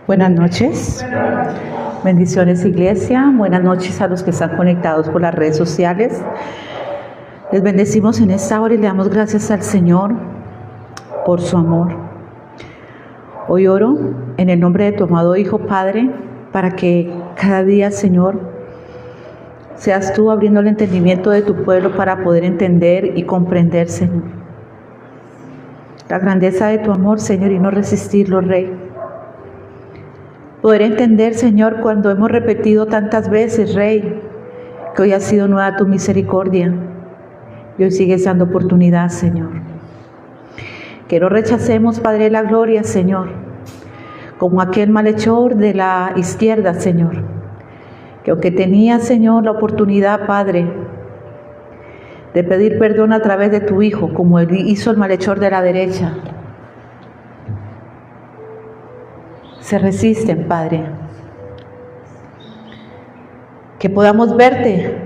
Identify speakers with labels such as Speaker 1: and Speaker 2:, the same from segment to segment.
Speaker 1: Buenas noches. Bendiciones, iglesia. Buenas noches a los que están conectados por las redes sociales. Les bendecimos en esta hora y le damos gracias al Señor por su amor. Hoy oro en el nombre de tu amado Hijo, Padre, para que cada día, Señor, seas tú abriendo el entendimiento de tu pueblo para poder entender y comprender, Señor, la grandeza de tu amor, Señor, y no resistirlo, Rey. Poder entender, Señor, cuando hemos repetido tantas veces, Rey, que hoy ha sido nueva tu misericordia y hoy sigues dando oportunidad, Señor. Que no rechacemos, Padre de la gloria, Señor, como aquel malhechor de la izquierda, Señor, que aunque tenía, Señor, la oportunidad, Padre, de pedir perdón a través de tu Hijo, como él hizo el malhechor de la derecha, se resisten, Padre. Que podamos verte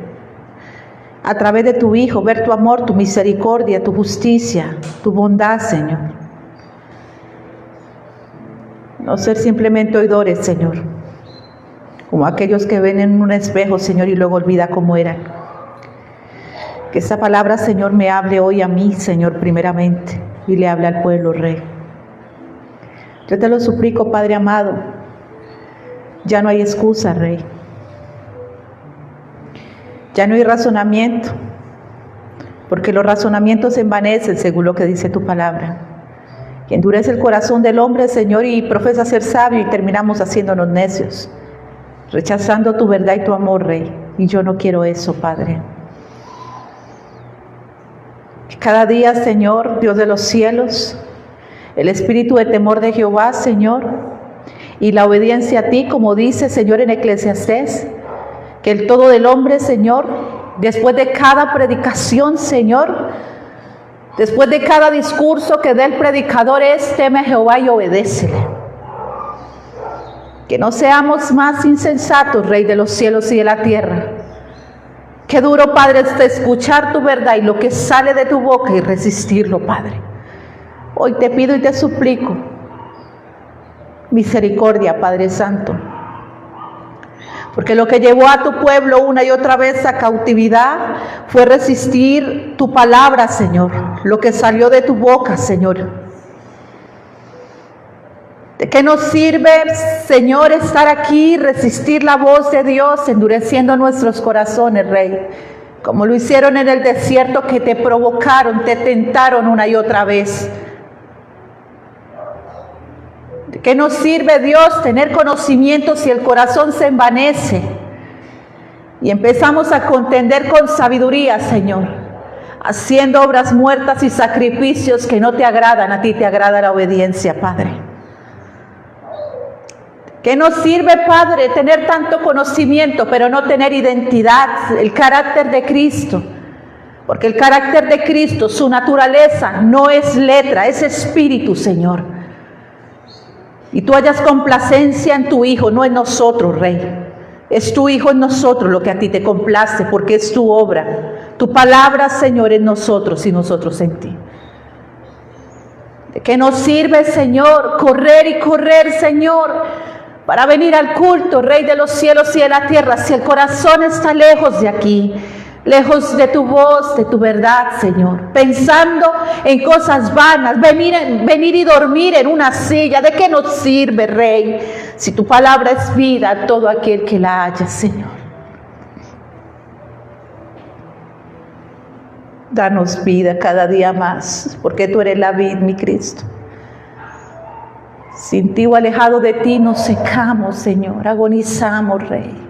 Speaker 1: a través de tu Hijo, ver tu amor, tu misericordia, tu justicia, tu bondad, Señor. No ser simplemente oidores, Señor, como aquellos que ven en un espejo, Señor, y luego olvida cómo eran. Que esta palabra, Señor, me hable hoy a mí, Señor, primeramente, y le hable al pueblo, Rey. Yo te lo suplico, Padre amado, ya no hay excusa, Rey. Ya no hay razonamiento, porque los razonamientos se envanecen según lo que dice tu palabra. Que endurece el corazón del hombre, Señor, y profesa ser sabio y terminamos haciéndonos necios, rechazando tu verdad y tu amor, Rey. Y yo no quiero eso, Padre. Que cada día, Señor, Dios de los cielos, el espíritu de temor de Jehová, Señor, y la obediencia a ti, como dice, Señor, en Eclesiastés, que el todo del hombre, Señor, después de cada predicación, Señor, después de cada discurso que dé el predicador es, teme a Jehová y obedécele. Que no seamos más insensatos, Rey de los cielos y de la tierra. Qué duro, Padre, es escuchar tu verdad y lo que sale de tu boca y resistirlo, Padre. Hoy te pido y te suplico misericordia, Padre Santo, porque lo que llevó a tu pueblo una y otra vez a cautividad fue resistir tu palabra, Señor, lo que salió de tu boca, Señor. ¿De qué nos sirve, Señor, estar aquí y resistir la voz de Dios, endureciendo nuestros corazones, Rey? Como lo hicieron en el desierto, que te provocaron, te tentaron una y otra vez. ¿De qué nos sirve, Dios, tener conocimiento si el corazón se envanece? Y empezamos a contender con sabiduría, Señor, haciendo obras muertas y sacrificios que no te agradan. A ti te agrada la obediencia, Padre. ¿Qué nos sirve, Padre, tener tanto conocimiento, pero no tener identidad, el carácter de Cristo? Porque el carácter de Cristo, su naturaleza, no es letra, es espíritu, Señor. Y tú hallas complacencia en tu Hijo, no en nosotros, Rey. Es tu Hijo en nosotros lo que a ti te complace, porque es tu obra. Tu palabra, Señor, en nosotros y nosotros en ti. ¿De qué nos sirve, Señor, correr y correr, Señor, para venir al culto, Rey de los cielos y de la tierra, si el corazón está lejos de aquí, lejos de tu voz, de tu verdad, Señor, pensando en cosas vanas, venir y dormir en una silla? ¿De qué nos sirve, Rey, si tu palabra es vida a todo aquel que la haya, Señor? Danos vida cada día más, porque tú eres la vid, mi Cristo. Sin ti o alejado de ti nos secamos, Señor, agonizamos, Rey.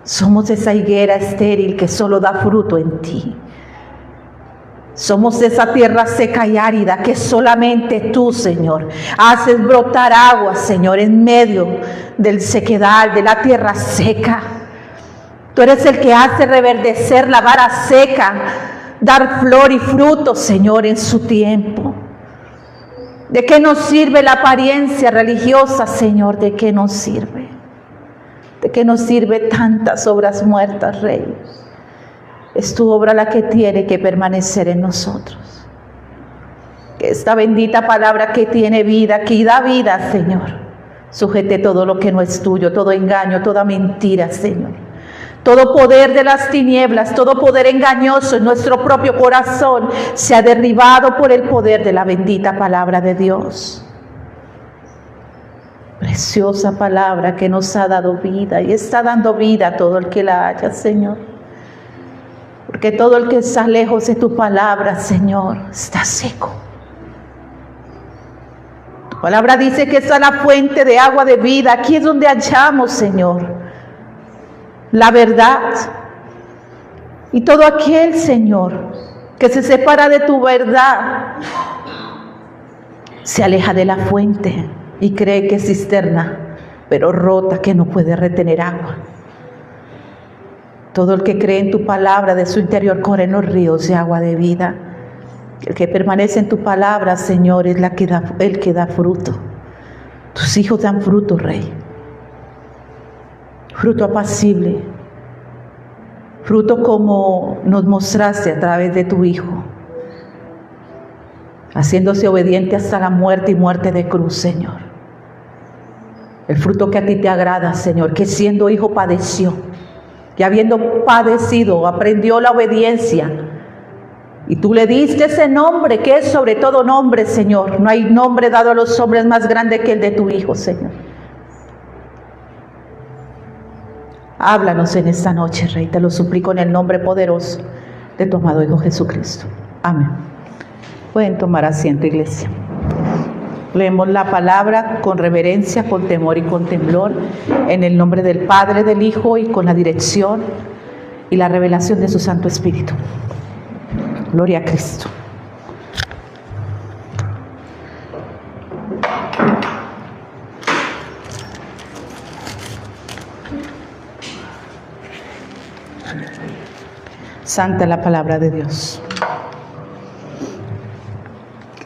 Speaker 1: Somos esa higuera estéril que solo da fruto en ti. Somos esa tierra seca y árida que solamente tú, Señor, haces brotar agua, Señor, en medio del sequedal, de la tierra seca. Tú eres el que hace reverdecer la vara seca, dar flor y fruto, Señor, en su tiempo. ¿De qué nos sirve la apariencia religiosa, Señor? ¿De qué nos sirve? ¿De qué nos sirve tantas obras muertas, Rey? Es tu obra la que tiene que permanecer en nosotros. Que esta bendita palabra que tiene vida, que da vida, Señor, sujete todo lo que no es tuyo, todo engaño, toda mentira, Señor. Todo poder de las tinieblas, todo poder engañoso en nuestro propio corazón se ha derribado por el poder de la bendita palabra de Dios. Preciosa palabra que nos ha dado vida y está dando vida a todo el que la haya, Señor. Porque todo el que está lejos de tu palabra, Señor, está seco. Tu palabra dice que está la fuente de agua de vida. Aquí es donde hallamos, Señor, la verdad. Y todo aquel, Señor, que se separa de tu verdad, se aleja de la fuente y cree que es cisterna, pero rota, que no puede retener agua. Todo el que cree en tu palabra, de su interior corren los ríos de agua de vida. El que permanece en tu palabra, Señor, es el que da fruto. Tus hijos dan fruto, Rey. Fruto apacible. Fruto como nos mostraste a través de tu Hijo, haciéndose obediente hasta la muerte y muerte de cruz, Señor. El fruto que a ti te agrada, Señor, que siendo hijo padeció, que habiendo padecido aprendió la obediencia, y tú le diste ese nombre que es sobre todo nombre, Señor. No hay nombre dado a los hombres más grande que el de tu Hijo, Señor. Háblanos en esta noche, Rey, te lo suplico en el nombre poderoso de tu amado Hijo Jesucristo. Amén. Pueden tomar asiento, iglesia. Leemos la palabra con reverencia, con temor y con temblor, en el nombre del Padre, del Hijo y con la dirección y la revelación de su Santo Espíritu. Gloria a Cristo. Santa la palabra de Dios.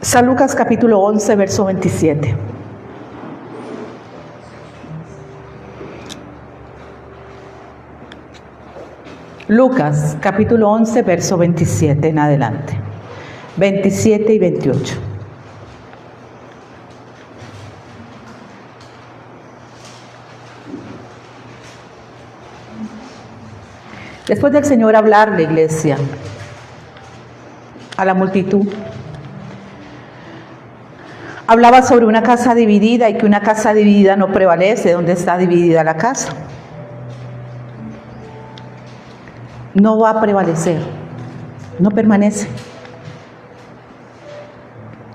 Speaker 1: San Lucas capítulo 11, verso 27. Lucas capítulo 11, verso 27 en adelante. 27 y 28. Después del Señor hablarle, iglesia, a la multitud, hablaba sobre una casa dividida y que una casa dividida no prevalece donde está dividida la casa. No va a prevalecer, no permanece.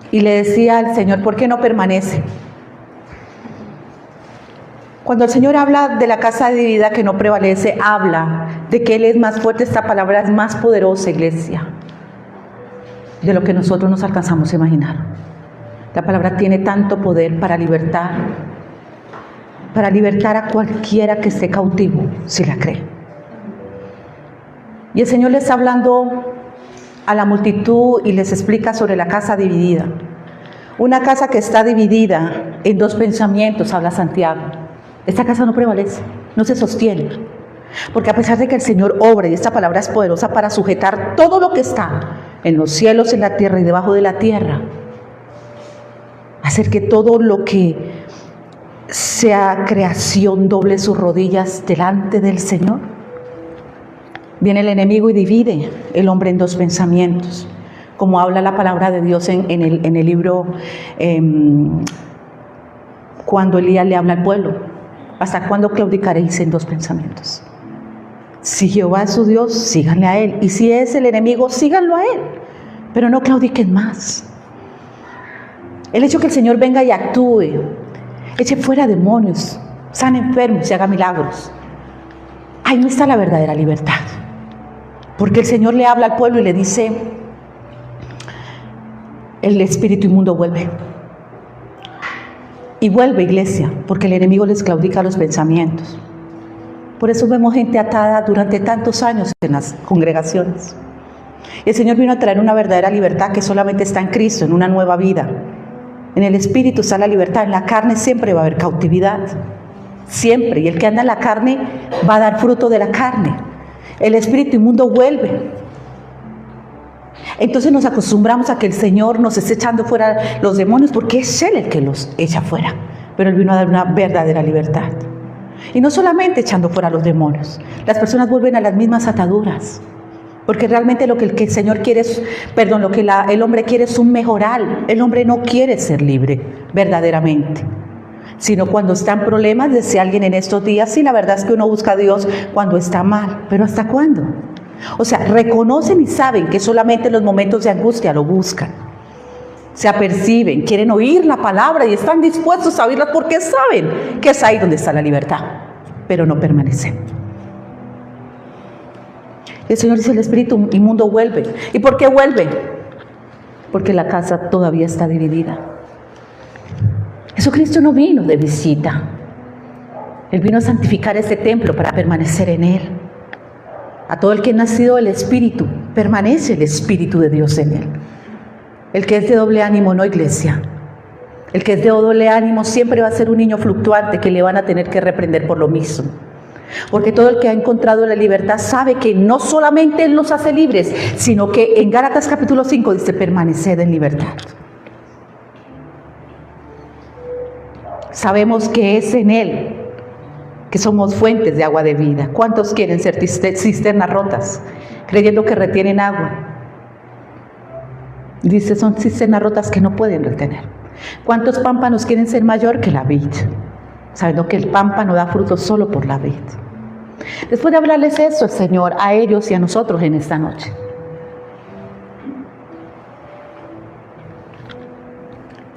Speaker 1: Y le decía al Señor, ¿por qué no permanece? Cuando el Señor habla de la casa dividida que no prevalece, habla de que Él es más fuerte. Esta palabra es más poderosa, iglesia, de lo que nosotros nos alcanzamos a imaginar. La palabra tiene tanto poder para libertar a cualquiera que esté cautivo, si la cree. Y el Señor les está hablando a la multitud y les explica sobre la casa dividida. Una casa que está dividida en dos pensamientos, habla Santiago. Esta casa no prevalece, no se sostiene. Porque a pesar de que el Señor obra, y esta palabra es poderosa para sujetar todo lo que está en los cielos, en la tierra y debajo de la tierra, hacer que todo lo que sea creación doble sus rodillas delante del Señor. Viene el enemigo y divide el hombre en dos pensamientos, como habla la palabra de Dios en el libro cuando Elías le habla al pueblo. ¿Hasta cuándo claudicaréis en dos pensamientos? Si Jehová es su Dios, síganle a Él. Y si es el enemigo, síganlo a Él. Pero no claudiquen más. El hecho que el Señor venga y actúe, eche fuera demonios, sane enfermos y haga milagros, ahí no está la verdadera libertad. Porque el Señor le habla al pueblo y le dice, el espíritu inmundo vuelve. Y vuelve, iglesia, porque el enemigo les claudica los pensamientos. Por eso vemos gente atada durante tantos años en las congregaciones. Y el Señor vino a traer una verdadera libertad que solamente está en Cristo, en una nueva vida. En el espíritu está la libertad, en la carne siempre va a haber cautividad. Siempre. Y el que anda en la carne va a dar fruto de la carne. El espíritu inmundo vuelve. Entonces nos acostumbramos a que el Señor nos esté echando fuera los demonios porque es Él el que los echa fuera. Pero Él vino a dar una verdadera libertad. Y no solamente echando fuera los demonios. Las personas vuelven a las mismas ataduras. Porque realmente lo que el Señor quiere es, lo que el hombre quiere es un mejoral. El hombre no quiere ser libre verdaderamente. Sino cuando está en problemas, decía alguien en estos días, sí, la verdad es que uno busca a Dios cuando está mal. ¿Pero hasta cuándo? O sea, reconocen y saben que solamente en los momentos de angustia lo buscan. Se aperciben, quieren oír la palabra y están dispuestos a oírla porque saben que es ahí donde está la libertad. Pero no permanecen. El Señor dice, el espíritu inmundo vuelve. ¿Y por qué vuelve? Porque la casa todavía está dividida. Jesucristo no vino de visita. Él vino a santificar este templo para permanecer en él. A todo el que ha nacido del Espíritu, permanece el Espíritu de Dios en él. El que es de doble ánimo, no, iglesia. El que es de doble ánimo siempre va a ser un niño fluctuante que le van a tener que reprender por lo mismo. Porque todo el que ha encontrado la libertad sabe que no solamente Él nos hace libres, sino que en Gálatas capítulo 5 dice, permaneced en libertad. Sabemos que es en Él que somos fuentes de agua de vida. ¿Cuántos quieren ser cisternas rotas, creyendo que retienen agua? Dice, son cisternas rotas que no pueden retener. ¿Cuántos pámpanos quieren ser mayor que la vid? Sabiendo que el pámpano da fruto solo por la vid. Después de hablarles eso, el Señor, a ellos y a nosotros en esta noche.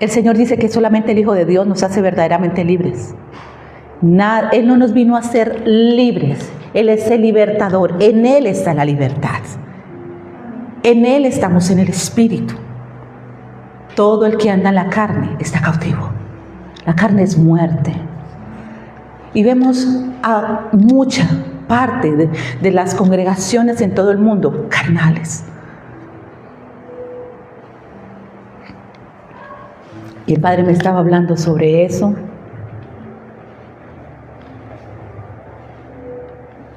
Speaker 1: El Señor dice que solamente el Hijo de Dios nos hace verdaderamente libres. Él no nos vino a hacer libres. Él es el libertador. En Él está la libertad. En Él estamos en el Espíritu. Todo el que anda en la carne está cautivo. La carne es muerte. Y vemos a mucha parte de las congregaciones en todo el mundo carnales. Y el Padre me estaba hablando sobre eso.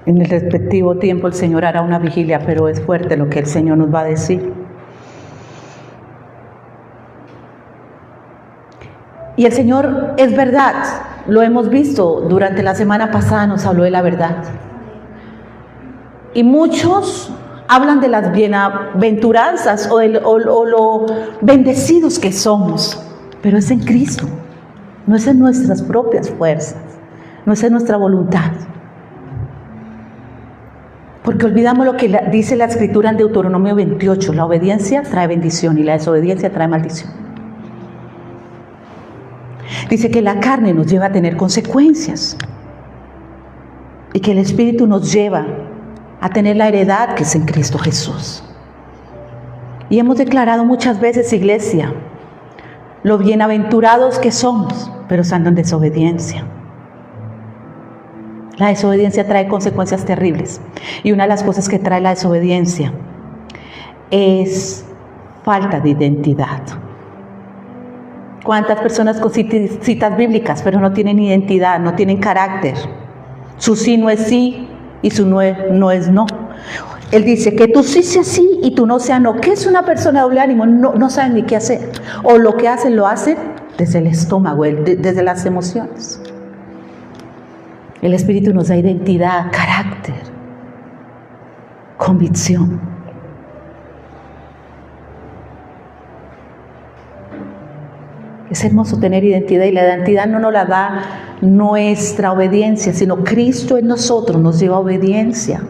Speaker 1: En el respectivo tiempo el Señor hará una vigilia, pero es fuerte lo que el Señor nos va a decir. Y el Señor es verdad, lo hemos visto, durante la semana pasada nos habló de la verdad. Y muchos hablan de las bienaventuranzas o lo bendecidos que somos, pero es en Cristo, no es en nuestras propias fuerzas, no es en nuestra voluntad. Porque olvidamos lo que dice la Escritura en Deuteronomio 28, la obediencia trae bendición y la desobediencia trae maldición. Dice que la carne nos lleva a tener consecuencias y que el Espíritu nos lleva a tener la heredad que es en Cristo Jesús. Y hemos declarado muchas veces, iglesia, lo bienaventurados que somos, pero estando en desobediencia. La desobediencia trae consecuencias terribles. Y una de las cosas que trae la desobediencia es falta de identidad. ¿Cuántas personas con citas bíblicas, pero no tienen identidad, no tienen carácter? Su sí no es sí y su no es no. Él dice que tú sí seas sí y tú no seas no. ¿Qué es una persona de doble ánimo? No saben ni qué hacer. O lo que hacen, lo hacen desde el estómago, desde las emociones. El Espíritu nos da identidad, carácter, convicción. Es hermoso tener identidad, y la identidad no nos la da nuestra obediencia, sino Cristo en nosotros nos lleva a obediencia.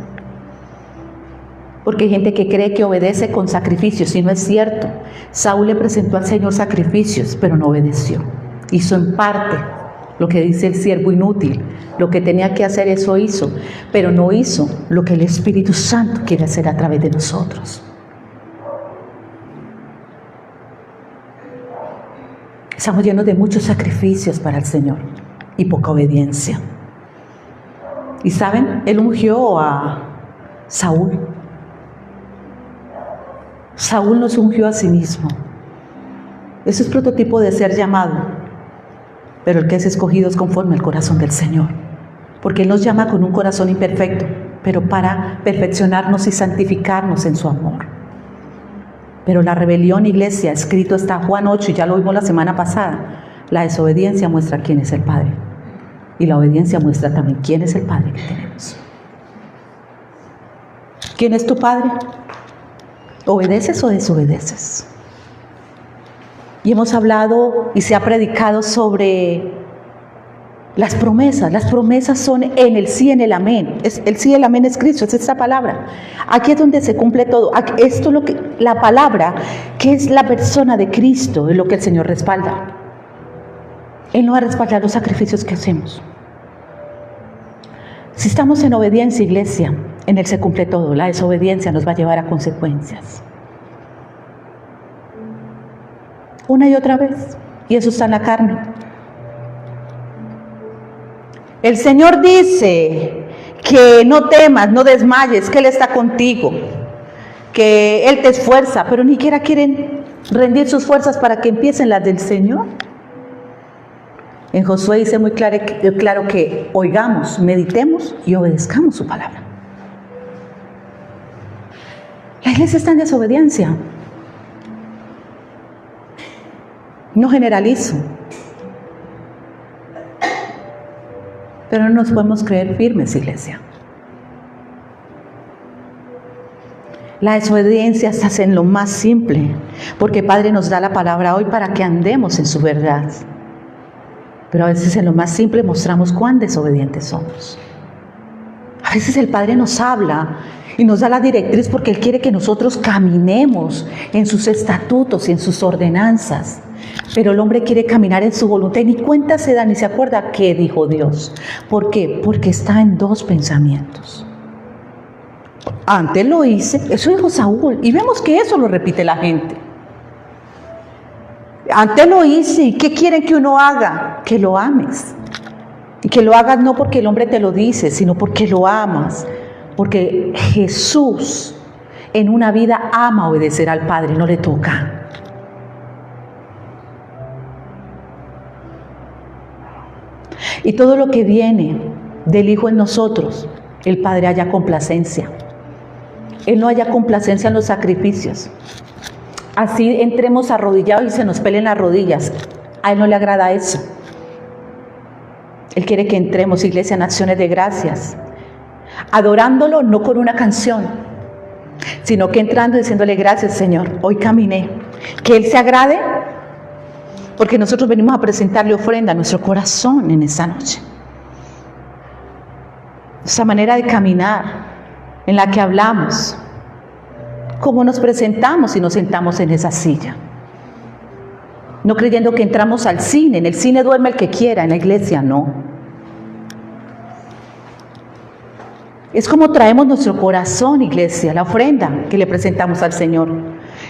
Speaker 1: Porque hay gente que cree que obedece con sacrificios, y no es cierto. Saúl le presentó al Señor sacrificios, pero no obedeció. Hizo en parte lo que dice el siervo inútil. Lo que tenía que hacer, eso hizo, pero no hizo lo que el Espíritu Santo quiere hacer a través de nosotros. Estamos llenos de muchos sacrificios para el Señor y poca obediencia. Y saben, Él ungió a Saúl. Saúl no se ungió a sí mismo. Eso es prototipo de ser llamado. Pero el que es escogido es conforme al corazón del Señor. Porque Él nos llama con un corazón imperfecto, pero para perfeccionarnos y santificarnos en su amor. Pero la rebelión, iglesia, escrito está Juan 8, y ya lo vimos la semana pasada. La desobediencia muestra quién es el Padre. Y la obediencia muestra también quién es el Padre que tenemos. ¿Quién es tu Padre? ¿Obedeces o desobedeces? Y hemos hablado y se ha predicado sobre las promesas. Las promesas son en el sí, en el amén. El sí, el amén es Cristo, es esta palabra. Aquí es donde se cumple todo. Esto es lo que, la palabra, que es la persona de Cristo, es lo que el Señor respalda. Él no va a respaldar los sacrificios que hacemos. Si estamos en obediencia, iglesia, en Él se cumple todo. La desobediencia nos va a llevar a consecuencias. Una y otra vez. Y eso está en la carne. El Señor dice que no temas, no desmayes, que Él está contigo, que Él te esfuerza, pero ni siquiera quieren rendir sus fuerzas para que empiecen las del Señor. En Josué dice muy claro que oigamos, meditemos y obedezcamos su palabra. La iglesia está en desobediencia. No generalizo, pero no nos podemos creer firmes, iglesia. La desobediencia se hace en lo más simple, porque Padre nos da la palabra hoy para que andemos en su verdad. Pero a veces en lo más simple mostramos cuán desobedientes somos. A veces el Padre nos habla y nos da la directriz porque Él quiere que nosotros caminemos en sus estatutos y en sus ordenanzas. Pero el hombre quiere caminar en su voluntad y ni cuenta se da ni se acuerda qué dijo Dios. ¿Por qué? Porque está en dos pensamientos. Antes lo hice, eso dijo Saúl, y vemos que eso lo repite la gente. Antes lo hice, ¿y qué quieren que uno haga? Que lo ames. Y que lo hagas no porque el hombre te lo dice, sino porque lo amas. Porque Jesús en una vida ama obedecer al Padre, no le toca. Y todo lo que viene del Hijo en nosotros, el Padre haya complacencia. Él no haya complacencia en los sacrificios. Así entremos arrodillados y se nos pelen las rodillas. A Él no le agrada eso. Él quiere que entremos, iglesia, en acciones de gracias. Adorándolo no con una canción, sino que entrando y diciéndole gracias, Señor, hoy caminé. Que Él se agrade, porque nosotros venimos a presentarle ofrenda a nuestro corazón en esta noche. Esa manera de caminar en la que hablamos, cómo nos presentamos y nos sentamos en esa silla. No creyendo que entramos al cine, en el cine duerme el que quiera, en la iglesia no. Es como traemos nuestro corazón, iglesia, la ofrenda que le presentamos al Señor.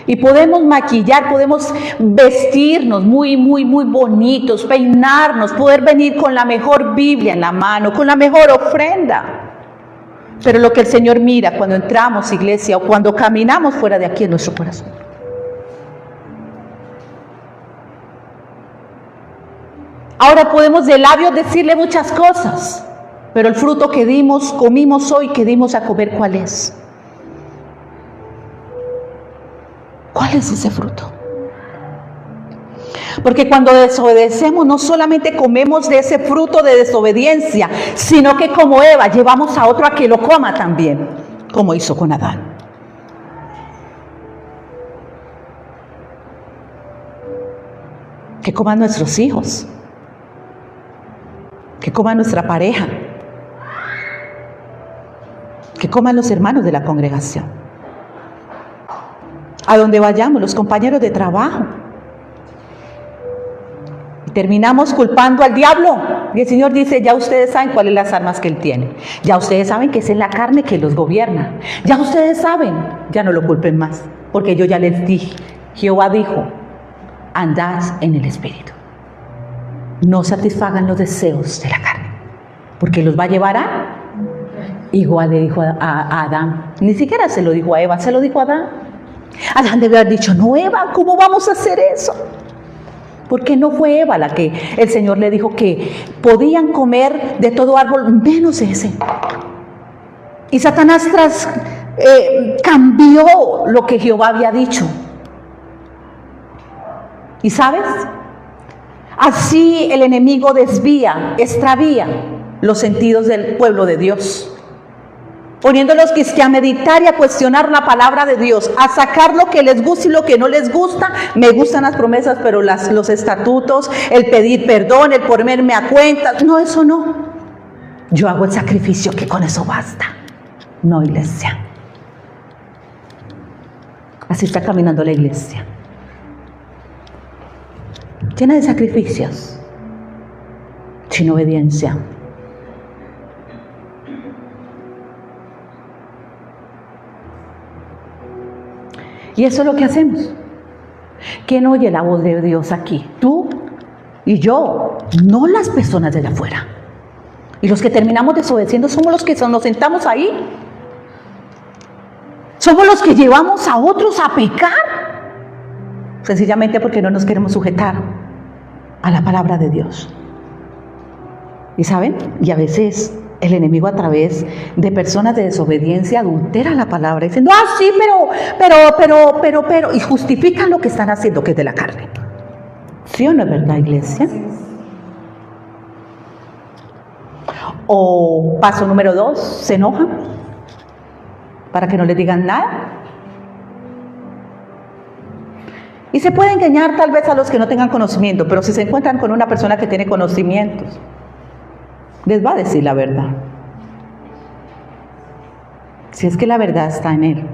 Speaker 1: Y podemos maquillar, podemos vestirnos muy bonitos, peinarnos, poder venir con la mejor Biblia en la mano, con la mejor ofrenda. Pero lo que el Señor mira cuando entramos, iglesia, o cuando caminamos fuera de aquí en nuestro corazón. Ahora podemos de labios decirle muchas cosas, pero el fruto que dimos, comimos hoy, que dimos a comer, ¿cuál es? ¿Cuál es ese fruto? Porque cuando desobedecemos no solamente comemos de ese fruto de desobediencia, sino que como Eva llevamos a otro a que lo coma también, como hizo con Adán. Que coman nuestros hijos, que coman nuestra pareja, que coman los hermanos de la congregación. A donde vayamos, los compañeros de trabajo. Y terminamos culpando al diablo. Y el Señor dice, ya ustedes saben cuáles son las armas que Él tiene. Ya ustedes saben que es en la carne que los gobierna. Ya ustedes saben, ya no lo culpen más. Porque yo ya les dije, Jehová dijo, andad en el Espíritu. No satisfagan los deseos de la carne. Porque los va a llevar a... Igual le dijo a Adán. Ni siquiera se lo dijo a Eva, se lo dijo a Adán. Adán debe haber dicho, no, Eva, ¿cómo vamos a hacer eso? Porque no fue Eva la que el Señor le dijo que podían comer de todo árbol menos ese. Y Satanás cambió lo que Jehová había dicho. ¿Y sabes? Así el enemigo desvía, extravía los sentidos del pueblo de Dios, poniéndolos que a meditar y a cuestionar la palabra de Dios, a sacar lo que les gusta y lo que no les gusta. Me gustan las promesas, pero los estatutos, el pedir perdón, el ponerme a cuentas, no, eso no. Yo hago el sacrificio, que con eso basta. No, iglesia. Así está caminando la iglesia, llena de sacrificios, sin obediencia. Y eso es lo que hacemos. ¿Quién oye la voz de Dios aquí? Tú y yo, no las personas de allá afuera. Y los que terminamos desobedeciendo somos los que nos sentamos ahí. Somos los que llevamos a otros a pecar, sencillamente porque no nos queremos sujetar a la palabra de Dios. ¿Y saben? Y a veces el enemigo, a través de personas de desobediencia, adultera la palabra diciendo, sí, pero, y justifican lo que están haciendo, que es de la carne. ¿Sí o no es verdad, iglesia? O paso número 2, se enojan para que no les digan nada. Y se puede engañar tal vez a los que no tengan conocimiento, pero si se encuentran con una persona que tiene conocimientos, les va a decir la verdad. Si es que la verdad está en él.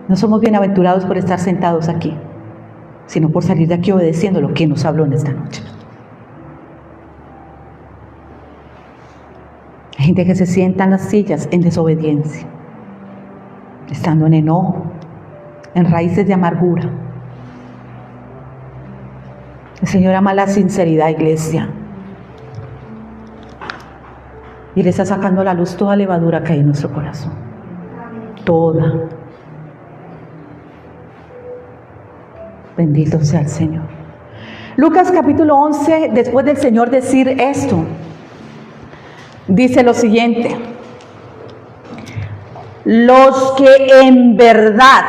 Speaker 1: No somos bienaventurados por estar sentados aquí, sino por salir de aquí obedeciendo lo que nos habló en esta noche. Hay gente que se sienta en las sillas en desobediencia, estando en enojo, en raíces de amargura. El Señor ama la sinceridad, iglesia. Y le está sacando a la luz toda levadura que hay en nuestro corazón. Toda. Bendito sea el Señor. Lucas capítulo 11, después del Señor decir esto, dice lo siguiente: los que en verdad,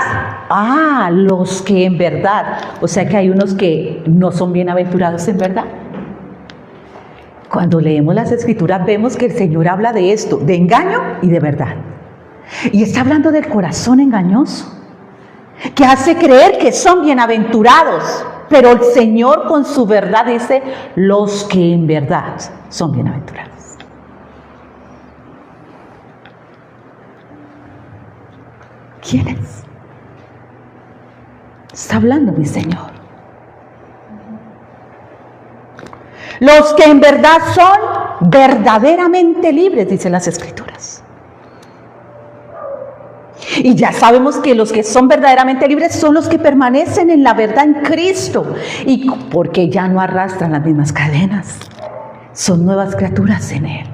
Speaker 1: o sea que hay unos que no son bienaventurados en verdad. Cuando leemos las Escrituras vemos que el Señor habla de esto, de engaño y de verdad. Y está hablando del corazón engañoso, que hace creer que son bienaventurados, pero el Señor con su verdad dice, los que en verdad son bienaventurados. ¿Quiénes? Está hablando mi Señor. Los que en verdad son verdaderamente libres, dicen las Escrituras. Y ya sabemos que los que son verdaderamente libres son los que permanecen en la verdad en Cristo. Y porque ya no arrastran las mismas cadenas. Son nuevas criaturas en Él.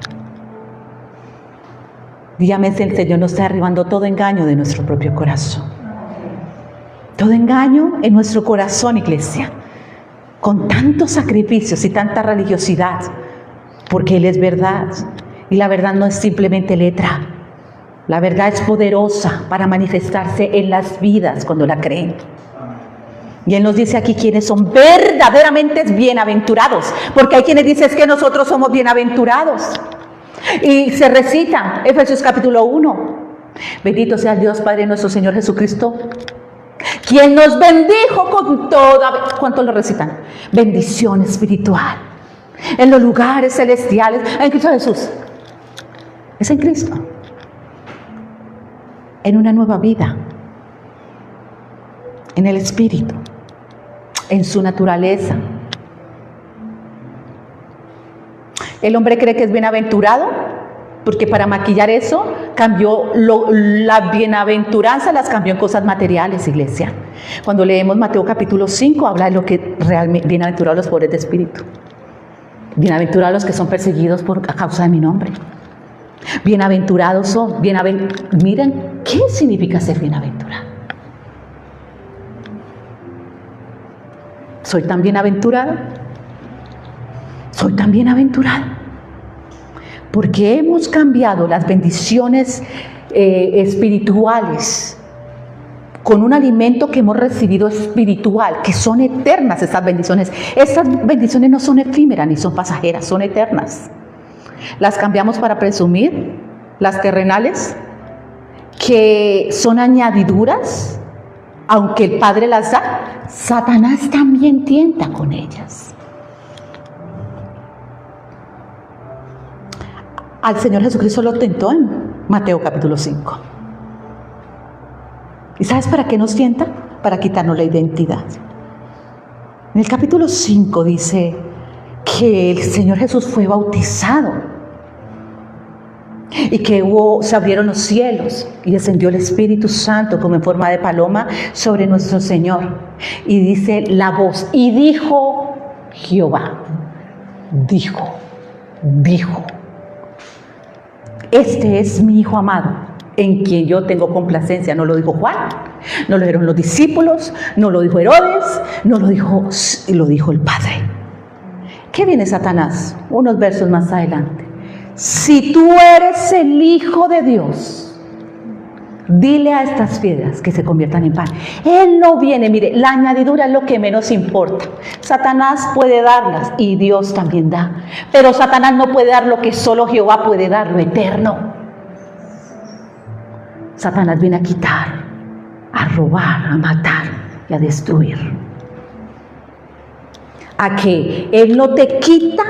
Speaker 1: Dígame si el Señor nos está derribando todo engaño de nuestro propio corazón. Todo engaño en nuestro corazón, iglesia. Con tantos sacrificios y tanta religiosidad. Porque Él es verdad. Y la verdad no es simplemente letra. La verdad es poderosa para manifestarse en las vidas cuando la creen. Y Él nos dice aquí quiénes son verdaderamente bienaventurados. Porque hay quienes dicen que nosotros somos bienaventurados. Y se recita Efesios capítulo 1. Bendito sea Dios Padre nuestro Señor Jesucristo, quien nos bendijo con toda... ¿Cuánto lo recitan? Bendición espiritual en los lugares celestiales en Cristo Jesús. Es en Cristo. En una nueva vida, en el Espíritu, en su naturaleza. El hombre cree que es bienaventurado porque para maquillar eso cambió la bienaventuranza, las cambió en cosas materiales, iglesia. Cuando leemos Mateo capítulo 5 habla de lo que realmente bienaventurados los pobres de espíritu, bienaventurados los que son perseguidos a causa de mi nombre. Bienaventurados son, miren, ¿qué significa ser bienaventurado? Soy tan bienaventurada. Soy tan bienaventurada. Porque hemos cambiado las bendiciones espirituales con un alimento que hemos recibido espiritual, que son eternas esas bendiciones. Estas bendiciones no son efímeras ni son pasajeras, son eternas. Las cambiamos para presumir, las terrenales, que son añadiduras, aunque el Padre las da. Satanás también tienta con ellas. Al Señor Jesucristo lo tentó en Mateo capítulo 5. ¿Y sabes para qué nos tienta? Para quitarnos la identidad. En el capítulo 5 dice que el Señor Jesús fue bautizado y que se abrieron los cielos y descendió el Espíritu Santo como en forma de paloma sobre nuestro Señor. Y dice la voz, y dijo Jehová, dijo, este es mi Hijo amado, en quien yo tengo complacencia. No lo dijo Juan, no lo dijeron los discípulos, no lo dijo Herodes, no lo dijo el Padre. ¿Qué viene Satanás? Unos versos más adelante. Si tú eres el Hijo de Dios, dile a estas piedras que se conviertan en pan. Él no viene, mire, la añadidura es lo que menos importa. Satanás puede darlas y Dios también da. Pero Satanás no puede dar lo que solo Jehová puede dar, lo eterno. Satanás viene a quitar, a robar, a matar y a destruir. A que Él no te quita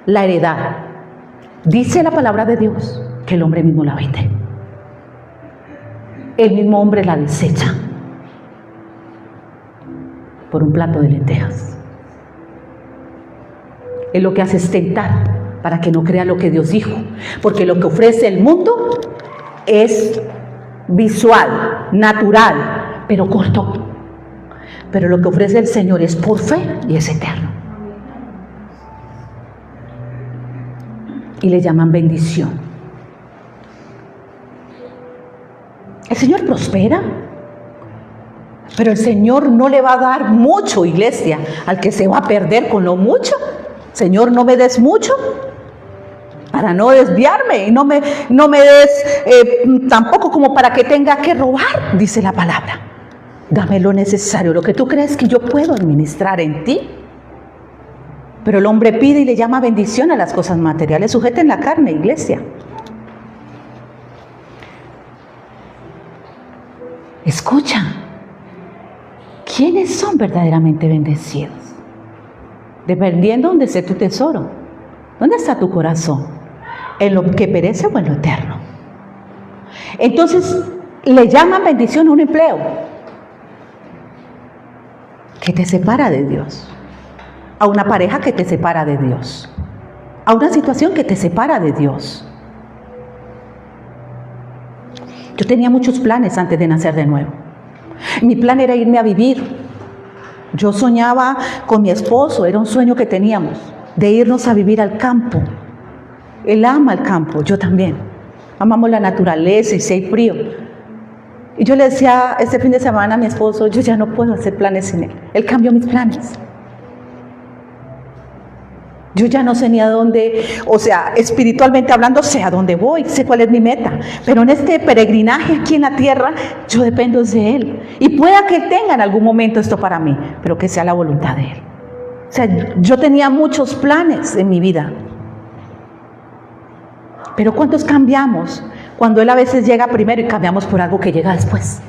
Speaker 1: la heredad. Dice la palabra de Dios que el hombre mismo la vende. El mismo hombre la desecha por un plato de lentejas. Él lo que hace es tentar para que no crea lo que Dios dijo. Porque lo que ofrece el mundo es visual, natural, pero corto. Pero lo que ofrece el Señor es por fe y es eterno. Y le llaman bendición. El Señor prospera, pero el Señor no le va a dar mucho, iglesia, al que se va a perder con lo mucho. Señor, no me des mucho para no desviarme y no me des tampoco como para que tenga que robar, dice la palabra. Dame lo necesario, lo que tú crees que yo puedo administrar en ti. Pero el hombre pide y le llama bendición a las cosas materiales. Sujeten la carne, iglesia. Escucha, ¿quiénes son verdaderamente bendecidos? Dependiendo de dónde esté tu tesoro. ¿Dónde está tu corazón? ¿En lo que perece o en lo eterno? Entonces, le llaman bendición a un empleo que te separa de Dios, a una pareja que te separa de Dios, a una situación que te separa de Dios. Yo tenía muchos planes antes de nacer de nuevo. Mi plan era irme a vivir. Yo soñaba con mi esposo, era un sueño que teníamos, de irnos a vivir al campo. Él ama el campo, yo también. Amamos la naturaleza y si hay frío. Y yo le decía este fin de semana a mi esposo, yo ya no puedo hacer planes sin él. Él cambió mis planes. Yo ya no sé ni a dónde, o sea, espiritualmente hablando, sé a dónde voy, sé cuál es mi meta. Pero en este peregrinaje aquí en la tierra, yo dependo de Él. Y pueda que Él tenga en algún momento esto para mí, pero que sea la voluntad de Él. O sea, yo tenía muchos planes en mi vida. Pero ¿cuántos cambiamos cuando Él a veces llega primero y cambiamos por algo que llega después?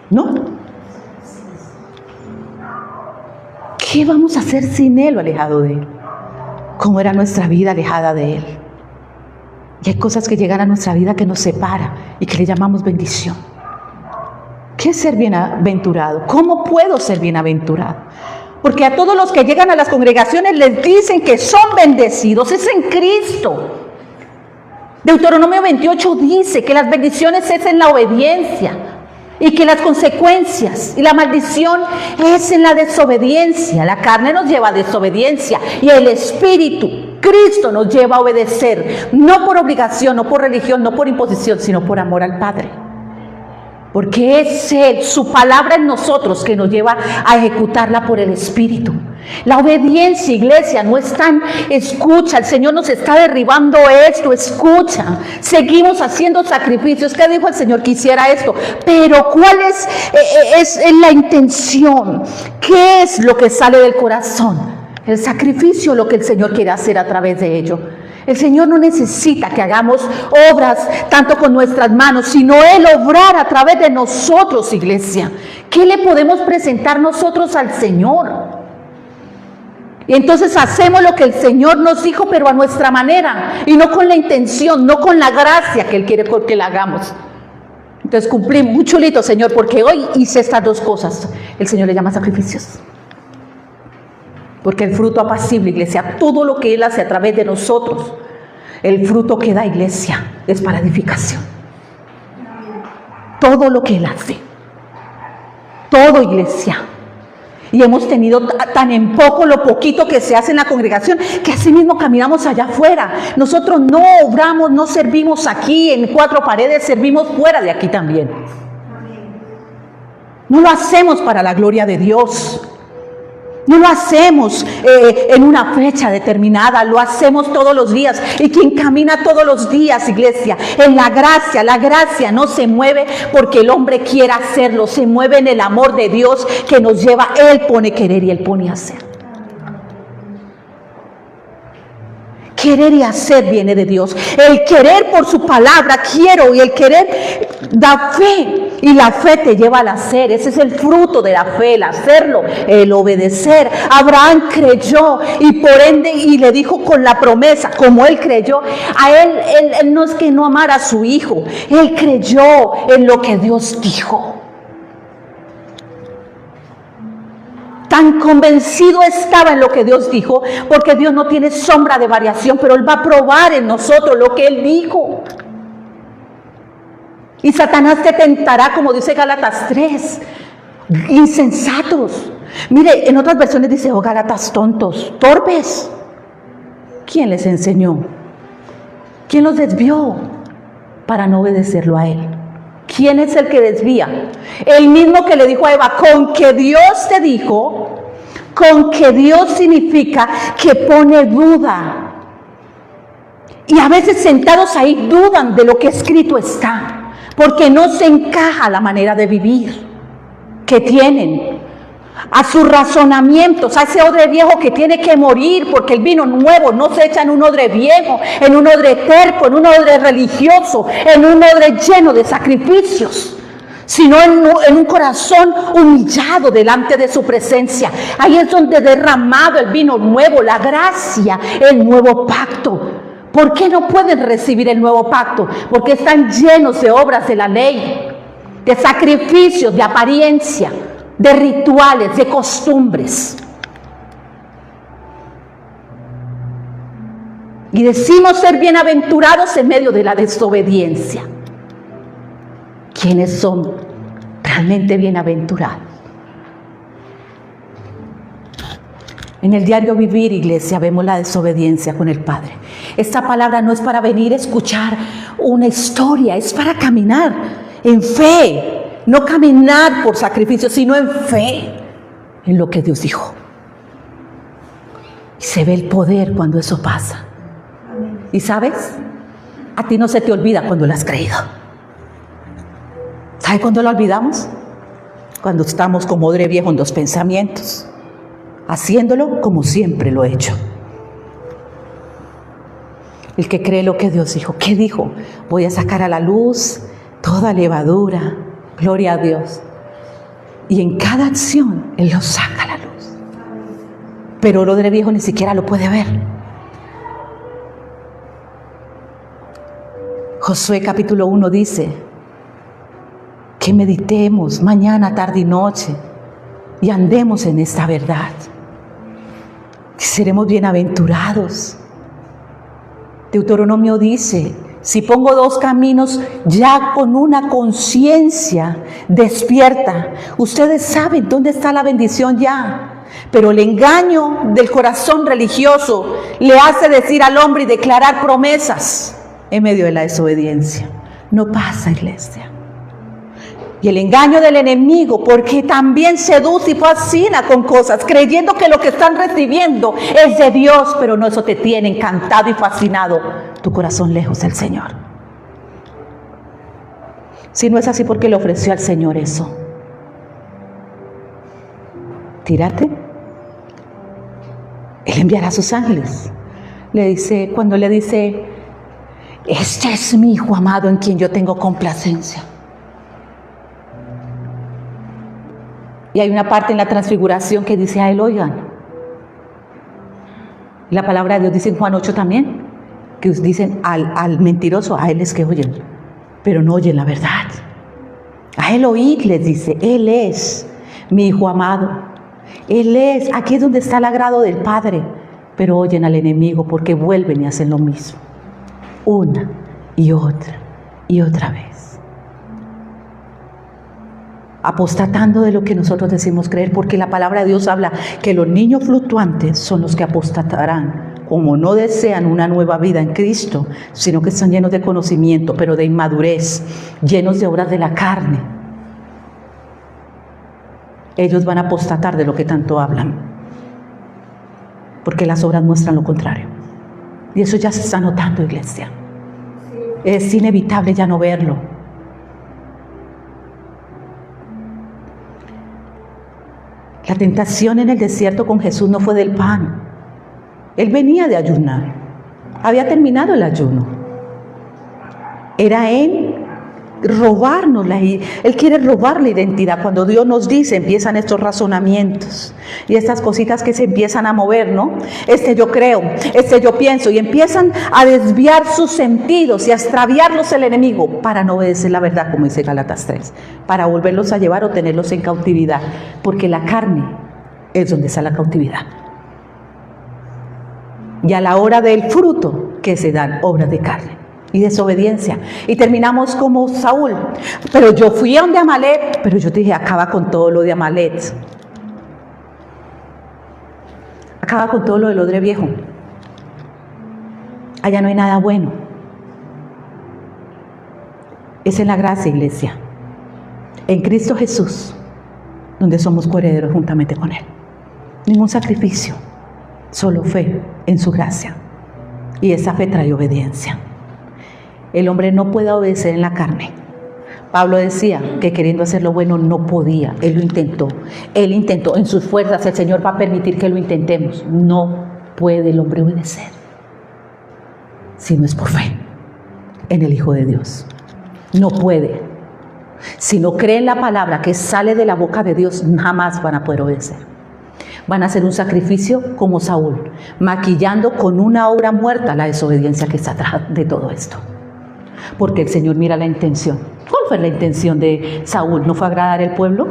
Speaker 1: ¿No? ¿Qué vamos a hacer sin Él o alejado de Él? ¿Cómo era nuestra vida alejada de Él? Y hay cosas que llegan a nuestra vida que nos separa y que le llamamos bendición. ¿Qué es ser bienaventurado? ¿Cómo puedo ser bienaventurado? Porque a todos los que llegan a las congregaciones les dicen que son bendecidos, es en Cristo. Deuteronomio 28 dice que las bendiciones es en la obediencia y que las consecuencias y la maldición es en la desobediencia. La carne nos lleva a desobediencia y el Espíritu, Cristo, nos lleva a obedecer, no por obligación, no por religión, no por imposición, sino por amor al Padre. Porque es Él, su palabra en nosotros, que nos lleva a ejecutarla por el Espíritu. La obediencia, iglesia, no es tan, escucha, el Señor nos está derribando esto, escucha. Seguimos haciendo sacrificios. ¿Qué dijo el Señor? Quisiera esto. Pero ¿cuál es la intención? ¿Qué es lo que sale del corazón? El sacrificio, lo que el Señor quiere hacer a través de ello. El Señor no necesita que hagamos obras tanto con nuestras manos, sino Él obrar a través de nosotros, iglesia. ¿Qué le podemos presentar nosotros al Señor? Y entonces hacemos lo que el Señor nos dijo, pero a nuestra manera, y no con la intención, no con la gracia que Él quiere que la hagamos. Entonces cumplimos, muy chulito, Señor, porque hoy hice estas dos cosas. El Señor le llama sacrificios. Porque el fruto apacible, iglesia, todo lo que Él hace a través de nosotros, el fruto que da, iglesia, es para edificación. Todo lo que Él hace. Todo, iglesia. Y hemos tenido tan en poco lo poquito que se hace en la congregación, que así mismo caminamos allá afuera. Nosotros no obramos, no servimos aquí en cuatro paredes, servimos fuera de aquí también. No lo hacemos para la gloria de Dios. No lo hacemos en una fecha determinada, lo hacemos todos los días. Y quien camina todos los días, iglesia, en la gracia no se mueve porque el hombre quiera hacerlo, se mueve en el amor de Dios que nos lleva. Él pone querer y Él pone hacer. Querer y hacer viene de Dios. El querer por su palabra, quiero, y el querer da fe. Y la fe te lleva al hacer. Ese es el fruto de la fe, el hacerlo, el obedecer. Abraham creyó y por ende, y le dijo con la promesa, como él creyó, a él no es que no amara a su hijo, él creyó en lo que Dios dijo. Tan convencido estaba en lo que Dios dijo, porque Dios no tiene sombra de variación, pero Él va a probar en nosotros lo que Él dijo. Y Satanás te tentará, como dice Gálatas 3, insensatos. Mire, en otras versiones dice, oh Gálatas tontos, torpes. ¿Quién les enseñó? ¿Quién los desvió para no obedecerlo a Él? ¿Quién es el que desvía? El mismo que le dijo a Eva, con que Dios te dijo, con que Dios significa que pone duda. Y a veces sentados ahí dudan de lo que escrito está, porque no se encaja la manera de vivir que tienen, a sus razonamientos, a ese odre viejo que tiene que morir, porque el vino nuevo no se echa en un odre viejo, en un odre terco, en un odre religioso, en un odre lleno de sacrificios, sino en un corazón humillado delante de su presencia. Ahí es donde derramado el vino nuevo, la gracia, el nuevo pacto. ¿Por qué no pueden recibir el nuevo pacto? Porque están llenos de obras de la ley, de sacrificios, de apariencia, de rituales, de costumbres. Y decimos ser bienaventurados en medio de la desobediencia. ¿Quiénes son realmente bienaventurados? En el diario vivir, iglesia, vemos la desobediencia con el Padre. Esta palabra no es para venir a escuchar una historia, es para caminar en fe. No caminar por sacrificio, sino en fe, en lo que Dios dijo. Y se ve el poder cuando eso pasa. ¿Y sabes? A ti no se te olvida cuando lo has creído. ¿Sabe cuándo lo olvidamos? Cuando estamos como odre viejo en los pensamientos, haciéndolo como siempre lo he hecho. El que cree lo que Dios dijo. ¿Qué dijo? Voy a sacar a la luz toda levadura. Gloria a Dios. Y en cada acción Él lo saca a la luz. Pero el odre viejo ni siquiera lo puede ver. Josué capítulo 1 dice que meditemos mañana, tarde y noche y andemos en esta verdad. Y seremos bienaventurados. Deuteronomio dice, si pongo dos caminos ya con una conciencia despierta, ustedes saben dónde está la bendición ya. Pero el engaño del corazón religioso le hace decir al hombre y declarar promesas en medio de la desobediencia. No pasa, iglesia. Y el engaño del enemigo, porque también seduce y fascina con cosas, creyendo que lo que están recibiendo es de Dios, pero no, eso te tiene encantado y fascinado tu corazón lejos del Señor. Si no es así, ¿por qué le ofreció al Señor eso? Tírate. Él enviará a sus ángeles. Cuando le dice, este es mi Hijo amado en quien yo tengo complacencia. Y hay una parte en la transfiguración que dice a él, oigan. La palabra de Dios dice en Juan 8 también, que dicen al mentiroso, a él es que oyen, pero no oyen la verdad. A él oíd, les dice, él es mi Hijo amado. Él es, aquí es donde está el agrado del Padre, pero oyen al enemigo porque vuelven y hacen lo mismo. Una y otra vez. Apostatando de lo que nosotros decimos creer, porque la palabra de Dios habla que los niños fluctuantes son los que apostatarán, como no desean una nueva vida en Cristo, sino que están llenos de conocimiento, pero de inmadurez, llenos de obras de la carne. Ellos van a apostatar de lo que tanto hablan, porque las obras muestran lo contrario. Y eso ya se está notando, iglesia. Es inevitable ya no verlo. La tentación en el desierto con Jesús no fue del pan. Él venía de ayunar. Había terminado el ayuno. Era Él robarnos. Él quiere robar la identidad. Cuando Dios nos dice, empiezan estos razonamientos y estas cositas que se empiezan a mover, ¿no? Yo creo, yo pienso, y empiezan a desviar sus sentidos y a extraviarlos el enemigo para no obedecer la verdad, como dice Gálatas 3, para volverlos a llevar o tenerlos en cautividad, porque la carne es donde está la cautividad. Y a la hora del fruto, que se dan obras de carne y desobediencia. Y terminamos como Saúl. Pero yo fui a donde Amalek, pero yo te dije, acaba con todo lo de Amalek. Acaba con todo lo del odre viejo. Allá no hay nada bueno. Es en la gracia, iglesia. En Cristo Jesús, donde somos coherederos juntamente con Él. Ningún sacrificio, solo fe en su gracia. Y esa fe trae obediencia. El hombre no puede obedecer en la carne. Pablo decía que queriendo hacer lo bueno no podía. Él lo intentó. Él intentó en sus fuerzas. El Señor va a permitir que lo intentemos. No puede el hombre obedecer si no es por fe en el Hijo de Dios. No puede. Si no cree en la palabra que sale de la boca de Dios, jamás van a poder obedecer. Van a hacer un sacrificio como Saúl, maquillando con una obra muerta la desobediencia que está atrás de todo esto. Porque el Señor mira la intención. ¿Cuál fue la intención de Saúl? ¿No fue agradar al pueblo?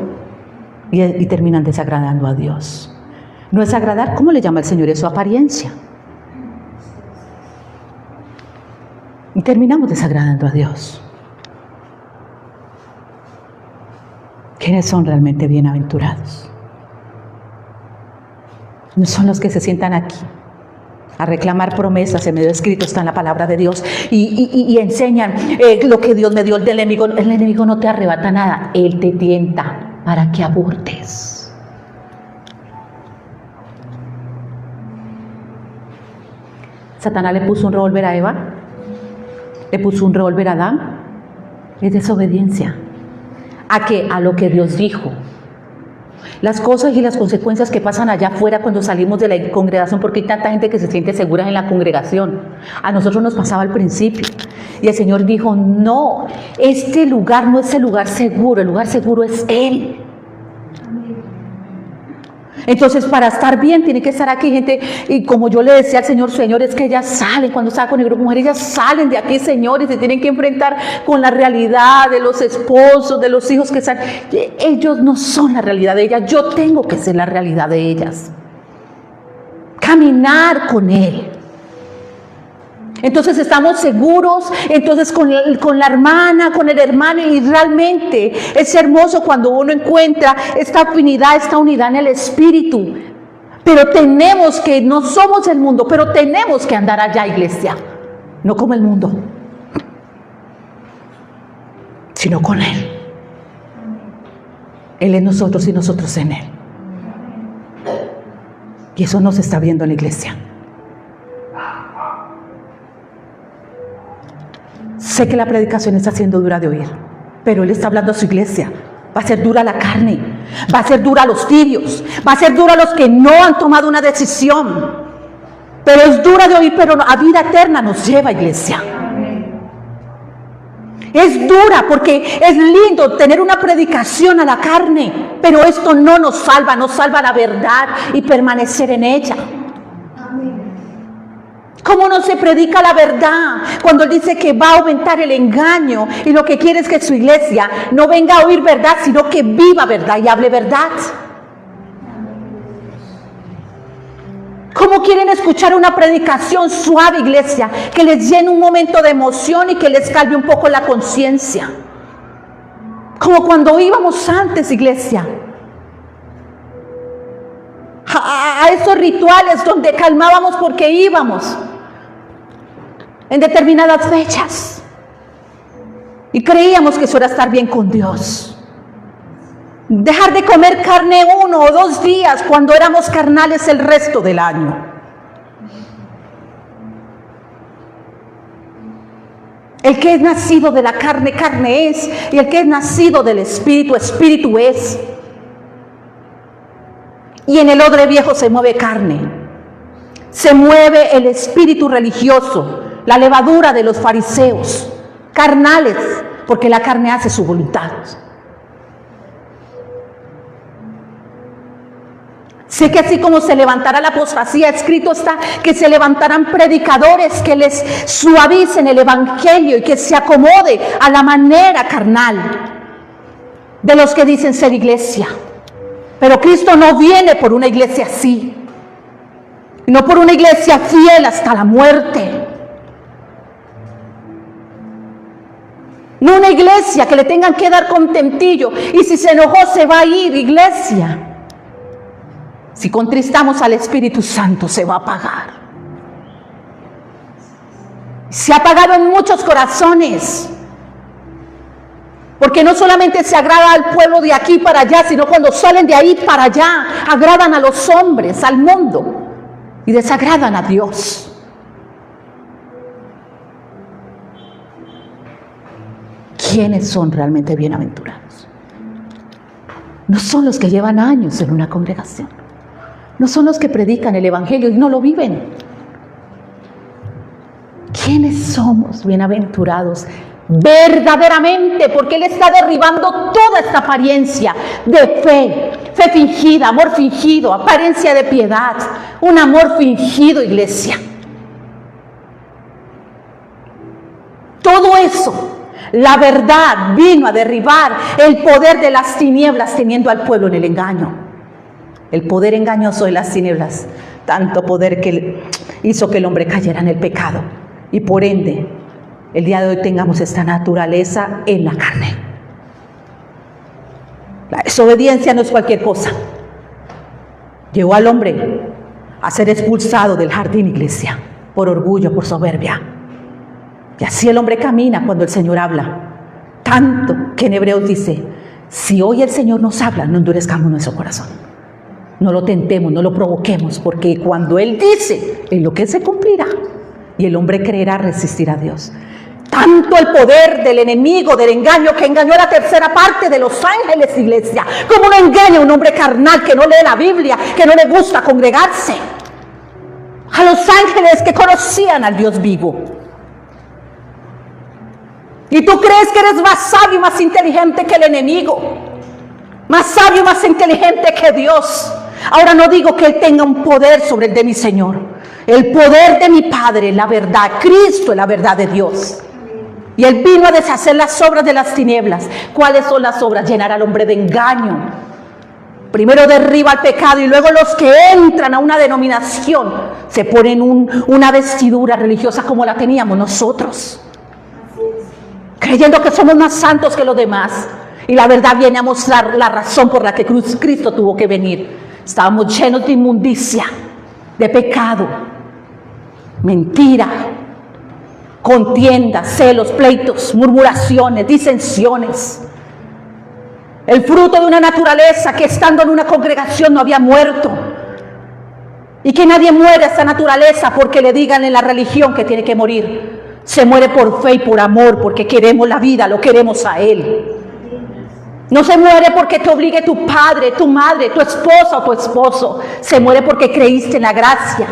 Speaker 1: Y terminan desagradando a Dios. ¿No es agradar? ¿Cómo le llama el Señor eso? Apariencia. Y terminamos desagradando a Dios. ¿Quiénes son realmente bienaventurados? No son los que se sientan aquí a reclamar promesas en medio de escrito, está en la palabra de Dios, y enseñan lo que Dios me dio del enemigo. El enemigo no te arrebata nada, él te tienta para que abortes. Satanás le puso un revólver a Eva, le puso un revólver a Adán. Es desobediencia. ¿A qué? A lo que Dios dijo. Las cosas y las consecuencias que pasan allá afuera cuando salimos de la congregación, porque hay tanta gente que se siente segura en la congregación. A nosotros nos pasaba al principio. Y el Señor dijo, no, este lugar no es el lugar seguro es Él. Entonces, para estar bien, tiene que estar aquí gente, y como yo le decía al Señor, Señor, es que ellas salen, cuando estaba con el grupo de mujeres, ellas salen de aquí, Señor, y se tienen que enfrentar con la realidad de los esposos, de los hijos que salen. Ellos no son la realidad de ellas, yo tengo que ser la realidad de ellas. Caminar con Él. Entonces estamos seguros, entonces con la hermana, con el hermano, y realmente es hermoso cuando uno encuentra esta afinidad, esta unidad en el espíritu. Pero tenemos que, no somos el mundo, pero tenemos que andar allá, iglesia, no como el mundo, sino con Él. Él en nosotros y nosotros en Él. Y eso no se está viendo en la iglesia. Sé que la predicación está siendo dura de oír, pero Él está hablando a su iglesia. Va a ser dura la carne, va a ser dura a los tibios, va a ser dura a los que no han tomado una decisión. Pero es dura de oír, pero a vida eterna nos lleva, iglesia. Es dura porque es lindo tener una predicación a la carne, pero esto no nos salva la verdad y permanecer en ella. ¿Cómo no se predica la verdad cuando Él dice que va a aumentar el engaño y lo que quiere es que su iglesia no venga a oír verdad, sino que viva verdad y hable verdad? ¿Cómo quieren escuchar una predicación suave, iglesia, que les llene un momento de emoción y que les calme un poco la conciencia? Como cuando íbamos antes, iglesia, a esos rituales donde calmábamos porque íbamos en determinadas fechas y creíamos que eso era estar bien con Dios. Dejar de comer carne 1 o 2 días cuando éramos carnales el resto del año. El que es nacido de la carne, carne es, y el que es nacido del Espíritu, Espíritu es. Y en el odre viejo se mueve carne, se mueve el espíritu religioso, la levadura de los fariseos, carnales, porque la carne hace su voluntad. Sé que así como se levantará la apostasía, escrito está que se levantarán predicadores que les suavicen el evangelio y que se acomode a la manera carnal de los que dicen ser iglesia. Pero Cristo no viene por una iglesia así, no por una iglesia fiel hasta la muerte. No una iglesia que le tengan que dar contentillo y si se enojó se va a ir, iglesia. Si contristamos al Espíritu Santo se va a apagar. Se ha apagado en muchos corazones. Porque no solamente se agrada al pueblo de aquí para allá, sino cuando salen de ahí para allá, agradan a los hombres, al mundo, y desagradan a Dios. ¿Quiénes son realmente bienaventurados? No son los que llevan años en una congregación. No son los que predican el evangelio y no lo viven. ¿Quiénes somos bienaventurados? Verdaderamente, porque Él está derribando toda esta apariencia de fe fingida, amor fingido, apariencia de piedad, un amor fingido, iglesia. Todo eso, la verdad vino a derribar el poder de las tinieblas teniendo al pueblo en el engaño. El poder engañoso de las tinieblas, tanto poder que hizo que el hombre cayera en el pecado y por ende el día de hoy tengamos esta naturaleza en la carne. La desobediencia no es cualquier cosa. Llevó al hombre a ser expulsado del jardín, iglesia, por orgullo, por soberbia. Y así el hombre camina cuando el Señor habla. Tanto que en Hebreos dice, si hoy el Señor nos habla, no endurezcamos nuestro corazón. No lo tentemos, no lo provoquemos, porque cuando Él dice, en lo que se cumplirá, y el hombre creerá resistir a Dios. Tanto el poder del enemigo, del engaño, que engañó a la tercera parte de los ángeles, iglesia. Como no engaña a un hombre carnal que no lee la Biblia, que no le gusta congregarse. A los ángeles que conocían al Dios vivo. Y tú crees que eres más sabio y más inteligente que el enemigo. Más sabio y más inteligente que Dios. Ahora no digo que Él tenga un poder sobre el de mi Señor. El poder de mi Padre, la verdad. Cristo es la verdad de Dios. Y Él vino a deshacer las obras de las tinieblas. ¿Cuáles son las obras? Llenar al hombre de engaño. Primero derriba el pecado y luego los que entran a una denominación se ponen una vestidura religiosa como la teníamos nosotros. Creyendo que somos más santos que los demás. Y la verdad viene a mostrar la razón por la que Cristo tuvo que venir. Estábamos llenos de inmundicia, de pecado, mentira, contiendas, celos, pleitos, murmuraciones, disensiones. El fruto de una naturaleza que estando en una congregación no había muerto. Y que nadie muere a esa naturaleza porque le digan en la religión que tiene que morir. Se muere por fe y por amor, porque queremos la vida, lo queremos a Él. No se muere porque te obligue tu padre, tu madre, tu esposa o tu esposo. Se muere porque creíste en la gracia,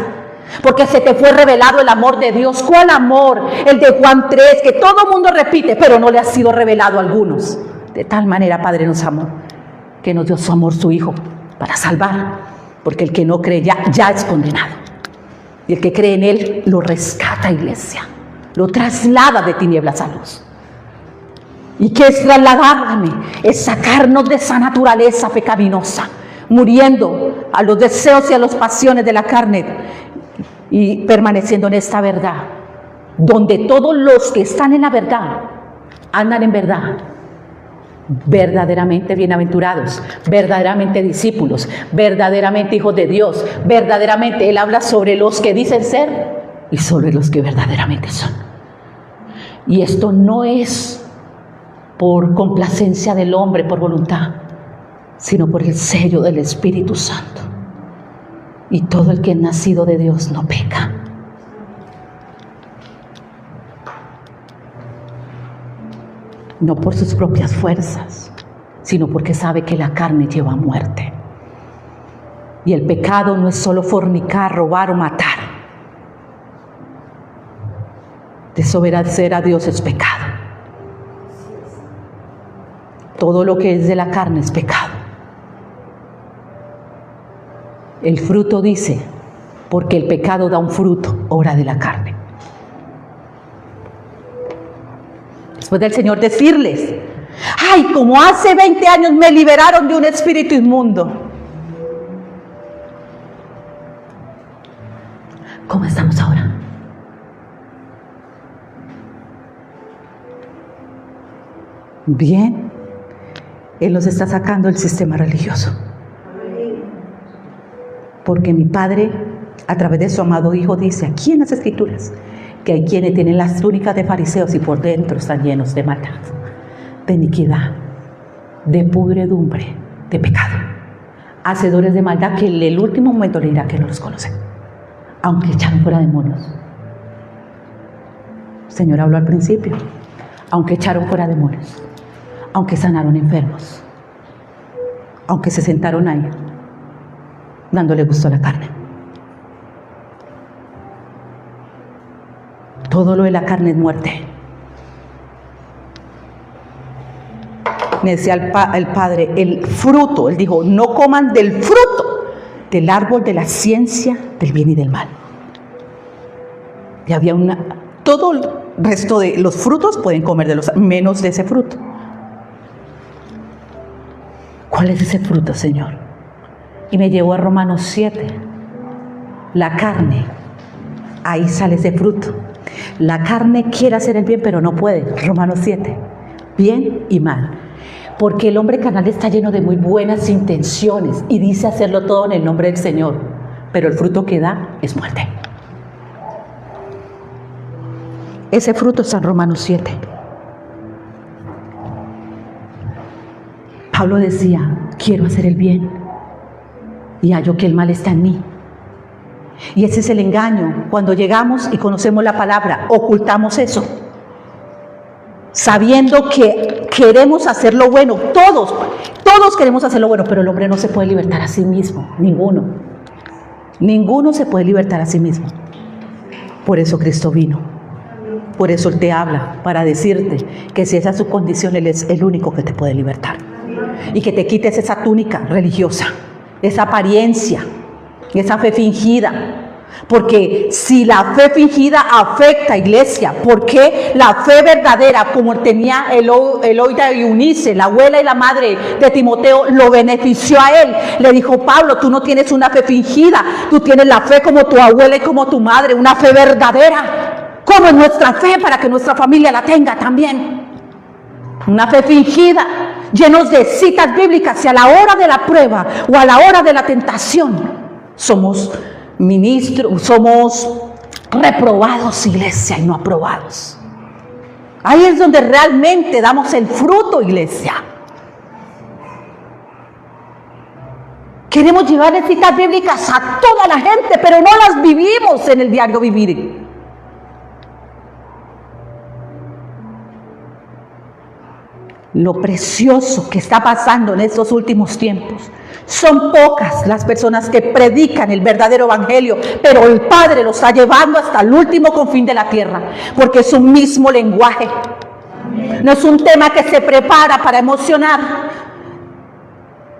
Speaker 1: porque se te fue revelado el amor de Dios. ¿Cuál amor? El de Juan 3, que todo el mundo repite, pero no le ha sido revelado a algunos. De tal manera, Padre nos amó, que nos dio su amor, su Hijo, para salvar. Porque el que no cree ya es condenado. Y el que cree en Él lo rescata, iglesia. Lo traslada de tinieblas a luz. ¿Y qué es trasladarme? Es sacarnos de esa naturaleza pecaminosa, muriendo a los deseos y a las pasiones de la carne y permaneciendo en esta verdad, donde todos los que están en la verdad andan en verdad. Verdaderamente bienaventurados, verdaderamente discípulos, verdaderamente hijos de Dios, verdaderamente Él habla sobre los que dicen ser y sobre los que verdaderamente son. Y esto no es por complacencia del hombre, por voluntad, sino por el sello del Espíritu Santo. Y todo el que es nacido de Dios no peca. No por sus propias fuerzas, sino porque sabe que la carne lleva a muerte. Y el pecado no es solo fornicar, robar o matar. Desobedecer a Dios es pecado. Todo lo que es de la carne es pecado. El fruto dice, porque el pecado da un fruto, obra de la carne. Después del Señor decirles, ay, como hace 20 años me liberaron de un espíritu inmundo. ¿Cómo estamos ahora? Bien, Él nos está sacando del sistema religioso. Porque mi Padre, a través de su amado Hijo, dice aquí en las Escrituras, que hay quienes tienen las túnicas de fariseos y por dentro están llenos de maldad, de iniquidad, de pudredumbre, de pecado. Hacedores de maldad que en el último momento le dirá que no los conocen, aunque echaron fuera demonios. El Señor habló al principio, aunque echaron fuera demonios, aunque sanaron enfermos, aunque se sentaron ahí, dándole gusto a la carne. Todo lo de la carne es muerte. Me decía el Padre, el fruto, Él dijo, no coman del fruto del árbol de la ciencia del bien y del mal. Y había todo el resto de los frutos pueden comer de los, menos de ese fruto. ¿Cuál es ese fruto, Señor? Y me llevó a Romanos 7. La carne, ahí sale ese fruto. La carne quiere hacer el bien, pero no puede. Romanos 7. Bien y mal. Porque el hombre carnal está lleno de muy buenas intenciones y dice hacerlo todo en el nombre del Señor. Pero el fruto que da es muerte. Ese fruto está en Romanos 7. Pablo decía, quiero hacer el bien y hallo que el mal está en mí. Y ese es el engaño. Cuando llegamos y conocemos la palabra, ocultamos eso. Sabiendo que queremos hacer lo bueno, todos queremos hacer lo bueno, pero el hombre no se puede libertar a sí mismo, ninguno se puede libertar a sí mismo. Por eso Cristo vino, por eso Él te habla, para decirte que si esa es su condición, Él es el único que te puede libertar, y que te quites esa túnica religiosa, esa apariencia, esa fe fingida. Porque si la fe fingida afecta, iglesia, ¿por qué la fe verdadera, como tenía Eloida y Eunice, la abuela y la madre de Timoteo, lo benefició a él? Le dijo Pablo, tú no tienes una fe fingida, tú tienes la fe como tu abuela y como tu madre, una fe verdadera, como es nuestra fe, para que nuestra familia la tenga también. Una fe fingida, llenos de citas bíblicas, y a la hora de la prueba o a la hora de la tentación somos ministros, somos reprobados, iglesia, y no aprobados. Ahí es donde realmente damos el fruto, iglesia. Queremos llevarle citas bíblicas a toda la gente, pero no las vivimos en el diario vivir. Lo precioso que está pasando en estos últimos tiempos. Son pocas las personas que predican el verdadero evangelio, pero el Padre lo está llevando hasta el último confín de la tierra, porque es un mismo lenguaje. No es un tema que se prepara para emocionar.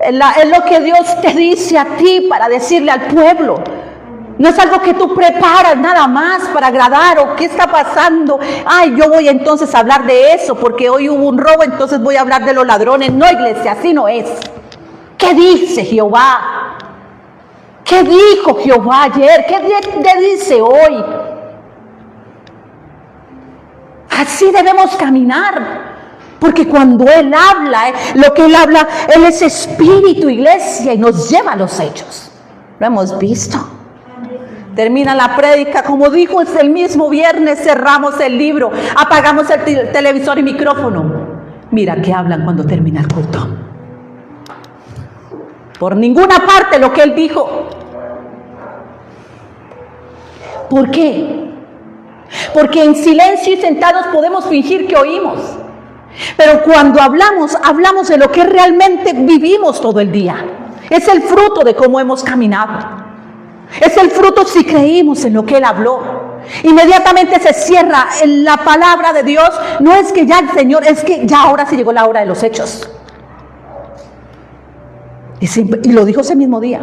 Speaker 1: Es lo que Dios te dice a ti para decirle al pueblo. No es algo que tú preparas nada más para agradar o qué está pasando. Ay, yo voy entonces a hablar de eso porque hoy hubo un robo, entonces voy a hablar de los ladrones. No, iglesia, así no es. ¿Qué dice Jehová? ¿Qué dijo Jehová ayer? ¿Qué dice hoy? Así debemos caminar. Porque cuando Él habla, lo que Él habla, Él es espíritu, iglesia, y nos lleva a los hechos. Lo hemos visto. Termina la prédica, como dijo el mismo viernes, cerramos el libro, apagamos el televisor y micrófono. Mira que hablan cuando termina el culto. Por ninguna parte lo que Él dijo. ¿Por qué? Porque en silencio y sentados podemos fingir que oímos. Pero cuando hablamos, hablamos de lo que realmente vivimos todo el día. Es el fruto de cómo hemos caminado. Es el fruto si creímos en lo que Él habló. Inmediatamente se cierra en la palabra de Dios. No es que ya el Señor, es que ya ahora sí llegó la hora de los hechos. Y lo dijo ese mismo día.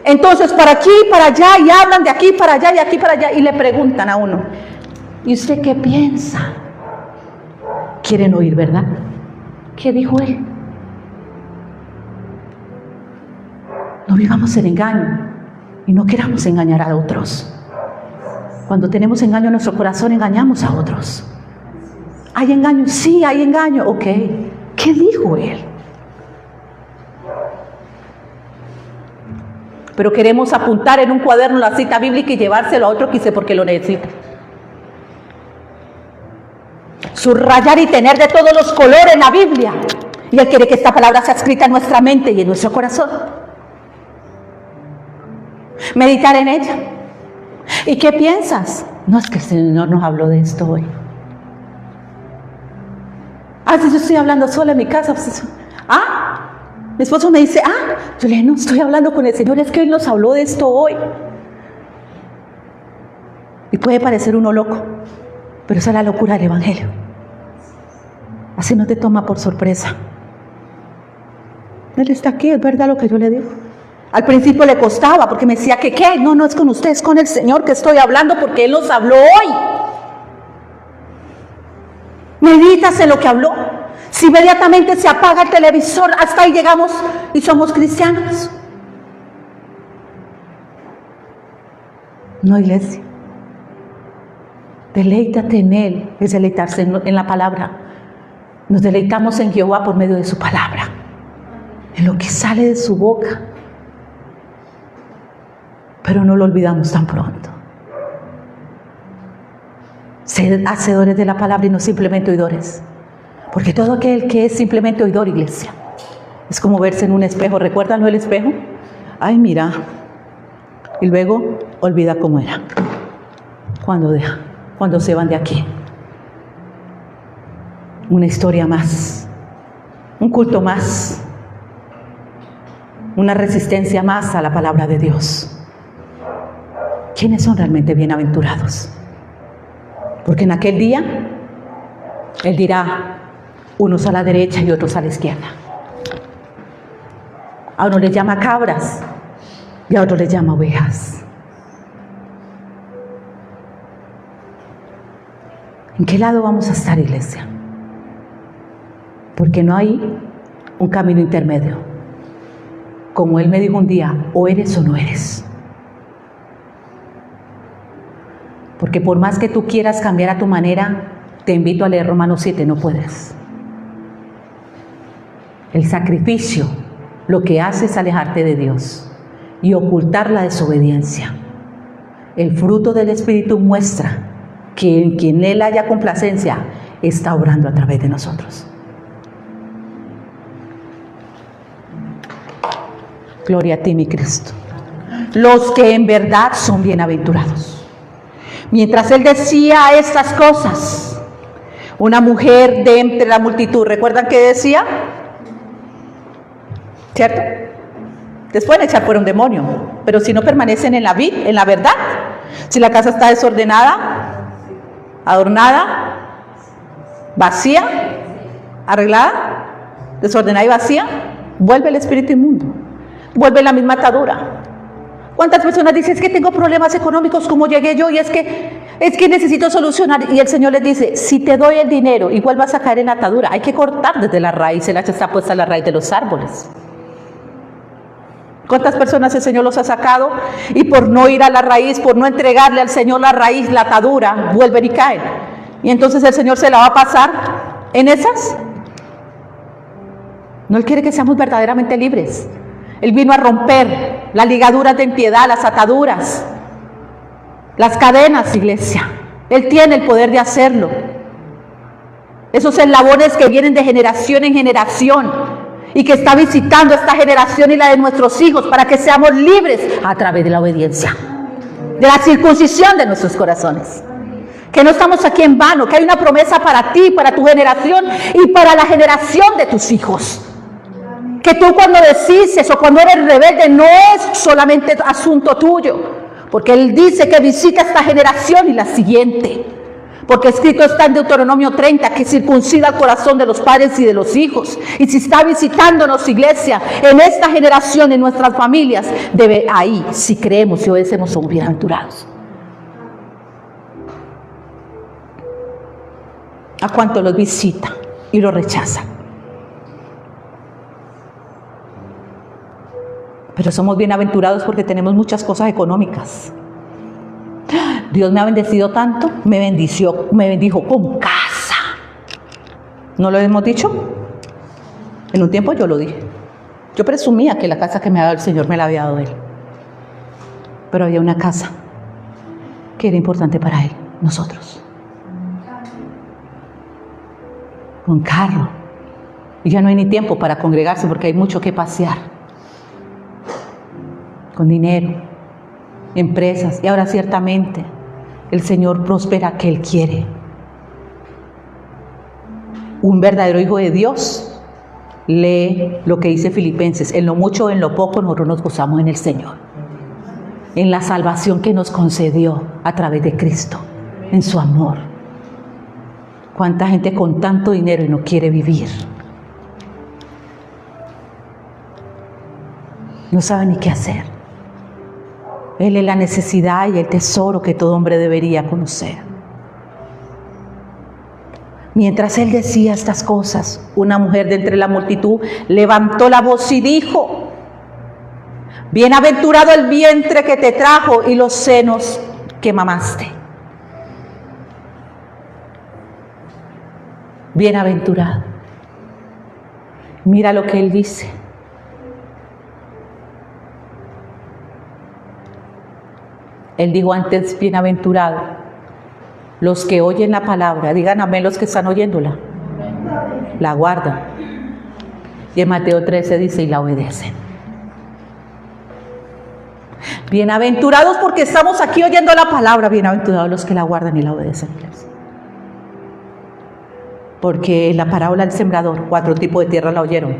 Speaker 1: Entonces, para aquí, para allá, y hablan de aquí para allá y aquí para allá, y le preguntan a uno, ¿y usted qué piensa? Quieren oír, ¿verdad? ¿Qué dijo Él? No vivamos en engaño y no queramos engañar a otros. Cuando tenemos engaño en nuestro corazón, engañamos a otros. ¿Hay engaño? Sí, hay engaño. Ok. ¿Qué dijo Él? Pero queremos apuntar en un cuaderno la cita bíblica y llevárselo a otro quizá porque lo necesita. Subrayar y tener de todos los colores la Biblia. Y Él quiere que esta palabra sea escrita en nuestra mente y en nuestro corazón. Meditar en ella. ¿Y qué piensas? No, es que el Señor nos habló de esto hoy. Si yo estoy hablando sola en mi casa. Mi esposo me dice, yo le dije, no estoy hablando con el Señor, es que Él nos habló de esto hoy. Y puede parecer uno loco, pero esa es la locura del Evangelio. Así no te toma por sorpresa. Él está aquí, es verdad lo que yo le digo. Al principio le costaba porque me decía que ¿qué? No es con usted, es con el Señor que estoy hablando porque Él nos habló hoy. Meditas en lo que habló. Si inmediatamente se apaga el televisor, hasta ahí llegamos y somos cristianos. No, iglesia. Deleítate en Él, es deleitarse en la palabra. Nos deleitamos en Jehová por medio de su palabra, en lo que sale de su boca. Pero no lo olvidamos tan pronto. Sed hacedores de la palabra y no simplemente oidores. Porque todo aquel que es simplemente oidor, iglesia, es como verse en un espejo. ¿Recuerdan el espejo? Ay, mira. Y luego olvida cómo era. Cuando se van de aquí. Una historia más. Un culto más. Una resistencia más a la palabra de Dios. ¿Quiénes son realmente bienaventurados? Porque en aquel día, Él dirá, unos a la derecha y otros a la izquierda. A uno les llama cabras y a otro les llama ovejas. ¿En qué lado vamos a estar, iglesia? Porque no hay un camino intermedio. Como Él me dijo un día, o eres o no eres. Porque por más que tú quieras cambiar a tu manera, te invito a leer Romanos 7, no puedes. El sacrificio lo que hace es alejarte de Dios y ocultar la desobediencia. El fruto del Espíritu muestra que en quien Él haya complacencia está obrando a través de nosotros. Gloria a ti, mi Cristo. Los que en verdad son bienaventurados. Mientras él decía estas cosas, una mujer de entre la multitud, ¿recuerdan qué decía? ¿Cierto? Les pueden echar fuera un demonio, pero si no permanecen en la verdad, si la casa está desordenada, adornada, vacía, arreglada, desordenada y vacía, vuelve el espíritu inmundo, vuelve la misma atadura. ¿Cuántas personas dicen, es que tengo problemas económicos, como llegué yo, y es que necesito solucionar? Y el Señor les dice, si te doy el dinero, igual vas a caer en la atadura. Hay que cortar desde la raíz, el hacha está puesta a la raíz de los árboles. ¿Cuántas personas el Señor los ha sacado? Y por no ir a la raíz, por no entregarle al Señor la raíz, la atadura, vuelven y caen. Y entonces el Señor se la va a pasar en esas. No, Él quiere que seamos verdaderamente libres. Él vino a romper las ligaduras de impiedad, las ataduras, las cadenas, iglesia. Él tiene el poder de hacerlo. Esos eslabones que vienen de generación en generación y que está visitando esta generación y la de nuestros hijos para que seamos libres a través de la obediencia, de la circuncisión de nuestros corazones. Que no estamos aquí en vano, que hay una promesa para ti, para tu generación y para la generación de tus hijos. Que tú cuando desistes o cuando eres rebelde no es solamente asunto tuyo, porque Él dice que visita esta generación y la siguiente. Porque escrito está en Deuteronomio 30 que circuncida el corazón de los padres y de los hijos. Y si está visitándonos, iglesia, en esta generación, en nuestras familias, debe ahí, si creemos y obedecemos, somos bienaventurados. ¿A cuánto los visita y los rechaza? Pero somos bienaventurados porque tenemos muchas cosas económicas. Dios me ha bendecido tanto, me bendijo con casa. ¿No lo hemos dicho? En un tiempo yo lo dije. Yo presumía que la casa que me había dado el Señor me la había dado Él. Pero había una casa que era importante para Él, nosotros. Un carro. Y ya no hay ni tiempo para congregarse porque hay mucho que pasear. Con dinero, empresas. Y ahora ciertamente el Señor prospera que Él quiere. Un verdadero hijo de Dios lee lo que dice Filipenses: en lo mucho o en lo poco nosotros nos gozamos en el Señor, en la salvación que nos concedió a través de Cristo, en su amor. ¿Cuánta gente con tanto dinero y no quiere vivir? No sabe ni qué hacer. Él es la necesidad y el tesoro que todo hombre debería conocer. Mientras él decía estas cosas, una mujer de entre la multitud levantó la voz y dijo: bienaventurado el vientre que te trajo y los senos que mamaste. Bienaventurado. Mira lo que él dice. Él dijo antes: bienaventurado los que oyen la palabra, digan amén los que están oyéndola, la guardan. Y en Mateo 13 dice: y la obedecen. Bienaventurados porque estamos aquí oyendo la palabra, bienaventurados los que la guardan y la obedecen. Porque en la parábola del sembrador, 4 tipos de tierra la oyeron,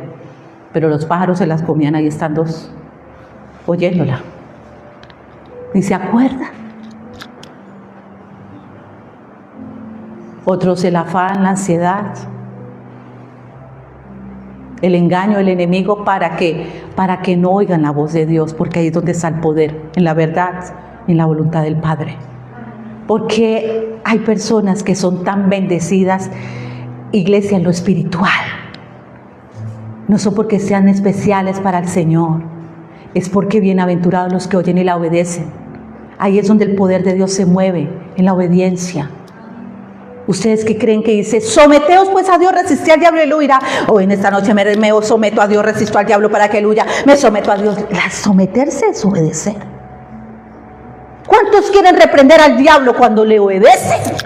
Speaker 1: pero los pájaros se las comían, ahí están 2 oyéndola. Ni se acuerdan. Otros el afán, la ansiedad, el engaño del enemigo para que no oigan la voz de Dios, porque ahí es donde está el poder, en la verdad, en la voluntad del Padre. Porque hay personas que son tan bendecidas, iglesia, en lo espiritual. No son porque sean especiales para el Señor, es porque bienaventurados los que oyen y la obedecen. Ahí es donde el poder de Dios se mueve, en la obediencia. Ustedes que creen que dice: someteos pues a Dios, resistid al diablo y él huirá. O en esta noche me someto a Dios, resisto al diablo para que él huya. Me someto a Dios. Someterse es obedecer. ¿Cuántos quieren reprender al diablo cuando le obedecen?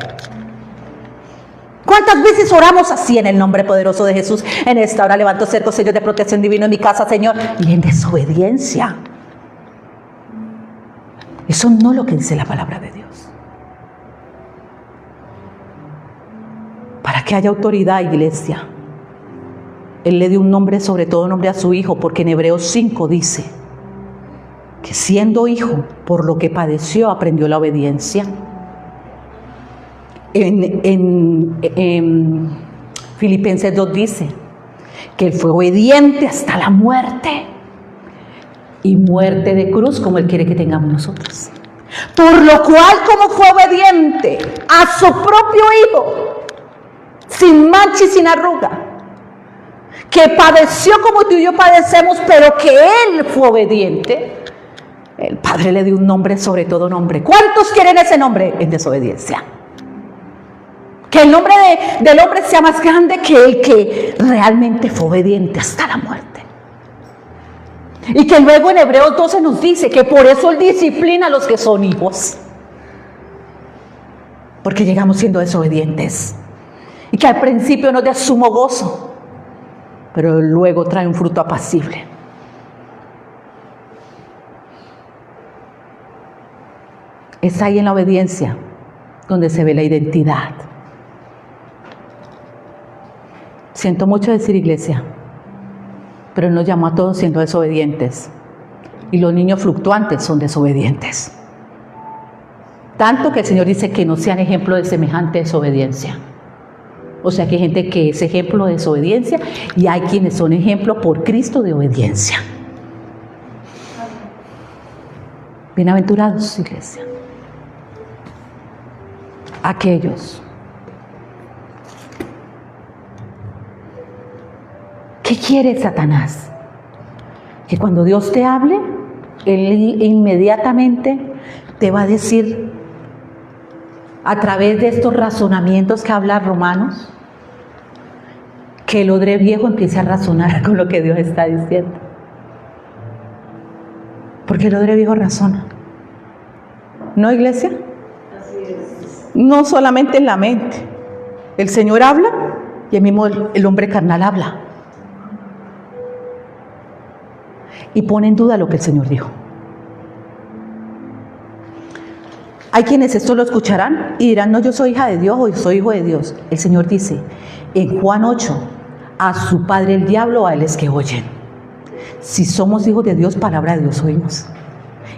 Speaker 1: ¿Cuántas veces oramos así en el nombre poderoso de Jesús? En esta hora levanto cercos, sellos de protección divino en mi casa, Señor, y en desobediencia. Eso no es lo que dice la palabra de Dios. Para que haya autoridad, iglesia, Él le dio un nombre, sobre todo nombre a su Hijo, porque en Hebreos 5 dice que siendo hijo, por lo que padeció, aprendió la obediencia. En Filipenses 2 dice que Él fue obediente hasta la muerte, y muerte de cruz, como Él quiere que tengamos nosotros. Por lo cual, como fue obediente a su propio Hijo, sin mancha y sin arruga, que padeció como tú y yo padecemos, pero que Él fue obediente, el Padre le dio un nombre sobre todo nombre. ¿Cuántos quieren ese nombre? En desobediencia. Que el nombre del hombre sea más grande que el que realmente fue obediente hasta la muerte. Y que luego en Hebreos 12 nos dice que por eso Él disciplina a los que son hijos, porque llegamos siendo desobedientes, y que al principio nos da sumo gozo, pero luego trae un fruto apacible. Es ahí en la obediencia donde se ve la identidad. Siento mucho decir, iglesia, pero Él nos llamó a todos siendo desobedientes, y los niños fluctuantes son desobedientes. Tanto que el Señor dice que no sean ejemplo de semejante desobediencia. O sea que hay gente que es ejemplo de desobediencia, y hay quienes son ejemplo por Cristo de obediencia. Bienaventurados, iglesia, aquellos ¿qué quiere Satanás? Que cuando Dios te hable, Él inmediatamente te va a decir, a través de estos razonamientos que habla Romanos, que el odre viejo empiece a razonar con lo que Dios está diciendo. Porque el odre viejo razona. ¿No, iglesia?
Speaker 2: Así es.
Speaker 1: No solamente en la mente. El Señor habla y el mismo el hombre carnal habla. Y pone en duda lo que el Señor dijo. Hay quienes esto lo escucharán y dirán, no, yo soy hija de Dios o soy hijo de Dios. El Señor dice en Juan 8, a su padre el diablo, a él es que oyen. Si somos hijos de Dios, palabra de Dios oímos.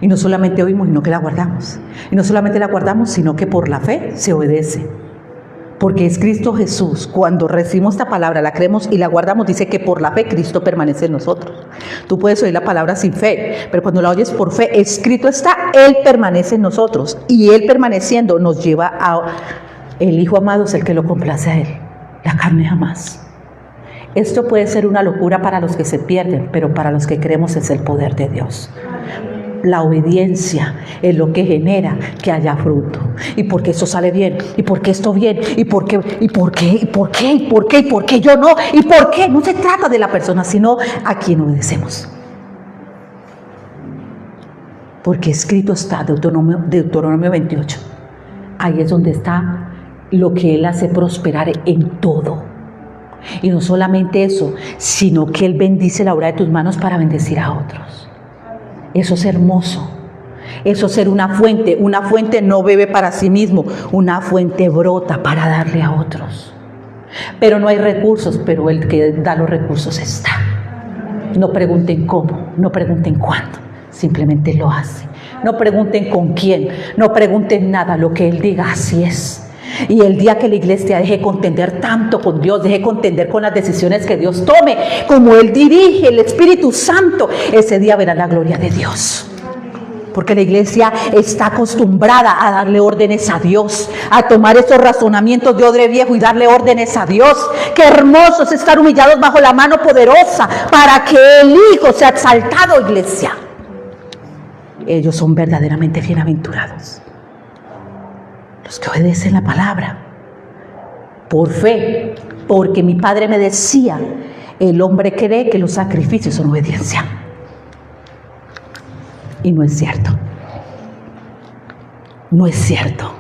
Speaker 1: Y no solamente oímos, sino que la guardamos. Y no solamente la guardamos, sino que por la fe se obedece. Porque es Cristo Jesús. Cuando recibimos esta palabra, la creemos y la guardamos, dice que por la fe Cristo permanece en nosotros. Tú puedes oír la palabra sin fe, pero cuando la oyes por fe, escrito está, Él permanece en nosotros. Y Él permaneciendo nos lleva a el Hijo amado, es el que lo complace a Él. La carne jamás. Esto puede ser una locura para los que se pierden, pero para los que creemos es el poder de Dios. La obediencia es lo que genera que haya fruto. Y porque eso sale bien, y porque esto bien, y por qué yo no, y por qué. No se trata de la persona, sino a quien obedecemos. Porque escrito está, Deuteronomio 28. Ahí es donde está lo que Él hace prosperar en todo. Y no solamente eso, sino que Él bendice la obra de tus manos para bendecir a otros. Eso es hermoso. Eso es ser una fuente. Una fuente no bebe para sí mismo. Una fuente brota para darle a otros. Pero no hay recursos, pero el que da los recursos está. No pregunten cómo, no pregunten cuándo. Simplemente lo hace. No pregunten con quién, no pregunten nada. Lo que Él diga, así es. Y el día que la iglesia deje contender tanto con Dios, deje contender con las decisiones que Dios tome, como Él dirige, el Espíritu Santo, ese día verá la gloria de Dios. Porque la iglesia está acostumbrada a darle órdenes a Dios, a tomar esos razonamientos de odre viejo y darle órdenes a Dios. Qué hermoso es estar humillados bajo la mano poderosa para que el Hijo sea exaltado, iglesia. Ellos son verdaderamente bienaventurados. Los que obedecen la palabra, por fe, porque mi padre me decía, el hombre cree que los sacrificios son obediencia. Y no es cierto. No es cierto.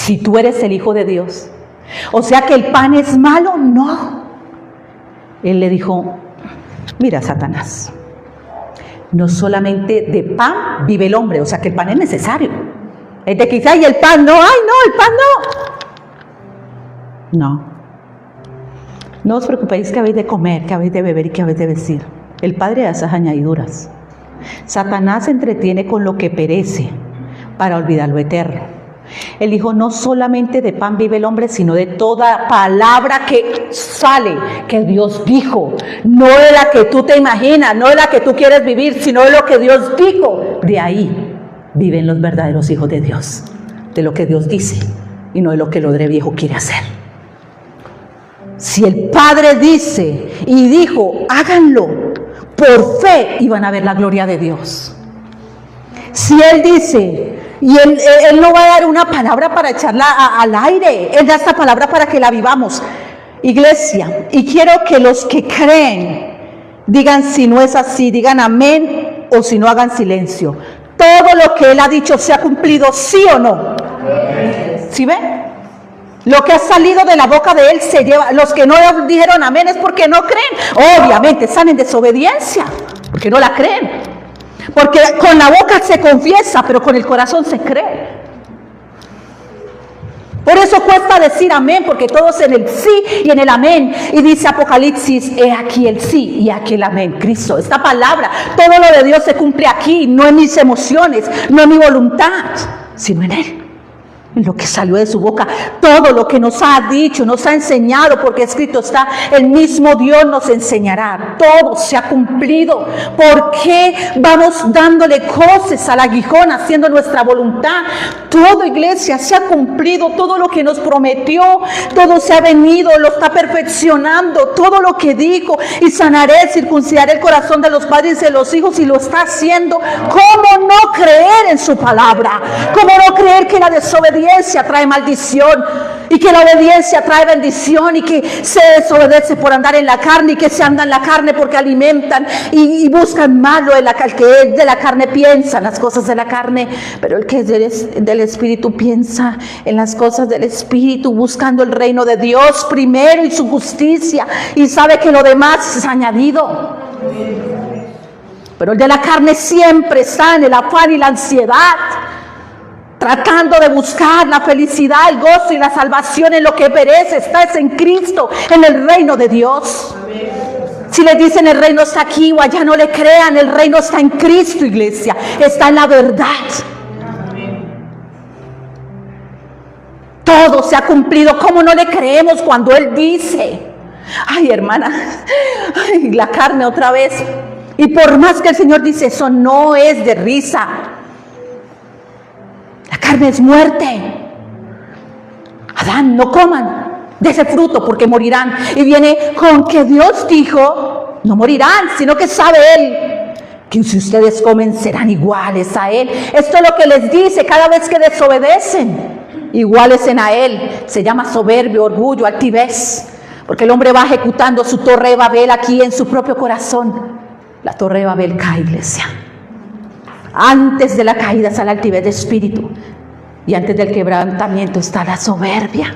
Speaker 1: si tú eres el Hijo de Dios. O sea que el pan es malo, no. Él le dijo, mira, Satanás, no solamente de pan vive el hombre, o sea que el pan es necesario. Es de quizá y el pan no, ay no, el pan no. No. No os preocupéis que habéis de comer, que habéis de beber y que habéis de vestir. El Padre hace esas añadiduras. Satanás se entretiene con lo que perece para olvidar lo eterno. Él dijo, no solamente de pan vive el hombre, sino de toda palabra que sale, que Dios dijo. No de la que tú te imaginas, no de la que tú quieres vivir, sino de lo que Dios dijo. De ahí viven los verdaderos hijos de Dios, de lo que Dios dice y no de lo que el odre viejo quiere hacer. Si el Padre dice y dijo, háganlo, por fe iban a ver la gloria de Dios. Si Él dice, y él no va a dar una palabra para echarla al aire, Él da esta palabra para que la vivamos. Iglesia, y quiero que los que creen digan si no es así, digan amén, o si no hagan silencio. Todo lo que Él ha dicho se ha cumplido, ¿sí o no? ¿Sí ven? Lo que ha salido de la boca de Él se lleva. Los que no dijeron amén es porque no creen. Obviamente están en desobediencia, porque no la creen. Porque con la boca se confiesa, pero con el corazón se cree. Por eso cuesta decir amén, porque todos en el sí y en el amén. Y dice Apocalipsis, he aquí el sí y aquí el amén. Cristo, esta palabra, todo lo de Dios se cumple aquí, no en mis emociones, no en mi voluntad, sino en Él. En lo que salió de su boca, todo lo que nos ha dicho, nos ha enseñado, porque escrito está, el mismo Dios nos enseñará, todo se ha cumplido. ¿Por qué vamos dándole coces al aguijón, haciendo nuestra voluntad? Todo, iglesia, se ha cumplido, todo lo que nos prometió, todo se ha venido, lo está perfeccionando, todo lo que dijo, y sanaré, circuncidaré el corazón de los padres y de los hijos, y lo está haciendo. ¿Cómo no creer en su palabra? ¿Cómo no creer que la desobediencia trae maldición y que la obediencia trae bendición, y que se desobedece por andar en la carne, y que se anda en la carne porque alimentan y buscan malo? El que es de la carne piensa en las cosas de la carne, pero el que es del Espíritu piensa en las cosas del Espíritu, buscando el reino de Dios primero y su justicia, y sabe que lo demás es añadido. Pero el de la carne siempre está en el afán y la ansiedad, tratando de buscar la felicidad, el gozo y la salvación en lo que perece. Estás en Cristo, en el reino de Dios. Si les dicen el reino está aquí o allá, no le crean. El reino está en Cristo, iglesia. Está en la verdad. Todo se ha cumplido. ¿Cómo no le creemos cuando Él dice? Ay, hermana, ay, la carne otra vez. Y por más que el Señor dice, eso no es de risa. La carne es muerte. Adán, no coman de ese fruto porque morirán. Y viene con que Dios dijo, no morirán, sino que sabe Él que si ustedes comen serán iguales a Él. Esto es lo que les dice cada vez que desobedecen. Iguales a Él. Se llama soberbia, orgullo, altivez. Porque el hombre va ejecutando su torre de Babel aquí en su propio corazón. La torre de Babel cae, iglesia. Antes de la caída está la altivez de espíritu, y antes del quebrantamiento está la soberbia.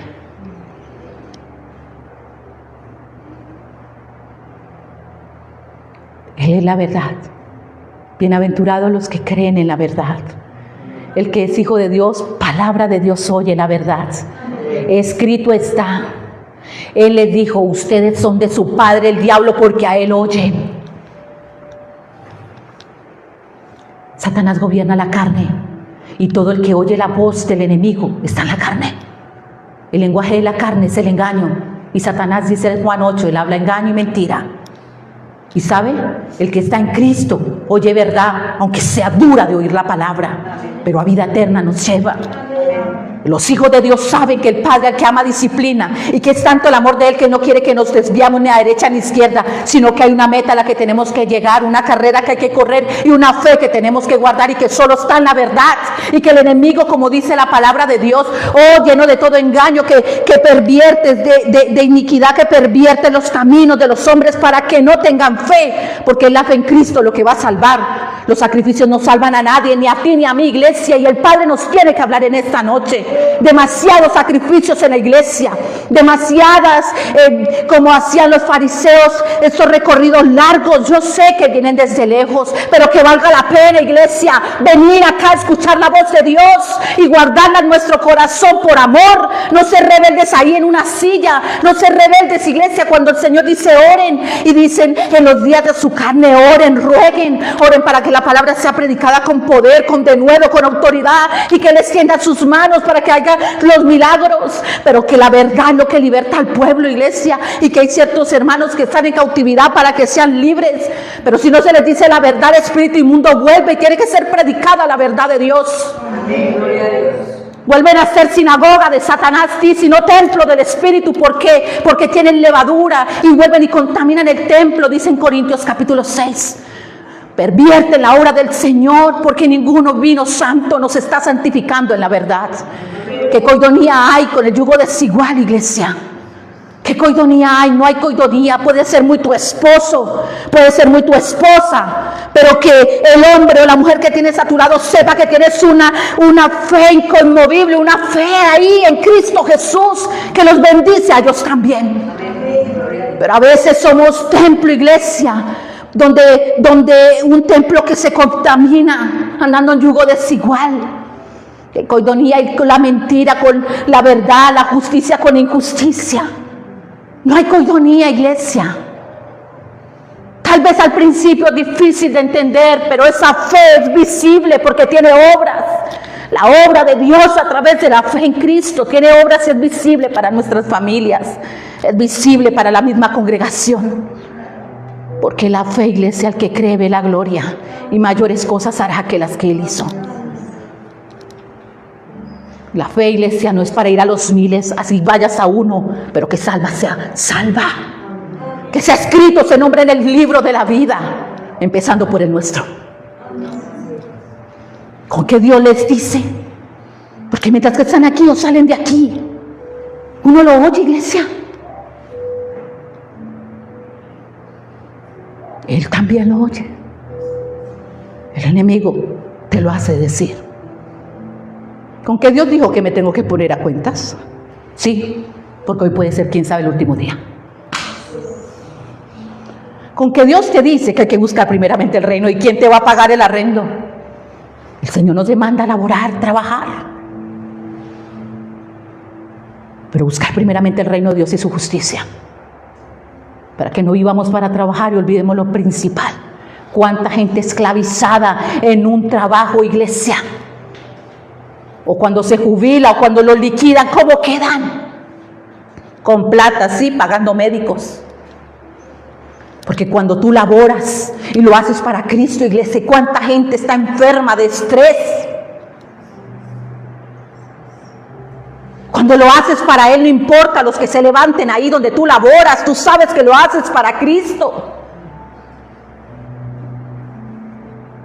Speaker 1: Él es la verdad. Bienaventurados los que creen en la verdad. El que es hijo de Dios, palabra de Dios oye la verdad. Escrito está. Él les dijo, ustedes son de su padre el diablo, porque a él oyen. Satanás gobierna la carne, y todo el que oye la voz del enemigo está en la carne. El lenguaje de la carne es el engaño, y Satanás, dice en Juan 8, él habla engaño y mentira. Y sabe, el que está en Cristo oye verdad, aunque sea dura de oír la palabra, pero a vida eterna nos lleva. Los hijos de Dios saben que el Padre al que ama disciplina, y que es tanto el amor de Él que no quiere que nos desviamos ni a derecha ni a izquierda, sino que hay una meta a la que tenemos que llegar, una carrera que hay que correr y una fe que tenemos que guardar, y que solo está en la verdad. Y que el enemigo, como dice la palabra de Dios, lleno de todo engaño, que pervierte de iniquidad, que pervierte los caminos de los hombres para que no tengan fe, porque es la fe en Cristo lo que va a salvar. Los sacrificios no salvan a nadie, ni a ti ni a mi iglesia, y el Padre nos tiene que hablar en esta noche. Demasiados sacrificios en la iglesia, demasiadas, como hacían los fariseos, estos recorridos largos. Yo sé que vienen desde lejos, pero que valga la pena, iglesia, venir acá a escuchar la voz de Dios y guardarla en nuestro corazón por amor. No ser rebeldes ahí en una silla, no ser rebeldes, iglesia, cuando el Señor dice oren, y dicen en los días de su carne, oren, rueguen, oren para que la palabra sea predicada con poder, con denuedo, con autoridad, y que Él extienda sus manos para que haya los milagros. Pero que la verdad es lo que liberta al pueblo, iglesia, y que hay ciertos hermanos que están en cautividad para que sean libres. Pero si no se les dice la verdad, el espíritu inmundo vuelve y tiene que ser predicada la verdad de Dios.
Speaker 2: Amén. Gloria a Dios.
Speaker 1: Vuelven a ser sinagoga de Satanás, sí, sino templo del Espíritu. ¿Por qué? Porque tienen levadura y vuelven y contaminan el templo, dice en Corintios capítulo 6. Pervierten la obra del Señor, porque ninguno vino santo nos está santificando en la verdad. ¿Qué coidonía hay con el yugo desigual, iglesia? ¿Qué coidonía hay? No hay coidonía. Puede ser muy tu esposo, puede ser muy tu esposa, pero que el hombre o la mujer que tienes a tu lado sepa que tienes una fe inconmovible, una fe ahí en Cristo Jesús, que los bendice a ellos también. Pero a veces somos templo, iglesia, donde un templo que se contamina, andando en yugo desigual. Que coidonía y con la mentira, con la verdad, la justicia con injusticia. No hay coidonía, iglesia. Tal vez al principio es difícil de entender, pero esa fe es visible porque tiene obras. La obra de Dios a través de la fe en Cristo tiene obras, es visible para nuestras familias, es visible para la misma congregación. Porque la fe, iglesia, el que cree ve la gloria, y mayores cosas hará que las que Él hizo. La fe, iglesia, no es para ir a los miles, así vayas a uno, pero que salva sea salva. Que sea escrito ese nombre en el libro de la vida, empezando por el nuestro. ¿Con qué Dios les dice? Porque mientras que están aquí o salen de aquí, uno lo oye, iglesia. Él también lo oye. El enemigo te lo hace decir. ¿Con qué Dios dijo que me tengo que poner a cuentas? Sí, porque hoy puede ser, quién sabe, el último día. ¿Con qué Dios te dice que hay que buscar primeramente el reino? ¿Y quién te va a pagar el arrendo? El Señor nos demanda laborar, trabajar. Pero buscar primeramente el reino de Dios y su justicia. Para que no vivamos para trabajar y olvidemos lo principal. ¿Cuánta gente esclavizada en un trabajo, iglesia? O cuando se jubila o cuando lo liquidan, ¿cómo quedan? Con plata, sí, pagando médicos. Porque cuando tú laboras y lo haces para Cristo, iglesia, ¿cuánta gente está enferma de estrés? Cuando lo haces para Él, no importa los que se levanten ahí donde tú laboras, tú sabes que lo haces para Cristo.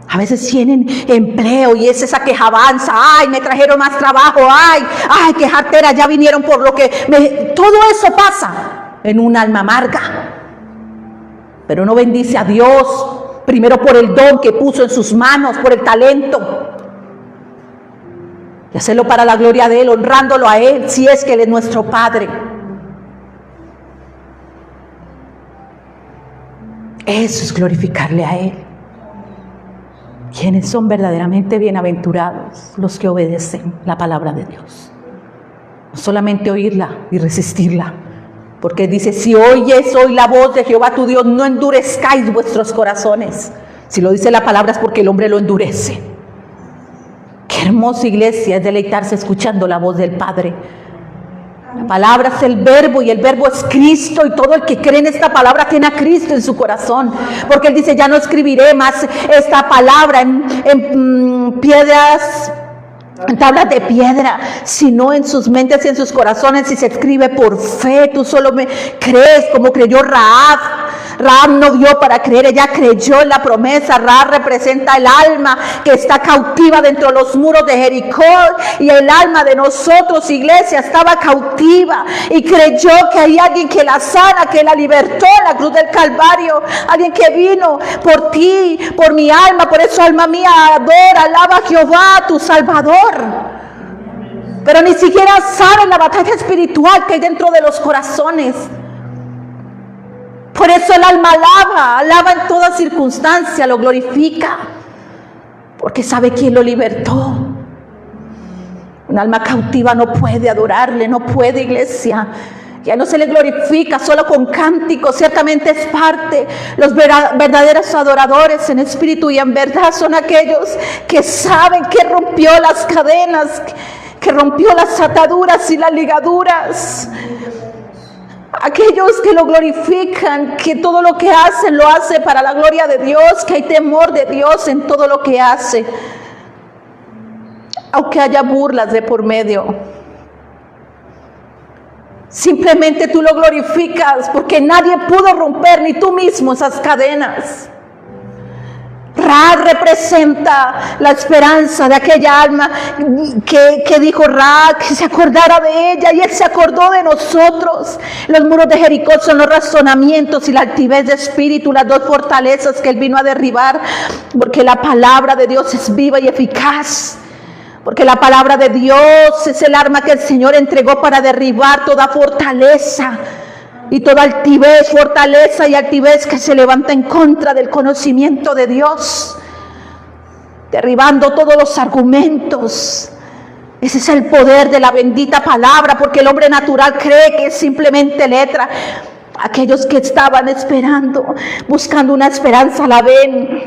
Speaker 1: A veces tienen empleo y es esa quejabanza, ay, me trajeron más trabajo, ay, qué jartera, ya vinieron por lo que todo eso pasa en un alma amarga. Pero no bendice a Dios, primero por el don que puso en sus manos, por el talento. Y hacerlo para la gloria de Él, honrándolo a Él, si es que Él es nuestro Padre. Eso es glorificarle a Él. Quienes son verdaderamente bienaventurados, los que obedecen la palabra de Dios. No solamente oírla y resistirla, porque dice, si oyes hoy la voz de Jehová tu Dios, no endurezcáis vuestros corazones. Si lo dice la palabra es porque el hombre lo endurece. Qué hermosa, iglesia, es deleitarse escuchando la voz del Padre. La palabra es el verbo y el verbo es Cristo, y todo el que cree en esta palabra tiene a Cristo en su corazón, porque Él dice, ya no escribiré más esta palabra en piedras en tablas de piedra, sino en sus mentes y en sus corazones, y se escribe por fe. Tú solo me crees, como creyó Rahab. Rahab no dio para creer, ella creyó en la promesa. Rahab representa el alma que está cautiva dentro de los muros de Jericó, y el alma de nosotros, iglesia, estaba cautiva y creyó que hay alguien que la sana, que la libertó en la cruz del Calvario, alguien que vino por ti, por mi alma. Por eso, alma mía, adora, alaba a Jehová tu Salvador. Pero ni siquiera saben la batalla espiritual que hay dentro de los corazones. Por eso el alma alaba en toda circunstancia, lo glorifica, porque sabe quién lo libertó. Un alma cautiva no puede adorarle, no puede, iglesia. Ya no se le glorifica solo con cánticos, ciertamente es parte. Los verdaderos adoradores en espíritu y en verdad son aquellos que saben que rompió las cadenas, que rompió las ataduras y las ligaduras. Aquellos que lo glorifican, que todo lo que hacen lo hace para la gloria de Dios, que hay temor de Dios en todo lo que hace, aunque haya burlas de por medio. Simplemente tú lo glorificas porque nadie pudo romper, ni tú mismo, esas cadenas. Rahab representa la esperanza de aquella alma que dijo Rahab, que se acordara de ella, y él se acordó de nosotros. Los muros de Jericó son los razonamientos y la altivez de espíritu, las dos fortalezas que él vino a derribar, porque la palabra de Dios es viva y eficaz. Porque la palabra de Dios es el arma que el Señor entregó para derribar toda fortaleza y toda altivez, fortaleza y altivez que se levanta en contra del conocimiento de Dios, derribando todos los argumentos. Ese es el poder de la bendita palabra, porque el hombre natural cree que es simplemente letra. Aquellos que estaban esperando, buscando una esperanza, la ven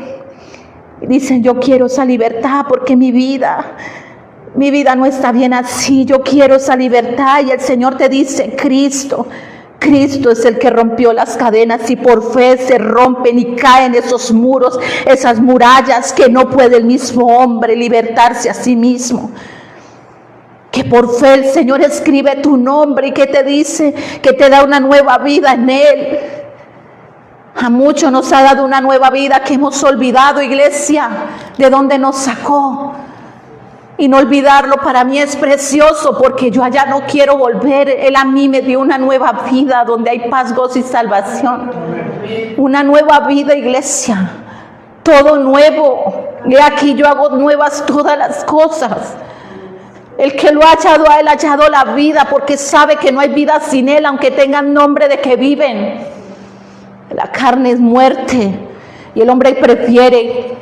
Speaker 1: y dicen: yo quiero esa libertad, porque mi vida no está bien así. Yo quiero esa libertad. Y el Señor te dice: Cristo es el que rompió las cadenas, y por fe se rompen y caen esos muros, esas murallas que no puede el mismo hombre libertarse a sí mismo. Que por fe el Señor escribe tu nombre y que te dice que te da una nueva vida en Él. A muchos nos ha dado una nueva vida que hemos olvidado, iglesia, de dónde nos sacó. Y no olvidarlo para mí es precioso, porque yo allá no quiero volver. Él a mí me dio una nueva vida donde hay paz, gozo y salvación. Una nueva vida, iglesia. Todo nuevo. Y aquí yo hago nuevas todas las cosas. El que lo ha hallado a Él ha hallado la vida, porque sabe que no hay vida sin Él, aunque tengan nombre de que viven. La carne es muerte, y el hombre prefiere,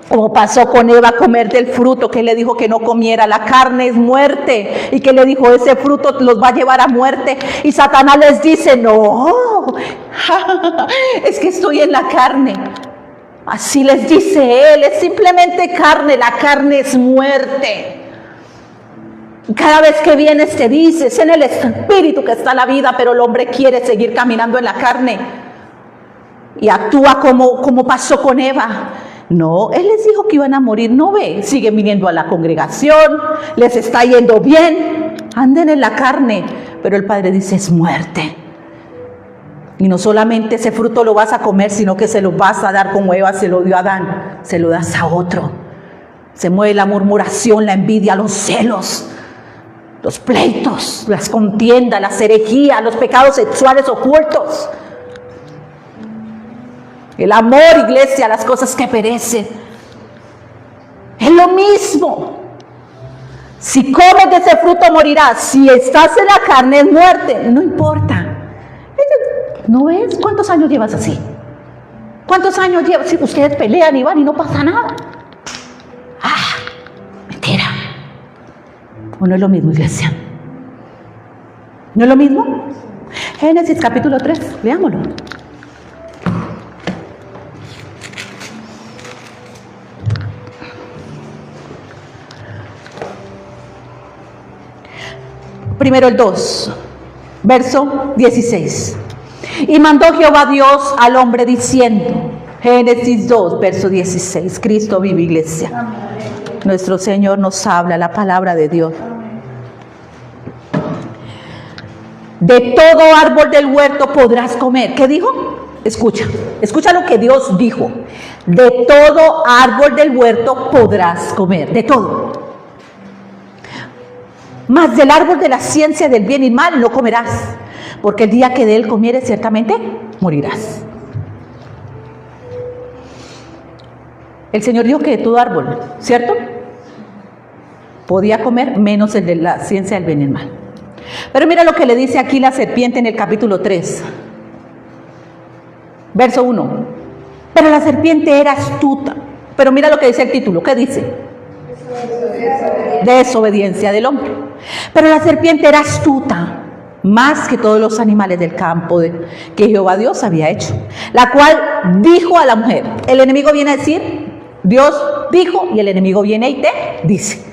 Speaker 1: como pasó con Eva, comer del fruto que le dijo que no comiera. La carne es muerte, y que le dijo: ese fruto los va a llevar a muerte. Y Satanás les dice: no, es que estoy en la carne. Así les dice él: es simplemente carne, la carne es muerte. Cada vez que vienes te dice: es en el espíritu que está la vida, pero el hombre quiere seguir caminando en la carne y actúa como pasó con Eva. No, Él les dijo que iban a morir. No ve, siguen viniendo a la congregación, les está yendo bien, anden en la carne, pero el Padre dice: es muerte. Y no solamente ese fruto lo vas a comer, sino que se lo vas a dar como Eva se lo dio a Adán, se lo das a otro. Se mueve la murmuración, la envidia, los celos, los pleitos, las contiendas, las herejías, los pecados sexuales ocultos. El amor, iglesia, las cosas que perecen. Es lo mismo. Si comes de ese fruto morirás. Si estás en la carne es muerte. No importa. ¿No ves? ¿Cuántos años llevas así? ¿Cuántos años llevas? Si ustedes pelean y van y no pasa nada. Mentira. ¿O no es lo mismo, iglesia? ¿No es lo mismo? Génesis capítulo 3, leámoslo. Primero el 2, verso 16. Y mandó Jehová Dios al hombre diciendo, Génesis 2, verso 16. Cristo vive, iglesia. nuestro Señor nos habla, la palabra de Dios. De todo árbol del huerto podrás comer. ¿Qué dijo? Escucha lo que Dios dijo. De todo árbol del huerto podrás comer, de todo. Mas del árbol de la ciencia del bien y mal no comerás, porque el día que de él comieres ciertamente morirás. El Señor dijo que de todo árbol, ¿cierto? Podía comer, menos el de la ciencia del bien y el mal. Pero mira lo que le dice aquí la serpiente en el capítulo 3, verso 1. Pero la serpiente era astuta. Pero mira lo que dice el título, ¿qué dice? Desobediencia del hombre. Pero la serpiente era astuta, más que todos los animales del campo que Jehová Dios había hecho, la cual dijo a la mujer. El enemigo viene a decir, Dios dijo, y el enemigo viene y te dice.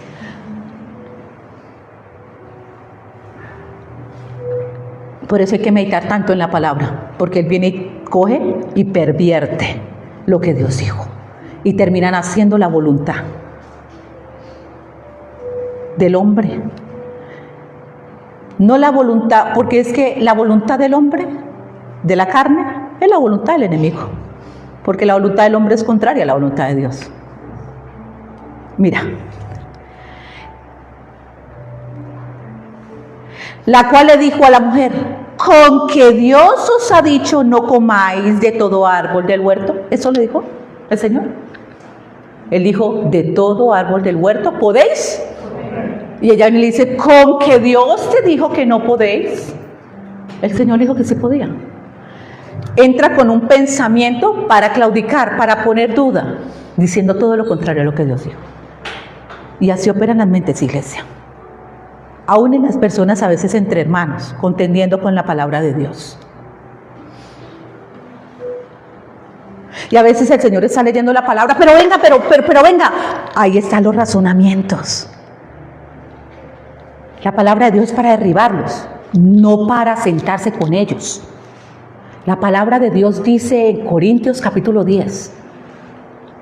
Speaker 1: Por eso hay que meditar tanto en la palabra, porque él viene y coge y pervierte lo que Dios dijo, y terminan haciendo la voluntad del hombre. No la voluntad, porque es que la voluntad del hombre, de la carne, es la voluntad del enemigo, porque la voluntad del hombre es contraria a la voluntad de Dios. Mira, la cual le dijo a la mujer, con que Dios os ha dicho no comáis de todo árbol del huerto. ¿Eso le dijo el Señor? Él dijo, de todo árbol del huerto podéis. Y ella le dice, con que Dios te dijo que no podéis. El Señor dijo que sí podía. Entra con un pensamiento para claudicar, para poner duda, diciendo todo lo contrario a lo que Dios dijo. Y así operan las mentes, iglesia. Aún en las personas, a veces entre hermanos, contendiendo con la palabra de Dios. Y a veces el Señor está leyendo la palabra, pero venga, ahí están los razonamientos. La palabra de Dios es para derribarlos, no para sentarse con ellos. La palabra de Dios dice en Corintios capítulo 10,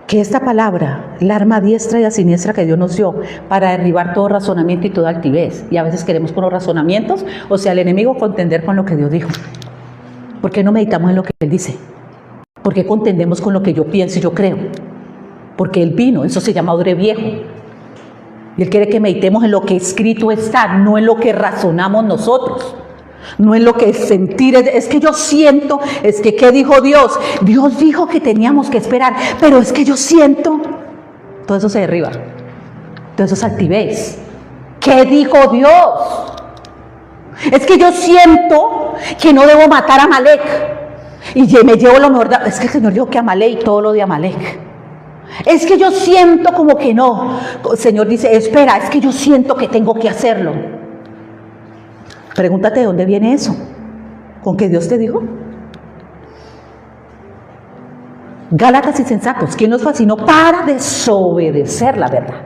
Speaker 1: que esta palabra, la arma diestra y la siniestra que Dios nos dio para derribar todo razonamiento y toda altivez. Y a veces queremos con los razonamientos, o sea, el enemigo contender con lo que Dios dijo. ¿Por qué no meditamos en lo que Él dice? ¿Por qué contendemos con lo que yo pienso y yo creo? Porque Él vino, eso se llama odre viejo. Y Él quiere que meditemos en lo que escrito está, no en lo que razonamos nosotros. No en lo que es sentir, es que yo siento, es que ¿qué dijo Dios? Dios dijo que teníamos que esperar, pero es que yo siento. Todo eso se derriba, todo eso es altivez. ¿Qué dijo Dios? Es que yo siento que no debo matar a Amalek y me llevo lo mejor. Es que el Señor dijo que amalé y todo lo de Amalek. Es que yo siento como que no. El Señor dice, espera, es que yo siento que tengo que hacerlo. Pregúntate de dónde viene eso. ¿Con qué Dios te dijo? Gálatas y sensatos, ¿quién nos fascinó para desobedecer la verdad?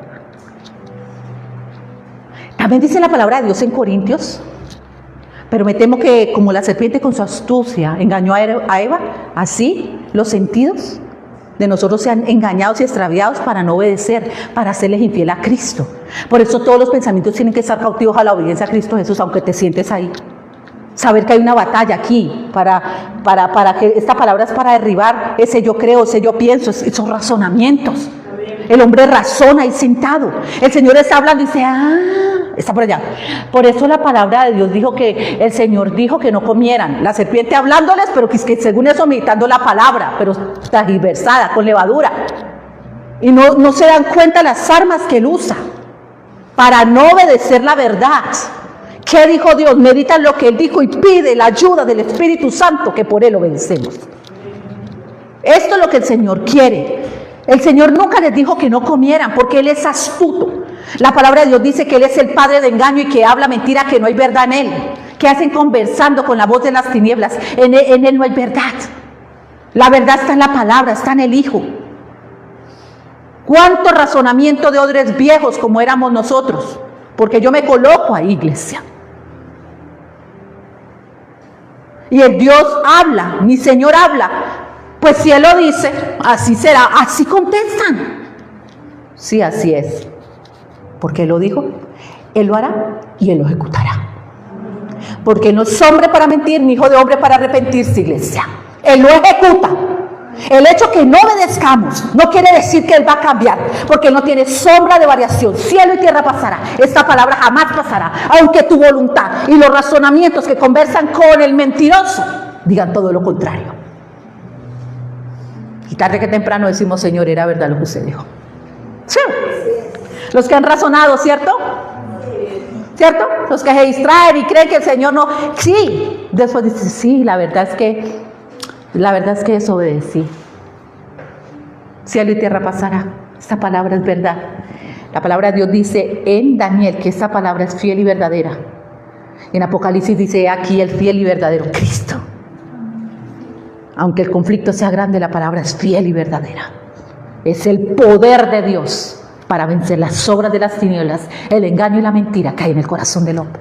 Speaker 1: También dice la palabra de Dios en Corintios, pero me temo que como la serpiente con su astucia engañó a Eva, así los sentidos de nosotros sean engañados y extraviados para no obedecer, para hacerles infiel a Cristo. Por eso todos los pensamientos tienen que estar cautivos a la obediencia a Cristo Jesús, aunque te sientes ahí. Saber que hay una batalla aquí, para que esta palabra es para derribar ese yo creo, ese yo pienso, esos razonamientos. El hombre razona ahí sentado. El Señor está hablando y dice, está por allá. Por eso la palabra de Dios dijo que el Señor dijo que no comieran. La serpiente hablándoles, pero que según eso meditando la palabra, pero tergiversada, con levadura. Y no se dan cuenta las armas que Él usa para no obedecer la verdad. ¿Qué dijo Dios? Medita lo que Él dijo y pide la ayuda del Espíritu Santo, que por Él obedecemos. Esto es lo que el Señor quiere. El Señor nunca les dijo que no comieran, porque Él es astuto. La palabra de Dios dice que Él es el padre de engaño y que habla mentira, que no hay verdad en Él. Que hacen conversando con la voz de las tinieblas. En Él no hay verdad. La verdad está en la palabra, está en el Hijo. ¿Cuánto razonamiento de odres viejos como éramos nosotros? Porque yo me coloco ahí, iglesia. Y el Dios habla, mi Señor habla. Pues si Él lo dice, así será, así contestan. Sí, así es. Porque Él lo dijo, Él lo hará y Él lo ejecutará. Porque Él no es hombre para mentir, ni hijo de hombre para arrepentirse, iglesia. Él lo ejecuta. El hecho que no obedezcamos no quiere decir que Él va a cambiar, porque Él no tiene sombra de variación. Cielo y tierra pasará, esta palabra jamás pasará, aunque tu voluntad y los razonamientos que conversan con el mentiroso digan todo lo contrario. Y tarde que temprano decimos, Señor, era verdad lo que usted dijo. Sí. Los que han razonado, ¿cierto? ¿Cierto? Los que se distraen y creen que el Señor no. Sí. Después dice, sí, la verdad es que desobedecí. Cielo y tierra pasará. Esta palabra es verdad. La palabra de Dios dice en Daniel que esta palabra es fiel y verdadera. En Apocalipsis dice aquí el fiel y verdadero Cristo. Aunque el conflicto sea grande, la palabra es fiel y verdadera. Es el poder de Dios para vencer las obras de las tinieblas, el engaño y la mentira que hay en el corazón del hombre.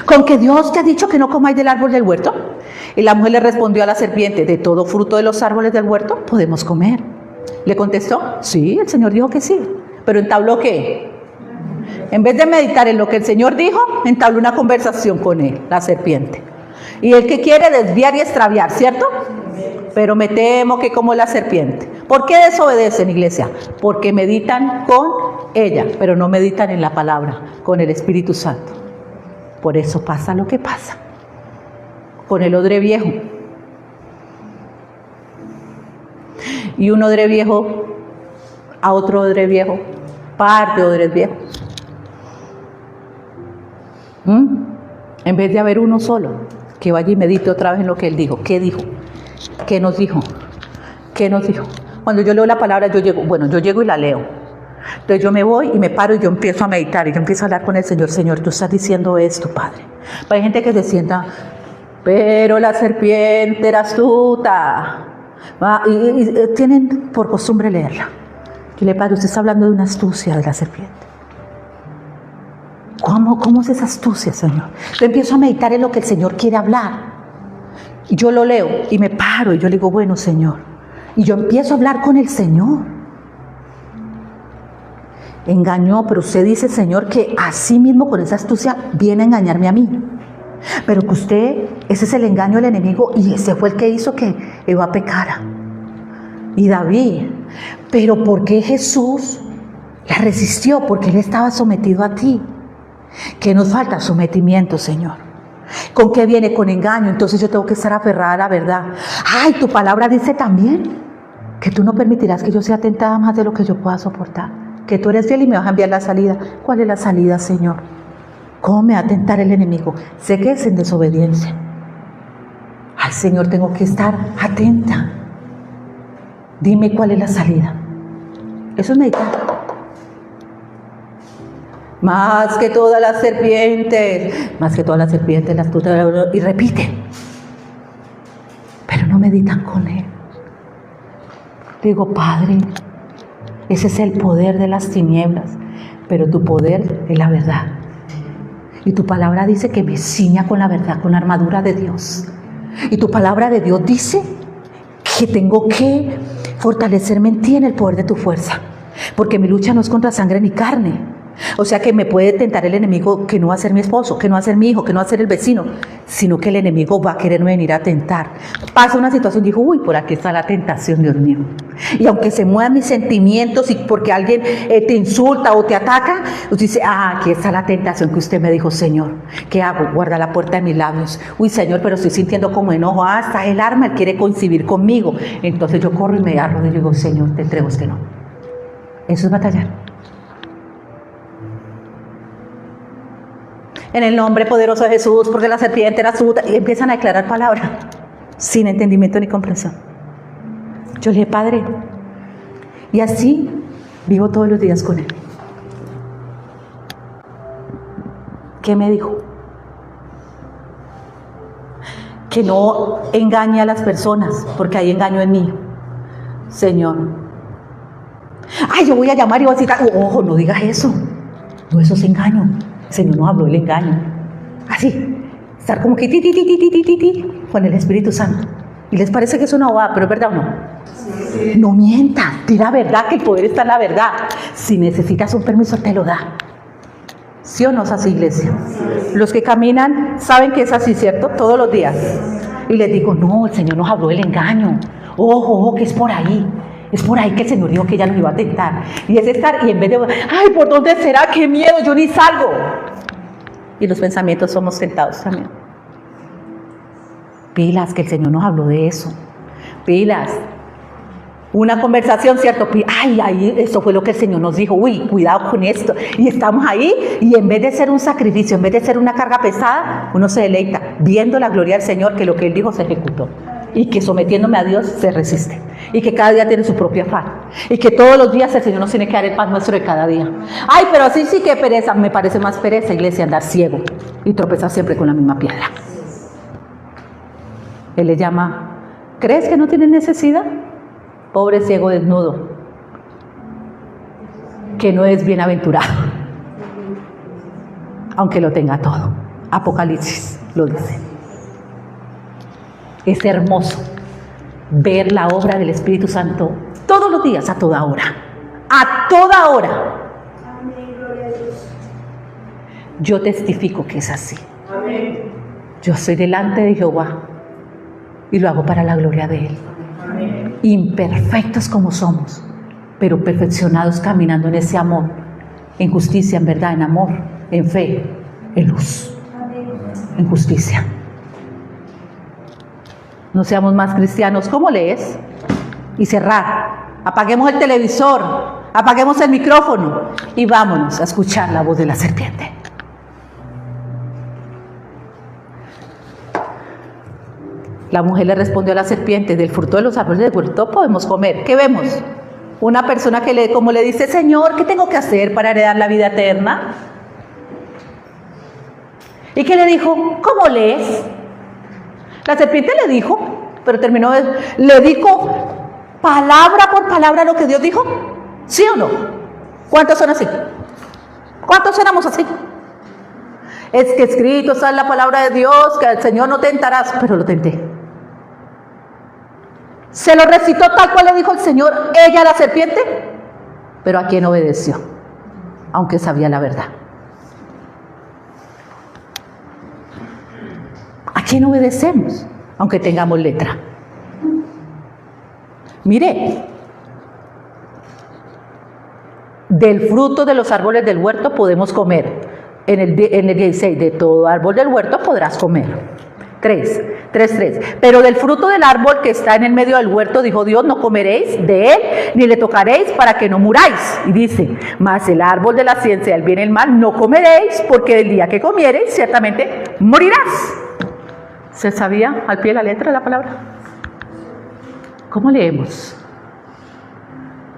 Speaker 1: ¿Con que Dios te ha dicho que no comáis del árbol del huerto? Y la mujer le respondió a la serpiente, de todo fruto de los árboles del huerto podemos comer. Le contestó, sí, el Señor dijo que sí. Pero entabló ¿qué? En vez de meditar en lo que el Señor dijo, entabló una conversación con él, la serpiente. Y él que quiere desviar y extraviar, ¿cierto? Pero me temo que como la serpiente. ¿Por qué desobedecen, iglesia? Porque meditan con ella, pero no meditan en la palabra, con el Espíritu Santo. Por eso pasa lo que pasa. Con el odre viejo. Y un odre viejo a otro odre viejo, par de odres viejos. En vez de haber uno solo, que vaya y medite otra vez en lo que Él dijo. ¿Qué dijo? ¿Qué nos dijo? ¿Qué nos dijo? Cuando yo leo la palabra, yo llego y la leo. Entonces yo me voy y me paro y yo empiezo a meditar y yo empiezo a hablar con el Señor. Señor, tú estás diciendo esto, Padre. Hay gente que se sienta, pero la serpiente era astuta. Y tienen por costumbre leerla. Y le Padre, usted está hablando de una astucia de la serpiente. ¿Cómo es esa astucia, Señor? Yo empiezo a meditar en lo que el Señor quiere hablar. Y yo lo leo y me paro y yo le digo, bueno, Señor. Y yo empiezo a hablar con el Señor. Engañó, pero usted dice, Señor, que así mismo con esa astucia viene a engañarme a mí. Pero que ese es el engaño del enemigo y ese fue el que hizo que Eva pecara. Y David, pero ¿por qué Jesús la resistió? Porque Él estaba sometido a ti. ¿Qué nos falta? Sometimiento, Señor. ¿Con qué viene? Con engaño. Entonces yo tengo que estar aferrada a la verdad. Ay, tu palabra dice también que tú no permitirás que yo sea tentada más de lo que yo pueda soportar. Que tú eres fiel y me vas a enviar la salida. ¿Cuál es la salida, Señor? ¿Cómo me va a tentar el enemigo? Sé que es en desobediencia. Ay, Señor, tengo que estar atenta. Dime cuál es la salida. Eso es meditar. Más que todas las serpientes, la astuta, y repite. Pero no meditan con Él. Digo, Padre, ese es el poder de las tinieblas, pero tu poder es la verdad. Y tu palabra dice que me ciña con la verdad, con la armadura de Dios. Y tu palabra de Dios dice que tengo que fortalecerme en ti en el poder de tu fuerza. Porque mi lucha no es contra sangre ni carne. O sea que me puede tentar el enemigo que no va a ser mi esposo, que no va a ser mi hijo, que no va a ser el vecino, sino que el enemigo va a quererme venir a tentar. Pasa una situación y digo, uy, por aquí está la tentación, Dios mío. Y aunque se muevan mis sentimientos y porque alguien te insulta o te ataca, usted dice, aquí está la tentación que usted me dijo, Señor. ¿Qué hago? Guarda la puerta de mis labios. Uy, Señor, pero estoy sintiendo como enojo. Está el arma, Él quiere coincidir conmigo. Entonces yo corro y me arrodillo y digo, Señor, te entrego este no. Eso es batallar. En el nombre poderoso de Jesús, porque la serpiente era astuta, y empiezan a declarar palabras sin entendimiento ni comprensión. Yo le dije, Padre, y así vivo todos los días con Él. ¿Qué me dijo? Que no engañe a las personas, porque hay engaño en mí. Señor, yo voy a llamar y voy a decir, ojo, no digas eso. No, eso es engaño. El Señor nos habló del engaño. Así, estar como que con el Espíritu Santo. Y les parece que es una bobada, pero es verdad o no. No mientas, di la verdad, que el poder está en la verdad. Si necesitas un permiso, te lo da. ¿Sí o no es así, iglesia? Los que caminan saben que es así, ¿cierto? Todos los días. Y les digo, no, el Señor nos habló del engaño. Ojo, que es por ahí. Es por ahí que el Señor dijo que ella nos iba a tentar. Y es estar, y en vez de, ay, ¿por dónde será? ¡Qué miedo! Yo ni salgo. Y los pensamientos somos tentados también. Pilas, que el Señor nos habló de eso. Pilas. Una conversación, ¿cierto? Ay, eso fue lo que el Señor nos dijo. Uy, cuidado con esto. Y estamos ahí, y en vez de ser un sacrificio, en vez de ser una carga pesada, uno se deleita viendo la gloria del Señor, que lo que Él dijo se ejecutó. Y que sometiéndome a Dios se resiste. Y que cada día tiene su propio afán. Y que todos los días el Señor nos tiene que dar el pan nuestro de cada día. Ay, pero así sí que pereza. Me parece más pereza, iglesia, andar ciego y tropezar siempre con la misma piedra. Él le llama, ¿crees que no tienes necesidad? Pobre ciego desnudo, que no es bienaventurado, aunque lo tenga todo. Apocalipsis lo dice. Es hermoso ver la obra del Espíritu Santo todos los días, a toda hora. A toda hora. Yo testifico que es así. Yo estoy delante de Jehová y lo hago para la gloria de Él. Imperfectos como somos, pero perfeccionados caminando en ese amor, en justicia, en verdad, en amor, en fe, en luz, en justicia. No seamos más cristianos. ¿Cómo lees? Y cerrar. Apaguemos el televisor, apaguemos el micrófono y vámonos a escuchar la voz de la serpiente. La mujer le respondió a la serpiente, del fruto de los árboles del huerto podemos comer. ¿Qué vemos? Una persona que como le dice, Señor, ¿qué tengo que hacer para heredar la vida eterna? ¿Y qué le dijo? ¿Cómo lees? La serpiente le dijo, pero le dijo palabra por palabra lo que Dios dijo. ¿Sí o no? ¿Cuántos son así? ¿Cuántos éramos así? Es que escrito está en la palabra de Dios, que al Señor no tentarás, pero lo tenté. Se lo recitó tal cual le dijo el Señor, ella a la serpiente, pero ¿a quién obedeció? Aunque sabía la verdad. ¿A quién obedecemos? Aunque tengamos letra. Mire, del fruto de los árboles del huerto podemos comer. En el 16, de todo árbol del huerto podrás comer. 3. Pero del fruto del árbol que está en el medio del huerto, dijo Dios, no comeréis de él, ni le tocaréis para que no muráis. Y dice, mas el árbol de la ciencia del bien y el mal no comeréis, porque el día que comiereis, ciertamente morirás. ¿Se sabía al pie de la letra la palabra? ¿Cómo leemos?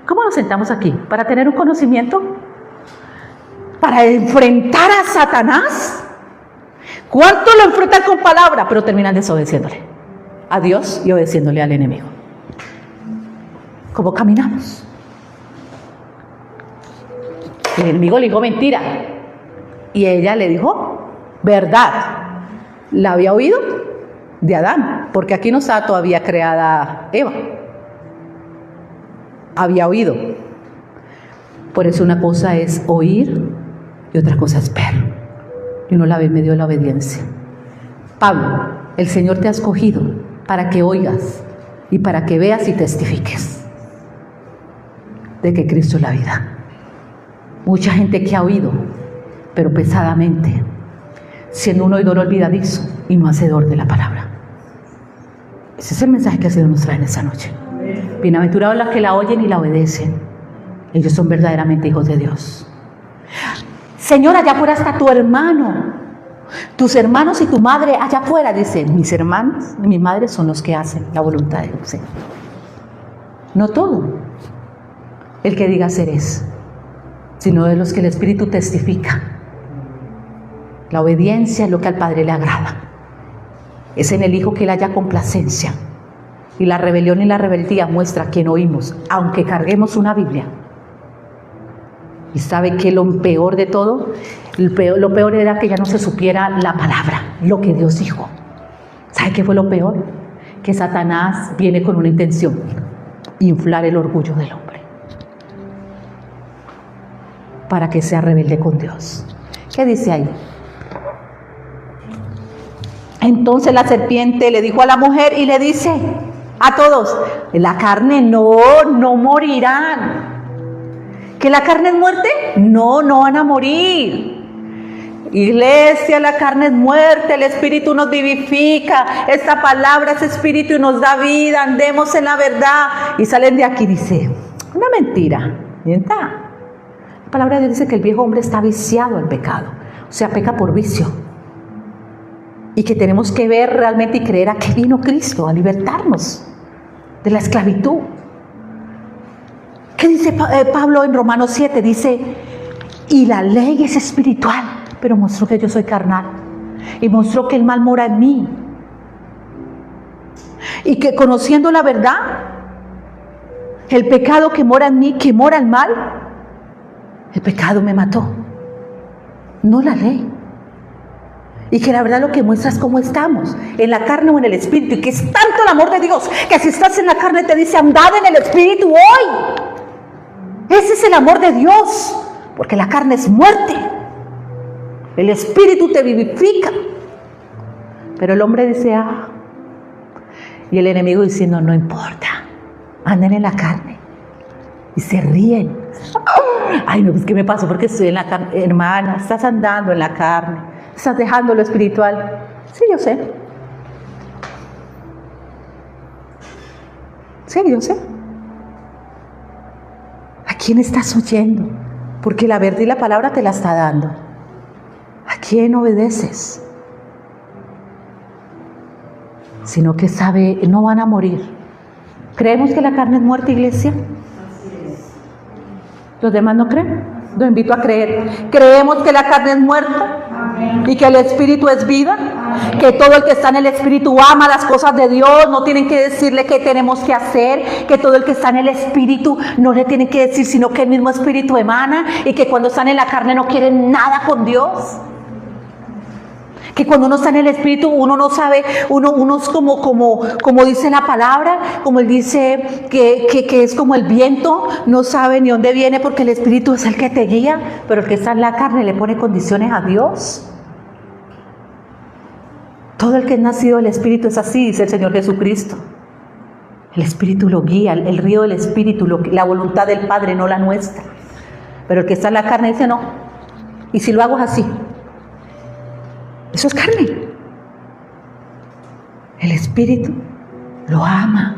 Speaker 1: ¿Cómo nos sentamos aquí? ¿Para tener un conocimiento? ¿Para enfrentar a Satanás? ¿Cuánto lo enfrentan con palabra? Pero terminan desobedeciéndole a Dios y obedeciéndole al enemigo. ¿Cómo caminamos? El enemigo le dijo mentira y ella le dijo verdad. ¿La había oído? De Adán, porque aquí no está todavía creada Eva. Había oído. Por eso una cosa es oír y otra cosa es ver. Y uno la ve en medio de la obediencia. Pablo, el Señor te ha escogido para que oigas y para que veas y testifiques de que Cristo es la vida. Mucha gente que ha oído, pero pesadamente, siendo un oidor olvidadizo y no hacedor de la palabra. Ese es el mensaje que el Señor nos trae en esta noche. Bienaventurados los que la oyen y la obedecen. Ellos son verdaderamente hijos de Dios. Señor, allá afuera está tu hermano, tus hermanos y tu madre allá afuera. Dicen, mis hermanos y mi madre son los que hacen la voluntad de Dios. No todo el que diga ser es, sino de los que el Espíritu testifica. La obediencia es lo que al Padre le agrada. Es en el Hijo que Él haya complacencia. Y la rebelión y la rebeldía muestra a quien oímos, aunque carguemos una Biblia. Y sabe que lo peor de todo, lo peor era que ya no se supiera la palabra, lo que Dios dijo. ¿Sabe qué fue lo peor? Que Satanás viene con una intención. inflar el orgullo del hombre para que sea rebelde con Dios. ¿Qué dice ahí? Entonces la serpiente le dijo a la mujer y le dice a todos, la carne no morirán. ¿Que la carne es muerte? No van a morir. Iglesia, la carne es muerte, el Espíritu nos vivifica, esta palabra es Espíritu y nos da vida, andemos en la verdad. Y salen de aquí, dice, una mentira, mienta. La palabra de Dios dice que el viejo hombre está viciado al pecado, o sea, peca por vicio. Y que tenemos que ver realmente y creer a qué vino Cristo, a libertarnos de la esclavitud. ¿Qué dice Pablo en Romanos 7? Dice, y la ley es espiritual, pero mostró que yo soy carnal. Y mostró que el mal mora en mí. Y que conociendo la verdad, el pecado que mora en mí, que mora el mal, el pecado me mató. No la ley. Y que la verdad lo que muestra es cómo estamos, en la carne o en el espíritu. Y que es tanto el amor de Dios, que si estás en la carne te dice, andad en el espíritu hoy. Ese es el amor de Dios, porque la carne es muerte. El espíritu te vivifica. Pero el hombre dice, y el enemigo diciendo, no importa, anden en la carne. Y se ríen. Ay, no, pues ¿qué me pasó? Porque estoy en la carne. Hermana, estás andando en la carne. Estás dejando lo espiritual. Sí, yo sé. Sí, yo sé. ¿A quién estás oyendo? Porque la verdad y la palabra te la está dando. ¿A quién obedeces? Sino que sabe, no van a morir. ¿Creemos que la carne es muerta, iglesia? ¿Los demás no creen? Los invito a creer. ¿Creemos que la carne es muerta? Y que el espíritu es vida, que todo el que está en el espíritu ama las cosas de Dios, no tienen que decirle qué tenemos que hacer, que todo el que está en el espíritu no le tienen que decir, sino que el mismo espíritu emana, y que cuando están en la carne no quieren nada con Dios. Que cuando uno está en el espíritu uno no sabe, uno es como dice la palabra, como él dice que es como el viento, no sabe ni dónde viene porque el espíritu es el que te guía, pero el que está en la carne le pone condiciones a Dios. Todo el que es nacido del espíritu es así, dice el Señor Jesucristo. El espíritu lo guía, el río del espíritu, la voluntad del Padre, no la nuestra. Pero el que está en la carne dice no, y si lo hago es así. Eso es carne. El espíritu lo ama,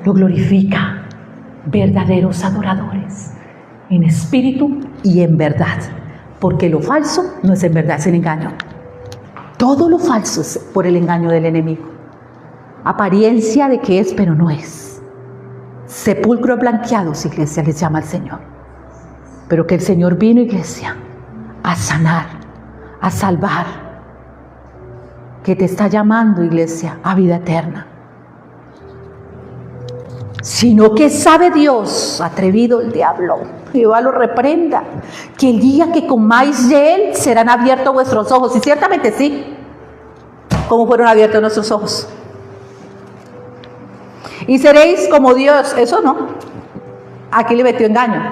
Speaker 1: lo glorifica. Verdaderos adoradores, en espíritu y en verdad. Porque lo falso no es en verdad, es el engaño. Todo lo falso es por el engaño del enemigo. Apariencia de que es, pero no es. Sepulcros blanqueados, iglesia, les llama el Señor. Pero que el Señor vino, iglesia, a sanar, a salvar, que te está llamando, iglesia, a vida eterna. Sino que sabe Dios, atrevido el diablo, Jehová lo reprenda, que el día que comáis de él serán abiertos vuestros ojos. Y ciertamente sí. ¿Cómo fueron abiertos nuestros ojos? Y seréis como Dios. Eso no. Aquí le metió engaño.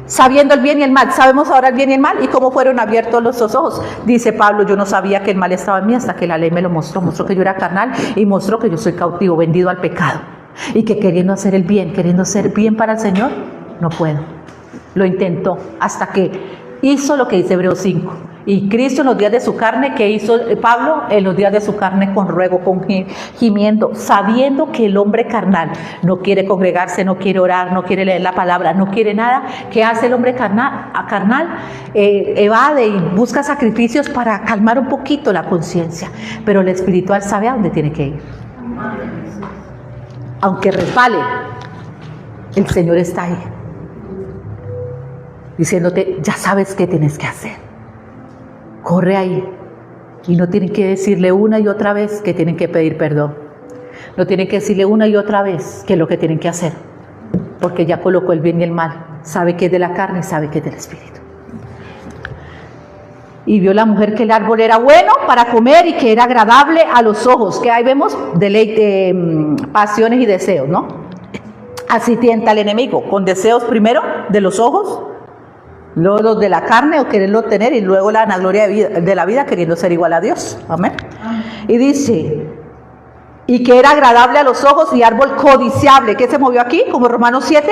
Speaker 1: Sabiendo el bien y el mal. Sabemos ahora el bien y el mal. ¿Y cómo fueron abiertos nuestros ojos? Dice Pablo, yo no sabía que el mal estaba en mí hasta que la ley me lo mostró. Mostró que yo era carnal y mostró que yo soy cautivo, vendido al pecado. Y que queriendo hacer el bien, queriendo hacer bien para el Señor, no puedo. Lo intentó hasta que hizo lo que dice Hebreos 5. Y Cristo en los días de su carne, ¿qué hizo Pablo? En los días de su carne con ruego, con gimiendo, sabiendo que el hombre carnal no quiere congregarse, no quiere orar, no quiere leer la palabra, no quiere nada. ¿Qué hace el hombre carnal? Evade y busca sacrificios para calmar un poquito la conciencia. Pero el espiritual sabe a dónde tiene que ir. Aunque resbale, el Señor está ahí, diciéndote, ya sabes qué tienes que hacer. Corre ahí. Y no tienen que decirle una y otra vez que tienen que pedir perdón. No tienen que decirle una y otra vez qué es lo que tienen que hacer. Porque ya colocó el bien y el mal. Sabe que es de la carne y sabe que es del espíritu. Y vio la mujer que el árbol era bueno para comer y que era agradable a los ojos. Que ahí vemos deleite, pasiones y deseos, ¿no? Así tienta el enemigo, con deseos primero de los ojos, luego los de la carne o quererlo tener, y luego la vanagloria de la vida queriendo ser igual a Dios. Amén. Y dice, y que era agradable a los ojos y árbol codiciable. ¿Qué se movió aquí? Como Romanos 7.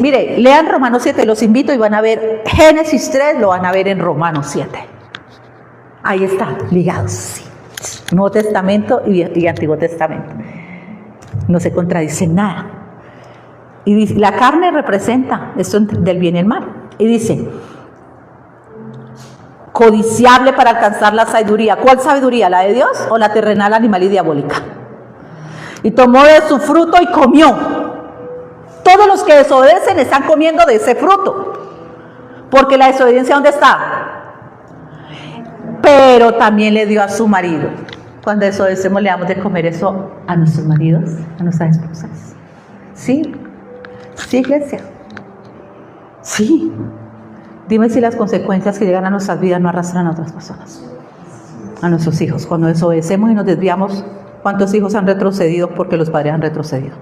Speaker 1: Mire, lean Romanos 7, los invito, y van a ver Génesis 3, lo van a ver en Romanos 7. Ahí está, ligados, sí. Nuevo Testamento y Antiguo Testamento. No se contradicen nada. Y dice, la carne representa esto del bien y el mal. Y dice, codiciable para alcanzar la sabiduría. ¿Cuál sabiduría? ¿La de Dios o la terrenal, animal y diabólica? Y tomó de su fruto y comió. Todos los que desobedecen están comiendo de ese fruto. Porque la desobediencia, ¿dónde está? Pero también le dio a su marido. Cuando desobedecemos, le damos de comer eso a nuestros maridos, a nuestras esposas. Sí, sí, iglesia. Sí. Dime si las consecuencias que llegan a nuestras vidas no arrastran a otras personas, a nuestros hijos. Cuando desobedecemos y nos desviamos, ¿cuántos hijos han retrocedido porque los padres han retrocedido?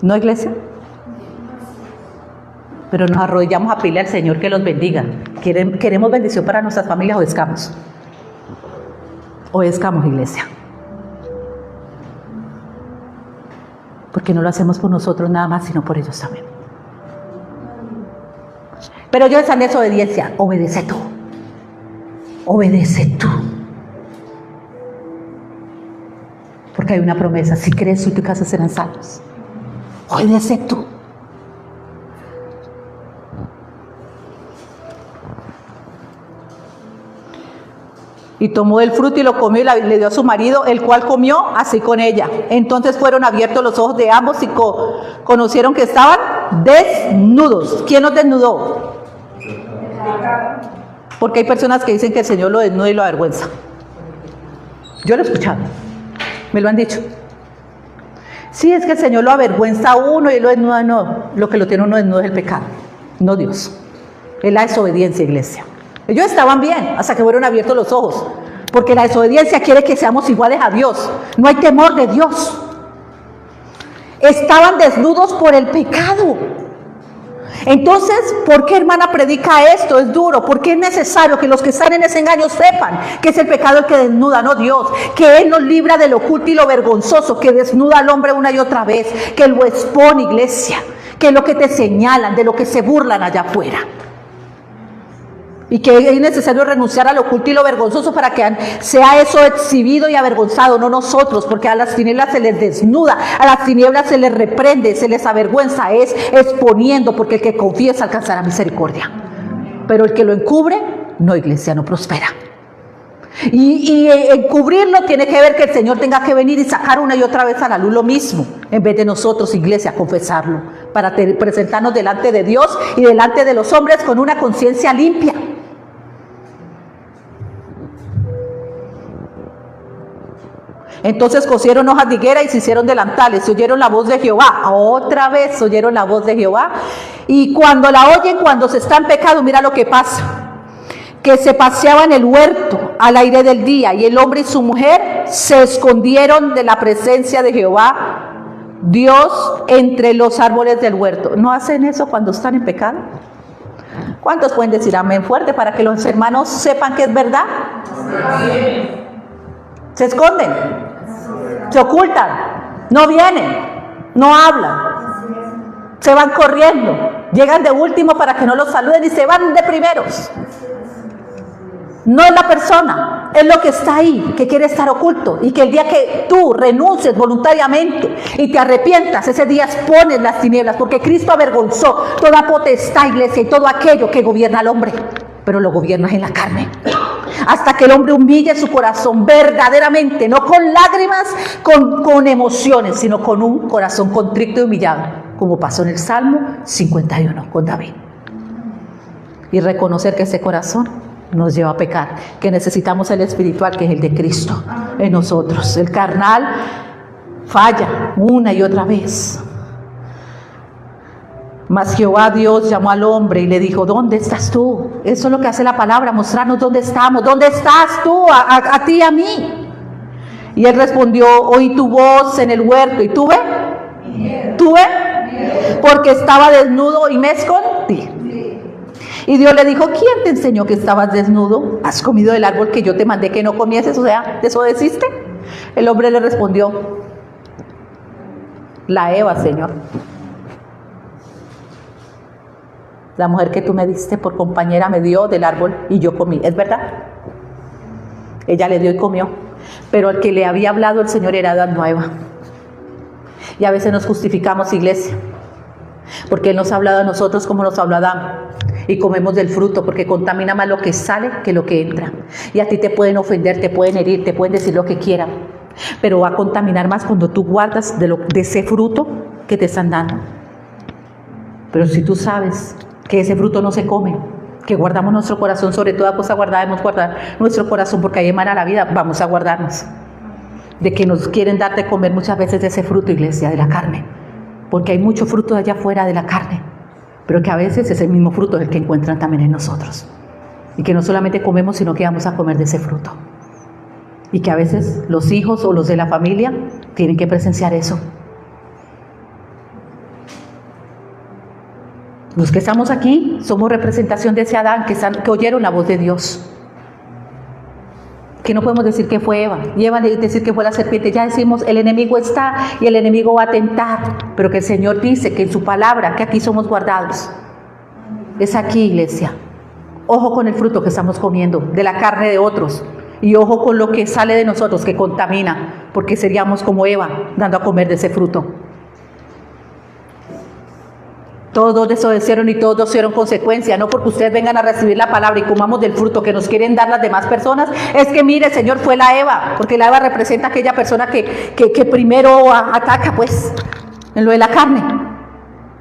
Speaker 1: ¿No, iglesia? Pero nos arrodillamos a pedirle al Señor que los bendiga. ¿Queremos bendición para nuestras familias? Obedezcamos. Obedezcamos, iglesia. Porque no lo hacemos por nosotros nada más, sino por ellos también. Pero yo esa desobediencia, obedece tú. Obedece tú. Porque hay una promesa, si crees tú y tu casa serán salvos. Obedece tú. Y tomó el fruto y lo comió y le dio a su marido, el cual comió así con ella. Entonces fueron abiertos los ojos de ambos y conocieron que estaban desnudos. ¿Quién los desnudó? Porque hay personas que dicen que el Señor lo desnuda y lo avergüenza. Yo lo he escuchado, me lo han dicho. Sí, es que el Señor lo avergüenza a uno y lo desnuda. No, lo que lo tiene uno desnudo es el pecado, no Dios. Es la desobediencia, iglesia. Ellos estaban bien hasta que fueron abiertos los ojos, porque la desobediencia quiere que seamos iguales a Dios. No hay temor de Dios. Estaban desnudos por el pecado. Entonces, ¿por qué, hermana, predica esto? Es duro, porque es necesario que los que están en ese engaño sepan que es el pecado el que desnuda, no Dios, que Él nos libra de lo oculto y lo vergonzoso, que desnuda al hombre una y otra vez, que lo expone, iglesia, que es lo que te señalan, de lo que se burlan allá afuera. Y que es necesario renunciar a lo oculto y lo vergonzoso para que sea eso exhibido y avergonzado, no nosotros, porque a las tinieblas se les desnuda, a las tinieblas se les reprende, se les avergüenza, es exponiendo, porque el que confiesa alcanzará misericordia. Pero el que lo encubre, no, iglesia, no prospera. Y encubrirlo tiene que ver que el Señor tenga que venir y sacar una y otra vez a la luz lo mismo, en vez de nosotros, iglesia, confesarlo, para presentarnos delante de Dios y delante de los hombres con una conciencia limpia. Entonces cosieron hojas de higuera y se hicieron delantales, oyeron la voz de Jehová, otra vez oyeron la voz de Jehová, y cuando la oyen, cuando se está en pecado, mira lo que pasa, que se paseaba en el huerto al aire del día, y el hombre y su mujer se escondieron de la presencia de Jehová, Dios, entre los árboles del huerto. ¿No hacen eso cuando están en pecado? ¿Cuántos pueden decir amén fuerte para que los hermanos sepan que es verdad? Amén. Se esconden, se ocultan, no vienen, no hablan, se van corriendo, llegan de último para que no los saluden y se van de primeros. No es la persona, es lo que está ahí, que quiere estar oculto, y que el día que tú renuncies voluntariamente y te arrepientas, ese día expones las tinieblas, porque Cristo avergonzó toda potestad, iglesia, y todo aquello que gobierna al hombre, pero lo gobiernas en la carne. Hasta que el hombre humille su corazón verdaderamente, no con lágrimas, con emociones, sino con un corazón contrito y humillado, como pasó en el Salmo 51 con David. Y reconocer que ese corazón nos lleva a pecar, que necesitamos el espiritual, que es el de Cristo en nosotros. El carnal falla una y otra vez. Mas Jehová Dios llamó al hombre y le dijo: ¿dónde estás tú? Eso es lo que hace la palabra, mostrarnos dónde estamos. ¿Dónde estás tú? A ti y a mí. Y él respondió: oí tu voz en el huerto y tuve tuve porque estaba desnudo y me escondí. Y Dios le dijo, ¿quién te enseñó que estabas desnudo? ¿Has comido del árbol que yo te mandé que no comieses? O sea, ¿desobedeciste? El hombre le respondió, la Eva, Señor. La mujer que tú me diste por compañera me dio del árbol y yo comí. ¿Es verdad? Ella le dio y comió. Pero el que le había hablado el Señor era Adán, no Eva. Y a veces nos justificamos, iglesia, porque Él nos ha hablado a nosotros como nos habló a Adán. Y comemos del fruto porque contamina más lo que sale que lo que entra. Y a ti te pueden ofender, te pueden herir, te pueden decir lo que quieran. Pero va a contaminar más cuando tú guardas de ese fruto que te están dando. Pero si tú sabes que ese fruto no se come, que guardamos nuestro corazón, sobre toda cosa guardada, debemos guardar nuestro corazón porque ahí emana la vida, vamos a guardarnos. De que nos quieren dar de comer muchas veces de ese fruto, iglesia, de la carne. Porque hay mucho fruto allá afuera de la carne. Pero que a veces es el mismo fruto el que encuentran también en nosotros. Y que no solamente comemos, sino que vamos a comer de ese fruto. Y que a veces los hijos o los de la familia tienen que presenciar eso. Los que estamos aquí somos representación de ese Adán que oyeron la voz de Dios. Que no podemos decir que fue Eva. Y Eva decir que fue la serpiente. Ya decimos, el enemigo está y el enemigo va a tentar. Pero que el Señor dice que en su palabra, que aquí somos guardados. Es aquí, iglesia. Ojo con el fruto que estamos comiendo, de la carne de otros. Y ojo con lo que sale de nosotros, que contamina. Porque seríamos como Eva, dando a comer de ese fruto. Todos desobedecieron y todos dieron consecuencia, no porque ustedes vengan a recibir la palabra y comamos del fruto que nos quieren dar las demás personas, es que mire, Señor, fue la Eva, porque la Eva representa a aquella persona que primero ataca, pues, en lo de la carne.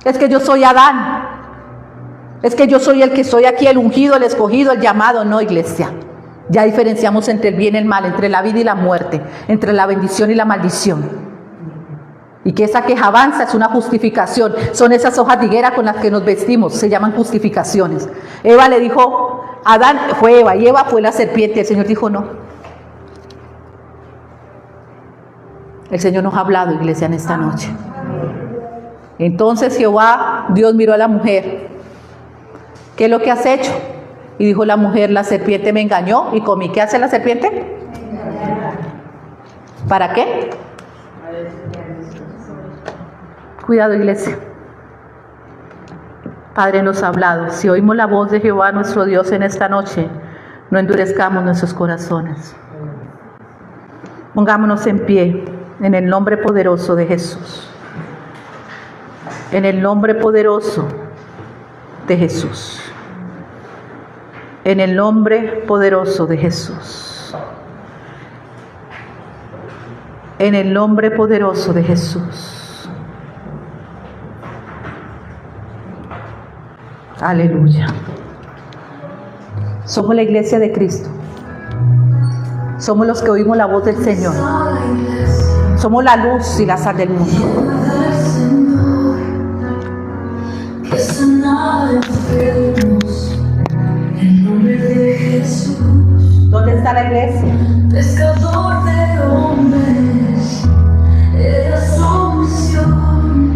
Speaker 1: Es que yo soy Adán, es que yo soy el que soy aquí, el ungido, el escogido, el llamado. No, iglesia, ya diferenciamos entre el bien y el mal, entre la vida y la muerte, entre la bendición y la maldición. Y que esa queja avanza es una justificación. Son esas hojas de higuera con las que nos vestimos. Se llaman justificaciones. Eva le dijo, Adán fue Eva y Eva fue la serpiente. El Señor dijo no. El Señor nos ha hablado, iglesia, en esta noche. Entonces Jehová, Dios miró a la mujer. ¿Qué es lo que has hecho? Y dijo la mujer, la serpiente me engañó y comí. ¿Qué hace la serpiente? ¿Para qué? Cuidado, iglesia. Padre nos ha hablado. Si oímos la voz de Jehová nuestro Dios en esta noche, no endurezcamos nuestros corazones. Pongámonos en pie en el nombre poderoso de Jesús. En el nombre poderoso de Jesús. En el nombre poderoso de Jesús. En el nombre poderoso de Jesús. Aleluya. Somos la iglesia de Cristo. Somos los que oímos la voz del Señor. Somos la luz y la sal del mundo. ¿Dónde está la iglesia?
Speaker 2: Pescador de hombres, era su misión.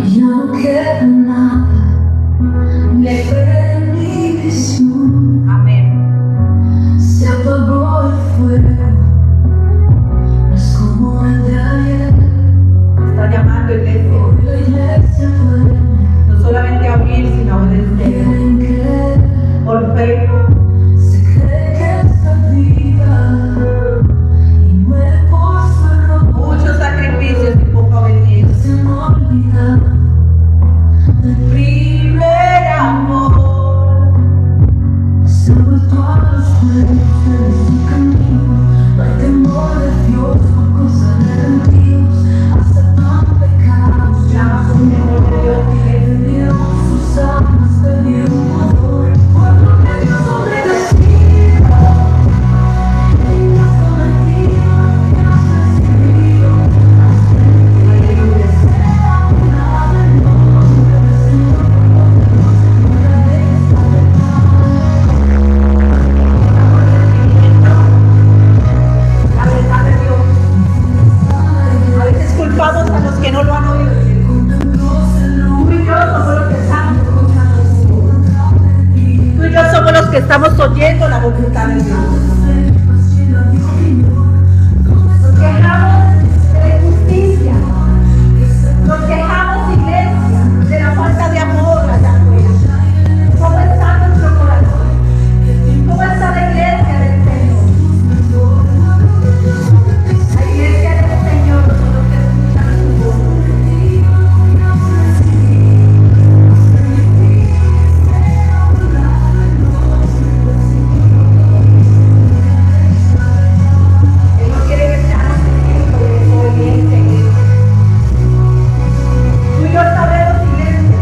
Speaker 2: Y ya no queda nada. Le fue mi visión.
Speaker 1: Amén.
Speaker 2: Se apagó el fuego. No es como el de ayer.
Speaker 1: Está llamando iglesia.
Speaker 2: Hoy la iglesia duerme.
Speaker 1: No solamente a oír, sino a obedecer.
Speaker 2: Quieren creer.
Speaker 1: Por fe.
Speaker 2: Se cree que está viva y muere por su error.
Speaker 1: Muchos sacrificios y poca obediencia.
Speaker 2: Se me olvida del
Speaker 1: Primer amor.
Speaker 2: Se ha vuelto a los jueces de su camino. No hay temor de Dios por cosa de Dios. Aceptan pecados, llama su nombre de Dios. Le dio sus almas, le dio amor. Pueblo de Dios obedecido. Y no has cometido, que no has recibido. Aleluya. Sea una del nombre del Señor. Una vez
Speaker 1: porque estamos oyendo la voluntad de Dios. Nos quejamos de la injusticia, nos quejamos, iglesia, de la falta de amor allá afuera. ¿Cómo está nuestro corazón? ¿Cómo está la iglesia del Señor? La iglesia del Señor, nosotros que escuchamos su voz. Él no quiere que seamos ejemplo de desobediencia, iglesia. Tú y yo sabemos, iglesia,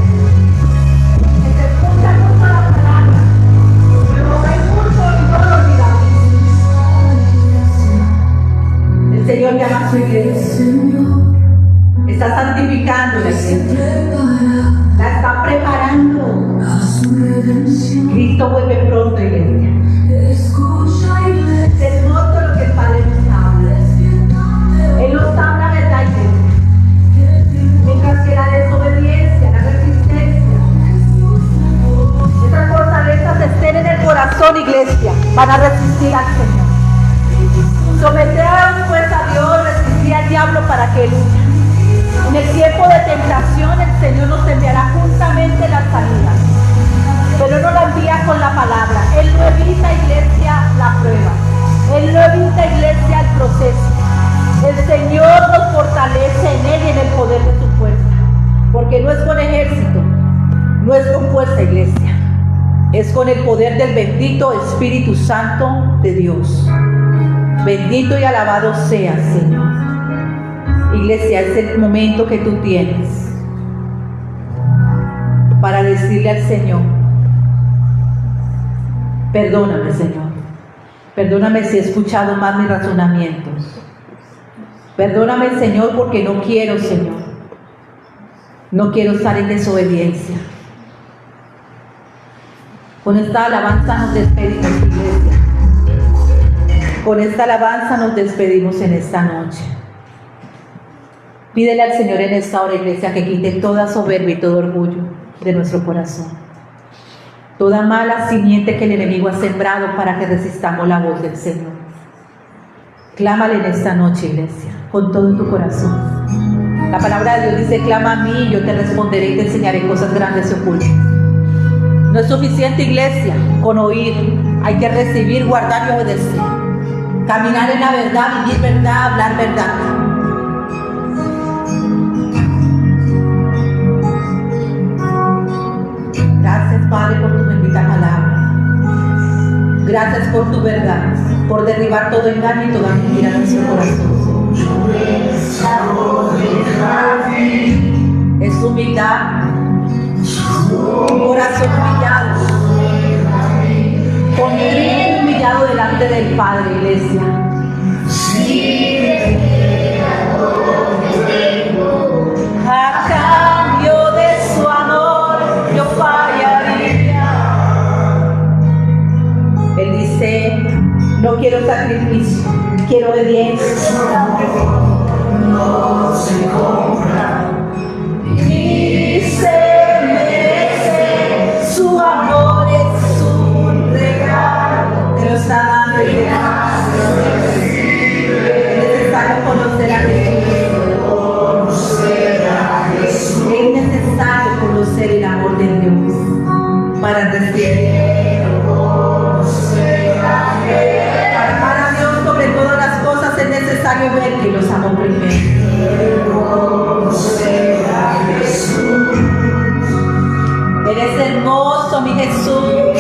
Speaker 1: que se escucha mucho la palabra, pero hay mucho y no lo olvidamos. El Señor llama a su iglesia, está santificando la iglesia, la está preparando. Cristo vuelve pronto, iglesia. Es hermoso lo que el Padre nos habla. Él nos habla verdad, iglesia. Mientras que la desobediencia, la resistencia, esas fortalezas estén en el corazón, iglesia, van a resistir al Señor. Someteos pues a Dios, resistir al diablo para que luche. En el tiempo de tentación el Señor nos enviará justamente la salida, pero no la envía con la palabra. Él no evita, iglesia, la prueba. Él no evita, iglesia, el proceso. El Señor nos fortalece en Él y en el poder de su fuerza, porque no es con ejército, no es con fuerza, iglesia, es con el poder del bendito Espíritu Santo de Dios. Bendito y alabado sea, Señor. Iglesia, es el momento que tú tienes para decirle al Señor: perdóname, Señor. Perdóname si he escuchado mal mis razonamientos. Perdóname, Señor, porque no quiero, Señor. No quiero estar en desobediencia. Con esta alabanza nos despedimos, iglesia. Con esta alabanza nos despedimos en esta noche. Pídele al Señor en esta hora, iglesia, que quite toda soberbia y todo orgullo de nuestro corazón. Toda mala simiente que el enemigo ha sembrado para que resistamos la voz del Señor. Clámale en esta noche, iglesia, con todo tu corazón. La palabra de Dios dice: clama a mí y yo te responderé y te enseñaré cosas grandes y ocultas. No es suficiente, iglesia, con oír. Hay que recibir, guardar y obedecer. Caminar en la verdad, vivir verdad, hablar verdad. Gracias, Padre, por tu bendita palabra. Gracias por tu verdad, por derribar todo engaño y toda mentira en nuestro corazón. Es humildad, un corazón humillado, contrito y humillado delante del Padre, iglesia. A cambio de su amor yo fallaría. Él dice: no quiero sacrificio, quiero obediencia. No se compra ni se merece. Su amor es un regalo, te lo está dando y te da. Es necesario conocer a Jesús. Es necesario conocer el amor de Dios para recibir. Para amar a Dios sobre todas las cosas es necesario ver que los amó primero. Eres hermoso, mi Jesús.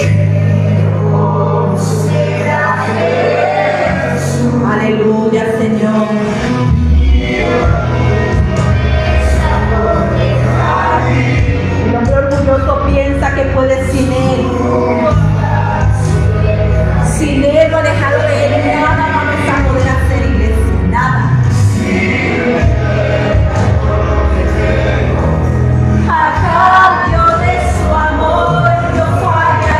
Speaker 1: Aleluya, Señor. El hombre orgulloso piensa que puede sin Él. Sin Él o alejado de Él, nada vamos a poder hacer, iglesia. Nada. A cambio de su amor yo fallaría.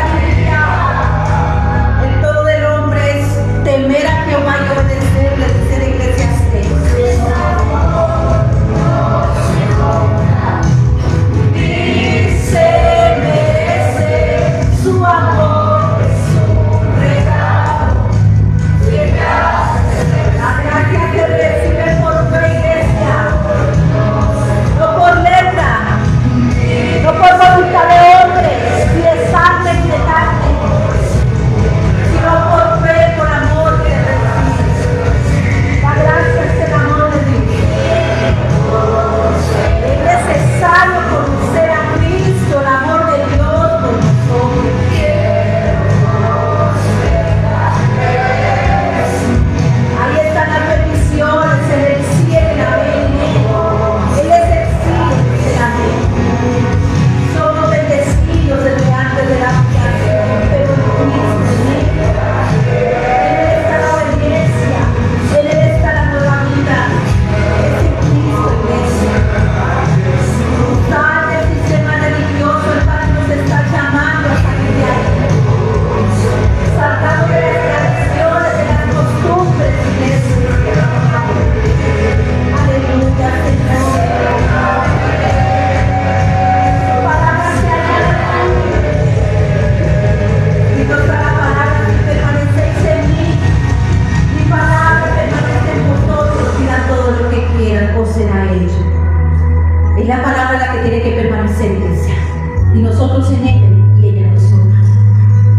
Speaker 1: y nosotros en Él y ella en nosotros.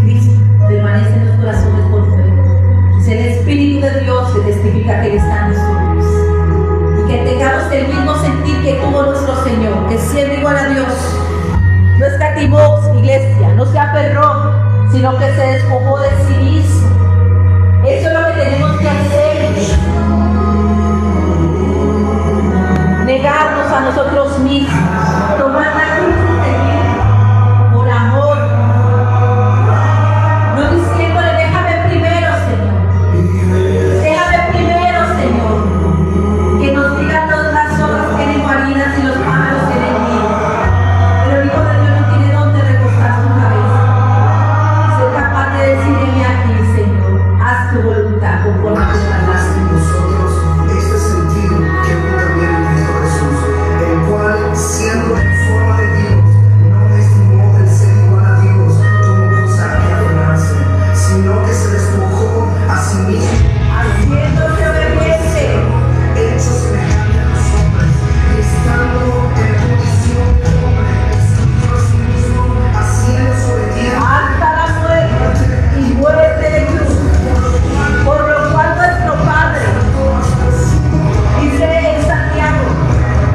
Speaker 1: Cristo permanece en los corazones por fe. Es el Espíritu de Dios que testifica que Él está en nosotros. Y que tengamos el mismo sentir que tuvo nuestro Señor, que siendo igual a Dios, no escatimó, iglesia, no se aferró, sino que se despojó de sí mismo. Eso es lo que tenemos que hacer. Negarnos a nosotros mismos, tomar la cruz y seguir por amor. No diciéndole, déjame primero, Señor. Déjame primero, Señor. Que nos digan todas las obras que tienen marinas y los pájaros que tienen nido. Pero el Hijo de Dios no tiene dónde recostar su cabeza. Sé capaz de decirle aquí, Señor, haz tu voluntad conforme a tu palabra.
Speaker 3: Nosotros, este sentir que hubo también en Cristo Jesús, el cual, siendo en forma de Dios, no estimó el ser igual a Dios como cosa que aferrarse, sino que se despojó a sí mismo,
Speaker 1: Haciéndose obediente.
Speaker 3: hecho semejante a los hombres, y estando en condición de hombre, escribió a sí mismo, haciéndose obediente
Speaker 1: Hasta la muerte y muerte de cruz, por lo cual nuestro Padre, dice en Santiago,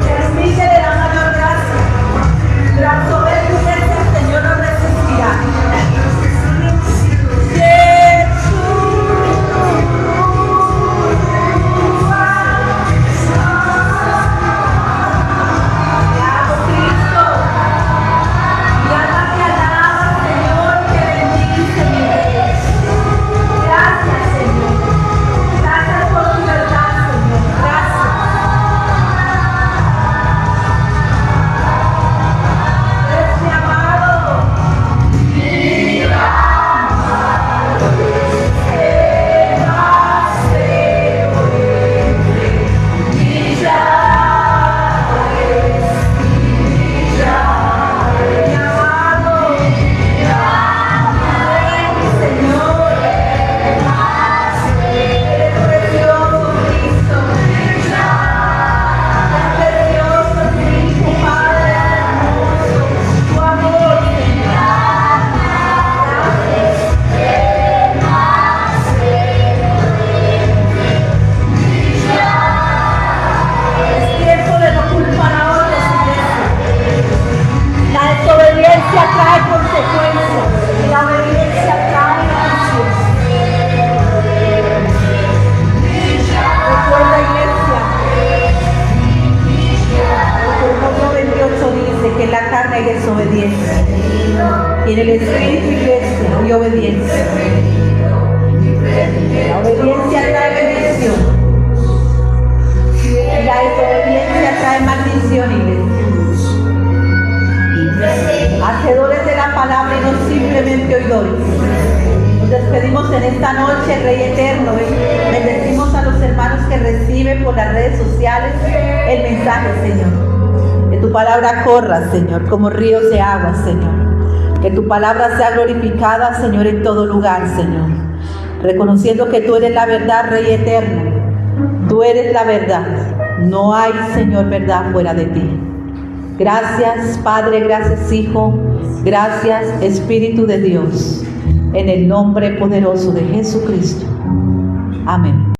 Speaker 1: permite de la mayor gracia, tras soberbia el Señor nos resistirá. Trae consecuencias y la obediencia trae bendiciones. Recuerda, iglesia, el 1:28 dice que en la carne hay desobediencia y en el espíritu, iglesia, hay obediencia. La obediencia trae bendición y la desobediencia trae maldición, iglesia. Hacedores de la palabra y no simplemente oidores. Nos despedimos en esta noche, Rey Eterno. Bendecimos a los hermanos que reciben por las redes sociales el mensaje, Señor. Que tu palabra corra, Señor, como ríos de agua, Señor. Que tu palabra sea glorificada, Señor, en todo lugar, Señor. Reconociendo que tú eres la verdad, Rey Eterno. Tú eres la verdad. No hay, Señor, verdad fuera de ti. Gracias, Padre, gracias, Hijo, gracias, Espíritu de Dios, en el nombre poderoso de Jesucristo. Amén.